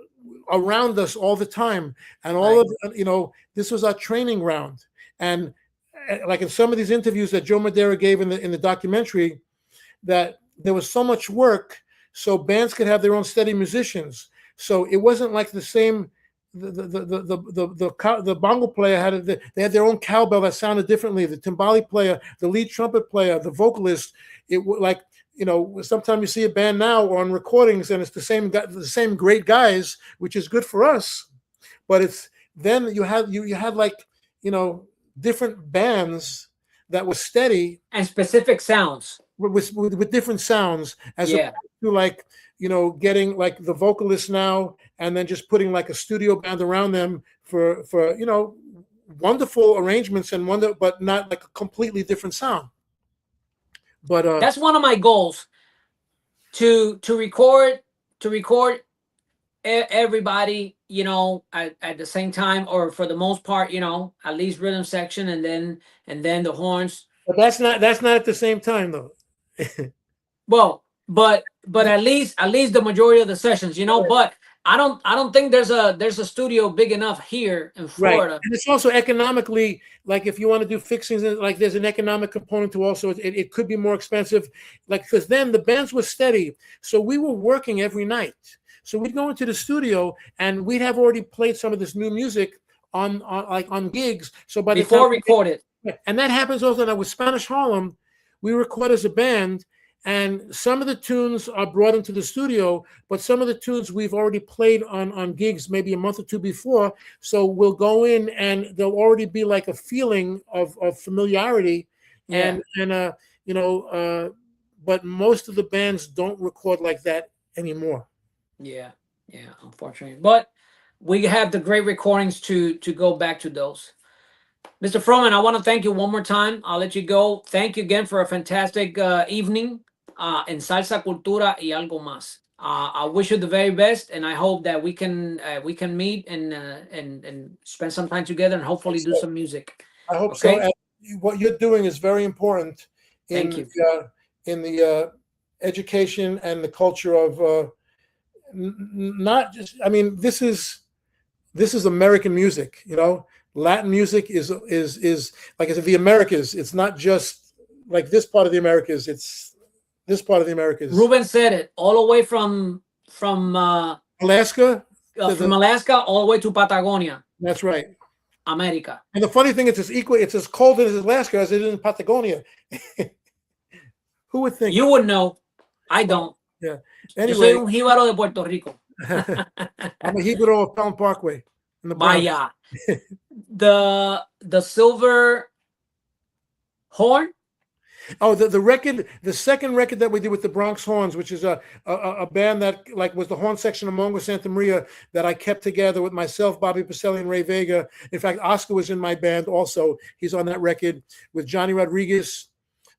around us all the time, and all of this was our training ground. And like in some of these interviews that Joe Madera gave in the documentary, that there was so much work so bands could have their own steady musicians. So it wasn't like the same. The bongo player they had their own cowbell that sounded differently. The timbali player, the lead trumpet player, the vocalist. It like sometimes you see a band now on recordings and it's the same great guys, which is good for us. But it's then you had like different bands that were steady and specific sounds with different sounds as opposed to like getting like the vocalists now and then just putting like a studio band around them for wonderful arrangements and but not like a completely different sound. But that's one of my goals, to record everybody at the same time, or for the most part at least rhythm section and then the horns. But that's not at the same time though. Well, but at least the majority of the sessions, but I don't think there's a studio big enough here in Florida. Right. And it's also economically, like if you want to do fixings, like there's an economic component to also it could be more expensive, like because then the bands were steady, so we were working every night. So we'd go into the studio and we'd have already played some of this new music on gigs. So by before recorded, and that happens also now with Spanish Harlem. We record as a band, and some of the tunes are brought into the studio, but some of the tunes we've already played on gigs maybe a month or two before. So we'll go in and there'll already be like a feeling of familiarity, but most of the bands don't record like that anymore. Yeah, unfortunately. But we have the great recordings to go back to those. Mr. Frohman, I want to thank you one more time. I'll let you go. Thank you again for a fantastic evening in Salsa, Cultura y Algo Más. I wish you the very best, and I hope that we can meet and spend some time together and hopefully do some music. I hope so. And what you're doing is very important in the education and the culture of not just. I mean, this is American music, Latin music is like I said, the Americas. It's not just like this part of the Americas. It's this part of the Americas. Ruben said it all the way from Alaska, from Alaska all the way to Patagonia. That's right, America. And the funny thing is, it's as cold as Alaska as it is in Patagonia. Who would think? You would know. I don't. Yeah. Yo Anyway, soy un jíbaro de Puerto Rico. I'm a Hebrew of Pelham Parkway in the Bronx. Vaya. The silver horn. Oh, the second record that we did with the Bronx Horns, which is a band that like was the horn section of Mongo Santamaría that I kept together with myself, Bobby Pacelli, and Ray Vega. In fact, Oscar was in my band also. He's on that record with Johnny Rodriguez.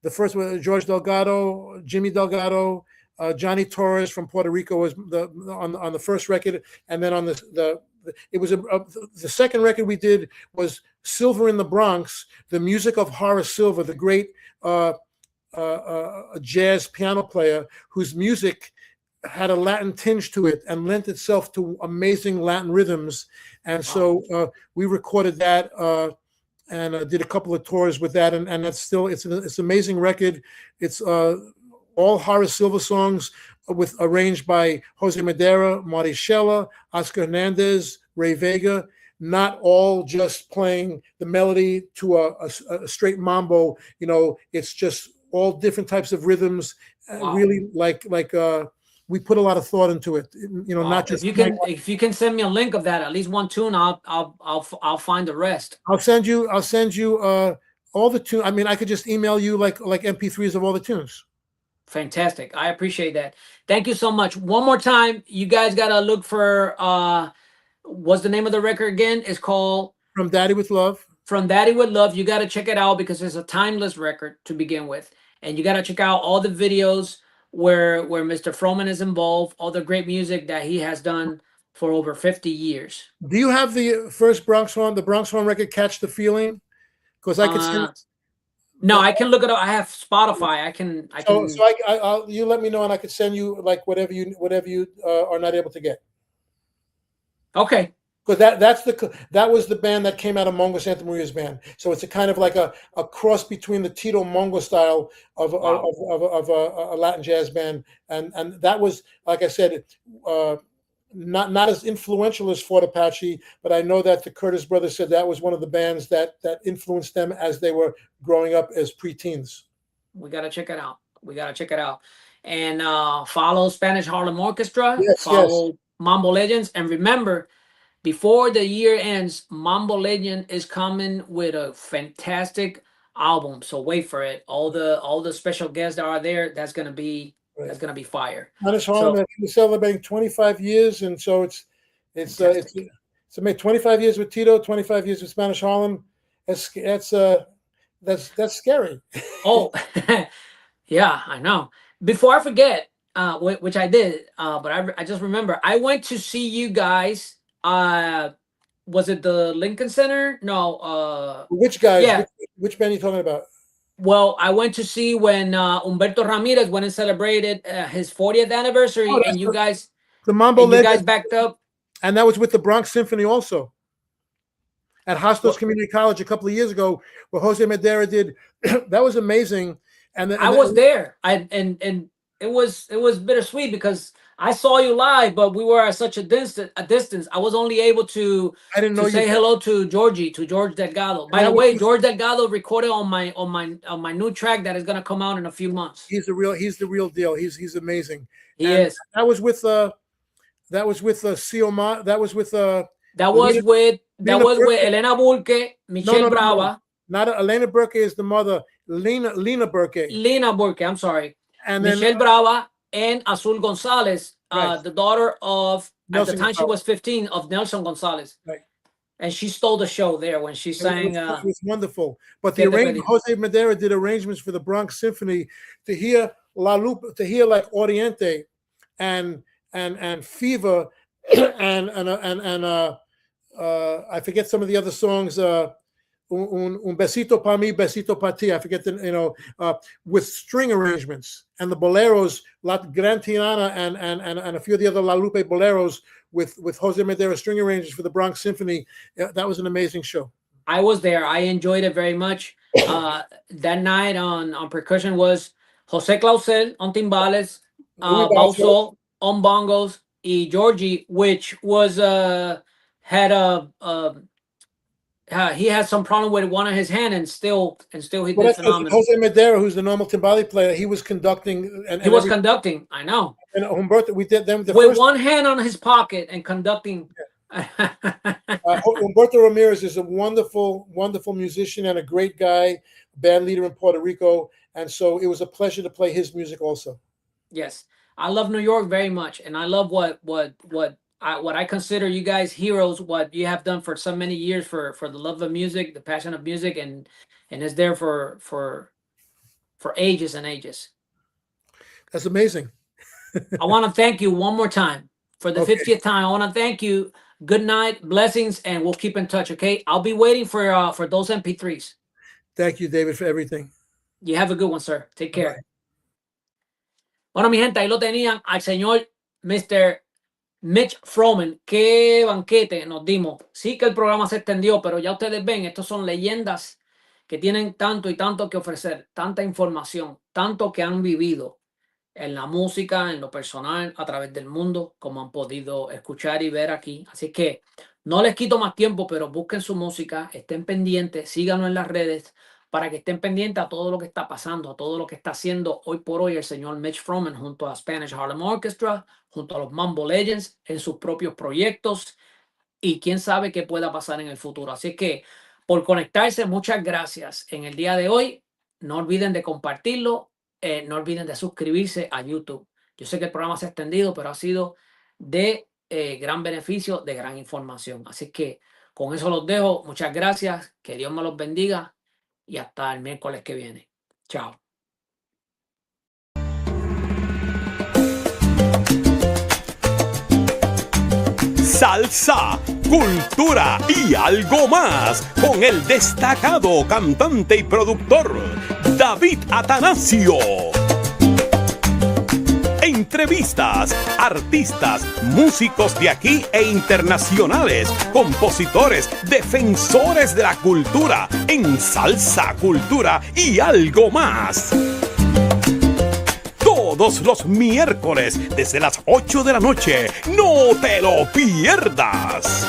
The first one, George Delgado, Jimmy Delgado, Johnny Torres from Puerto Rico was on the first record, and then on the second record we did was Silver in the Bronx, the music of Horace Silver, the great jazz piano player whose music had a Latin tinge to it and lent itself to amazing Latin rhythms. And so we recorded that and did a couple of tours with that, and that's still it's an amazing record. It's all Horace Silver songs with arranged by Jose Madera, Marty Shella, Oscar Hernandez, Ray Vega. Not all just playing the melody to a straight mambo. You know, it's just all different types of rhythms. Wow. Really, we put a lot of thought into it. You know, Wow. not just If you can send me a link of that, at least one tune, I'll find the rest. I'll send you all the tunes. I mean, I could just email you like MP3s of all the tunes. Fantastic. I appreciate that. Thank you so much. One more time, you guys gotta look for what's the name of the record again? It's called From Daddy with Love. From Daddy with Love. You gotta check it out because it's a timeless record to begin with. And you gotta check out all the videos where Mr. Frohman is involved, all the great music that he has done for over 50 years. Do you have the first Bronx Horn, the Bronx Horn record, Catch the Feeling? Because I could send. No, I can look it up. I have Spotify. I can. I'll you let me know, and I could send you like whatever you are not able to get. Okay. Because that was the band that came out of Mongo Santamaria's band. So it's a kind of like a cross between the Tito Mongo style of a Latin jazz band, and that was, like I said, not as influential as Fort Apache, but I know that the Curtis brothers said that was one of the bands that influenced them as they were growing up as preteens. We gotta check it out. And follow Spanish Harlem Orchestra. Yes, follow Mambo Legends, and remember, before the year ends, Mambo Legend is coming with a fantastic album. So wait for it. All the special guests that are there, that's gonna be fire. Spanish Harlem, we're celebrating 25 years, and so it's made 25 years with Tito, 25 years with Spanish Harlem. That's scary. Oh, yeah, I know. Before I forget, which I did, but I just remember I went to see you guys. Was it the Lincoln Center? No. Which guys? Yeah. Which band are you talking about? Well, I went to see when Humberto Ramirez went and celebrated his 40th anniversary, and you guys, the Mambo Legends, you guys backed up, and that was with the Bronx Symphony also at Hostos Community College a couple of years ago, where Jose Madera did. That was amazing, and I was there. And it was bittersweet because I saw you live, but we were at such a distance. I was only able to say hello to George Delgado. By the way, George Delgado recorded on my new track that is gonna come out in a few months. He's the real deal. He's amazing. He is. That was with Sioma. That was with Elena Burke, Michelle Brava. Not Elena Burke is the mother. Lena Burke. Lena Burke. I'm sorry. And then Michelle Brava and Azul Gonzalez, right. The daughter of, Nelson at the time she was 15, of Nelson Gonzalez. Right. And she stole the show there when she sang. It was wonderful. But Jose Madera did arrangements for the Bronx Symphony to hear Lauper, to hear like Oriente and Fever and I forget some of the other songs. Un besito pa mí, besito pa ti. I forget with string arrangements and the boleros, La Gran Tiana and a few of the other La Lupe boleros with Jose Madera string arrangements for the Bronx Symphony. That was an amazing show. I was there. I enjoyed it very much. That night on percussion was Jose Clausel on timbales, Bauso on bongos, y Georgie, which was he had some problem with one of his hands, and still he did phenomenal. Jose Madera, who's the normal timbale player, he was conducting. Conducting. I know. And Humberto, we did them with one hand on his pocket and conducting. Humberto Ramirez is a wonderful musician and a great guy, band leader in Puerto Rico, and so it was a pleasure to play his music also. Yes, I love New York very much, and I love what I consider you guys heroes, what you have done for so many years for the love of music, the passion of music, and it's there for ages and ages. That's amazing. I want to thank you one more time for the 50th time. I want to thank you. Good night, blessings, and we'll keep in touch, okay? I'll be waiting for those MP3s. Thank you, David, for everything. You have a good one, sir. Take care. Bye. Bueno, mi gente, ahí lo tenían al señor Mr. Mitch Frohman. Qué banquete nos dimos. Sí que el programa se extendió, pero ya ustedes ven, estos son leyendas que tienen tanto y tanto que ofrecer, tanta información, tanto que han vivido. en la música, en lo personal, a través del mundo, como han podido escuchar y ver aquí. Así que no les quito más tiempo, pero busquen su música, estén pendientes, síganos en las redes para que estén pendientes a todo lo que está pasando, a todo lo que está haciendo hoy por hoy el señor Mitch Frohman junto a Spanish Harlem Orchestra, junto a los Mambo Legends, en sus propios proyectos, y quién sabe qué pueda pasar en el futuro. Así que por conectarse, muchas gracias en el día de hoy. No olviden de compartirlo, no olviden de suscribirse a YouTube. Yo sé que el programa se ha extendido, pero ha sido de gran beneficio, de gran información. Así que con eso los dejo. Muchas gracias, que Dios me los bendiga y hasta el miércoles que viene. Chao. Salsa, cultura y algo más con el destacado cantante y productor David Atanasio. Entrevistas, artistas, músicos de aquí e internacionales, compositores, defensores de la cultura en salsa, cultura y algo más. Todos los miércoles desde las 8 de la noche. ¡No te lo pierdas!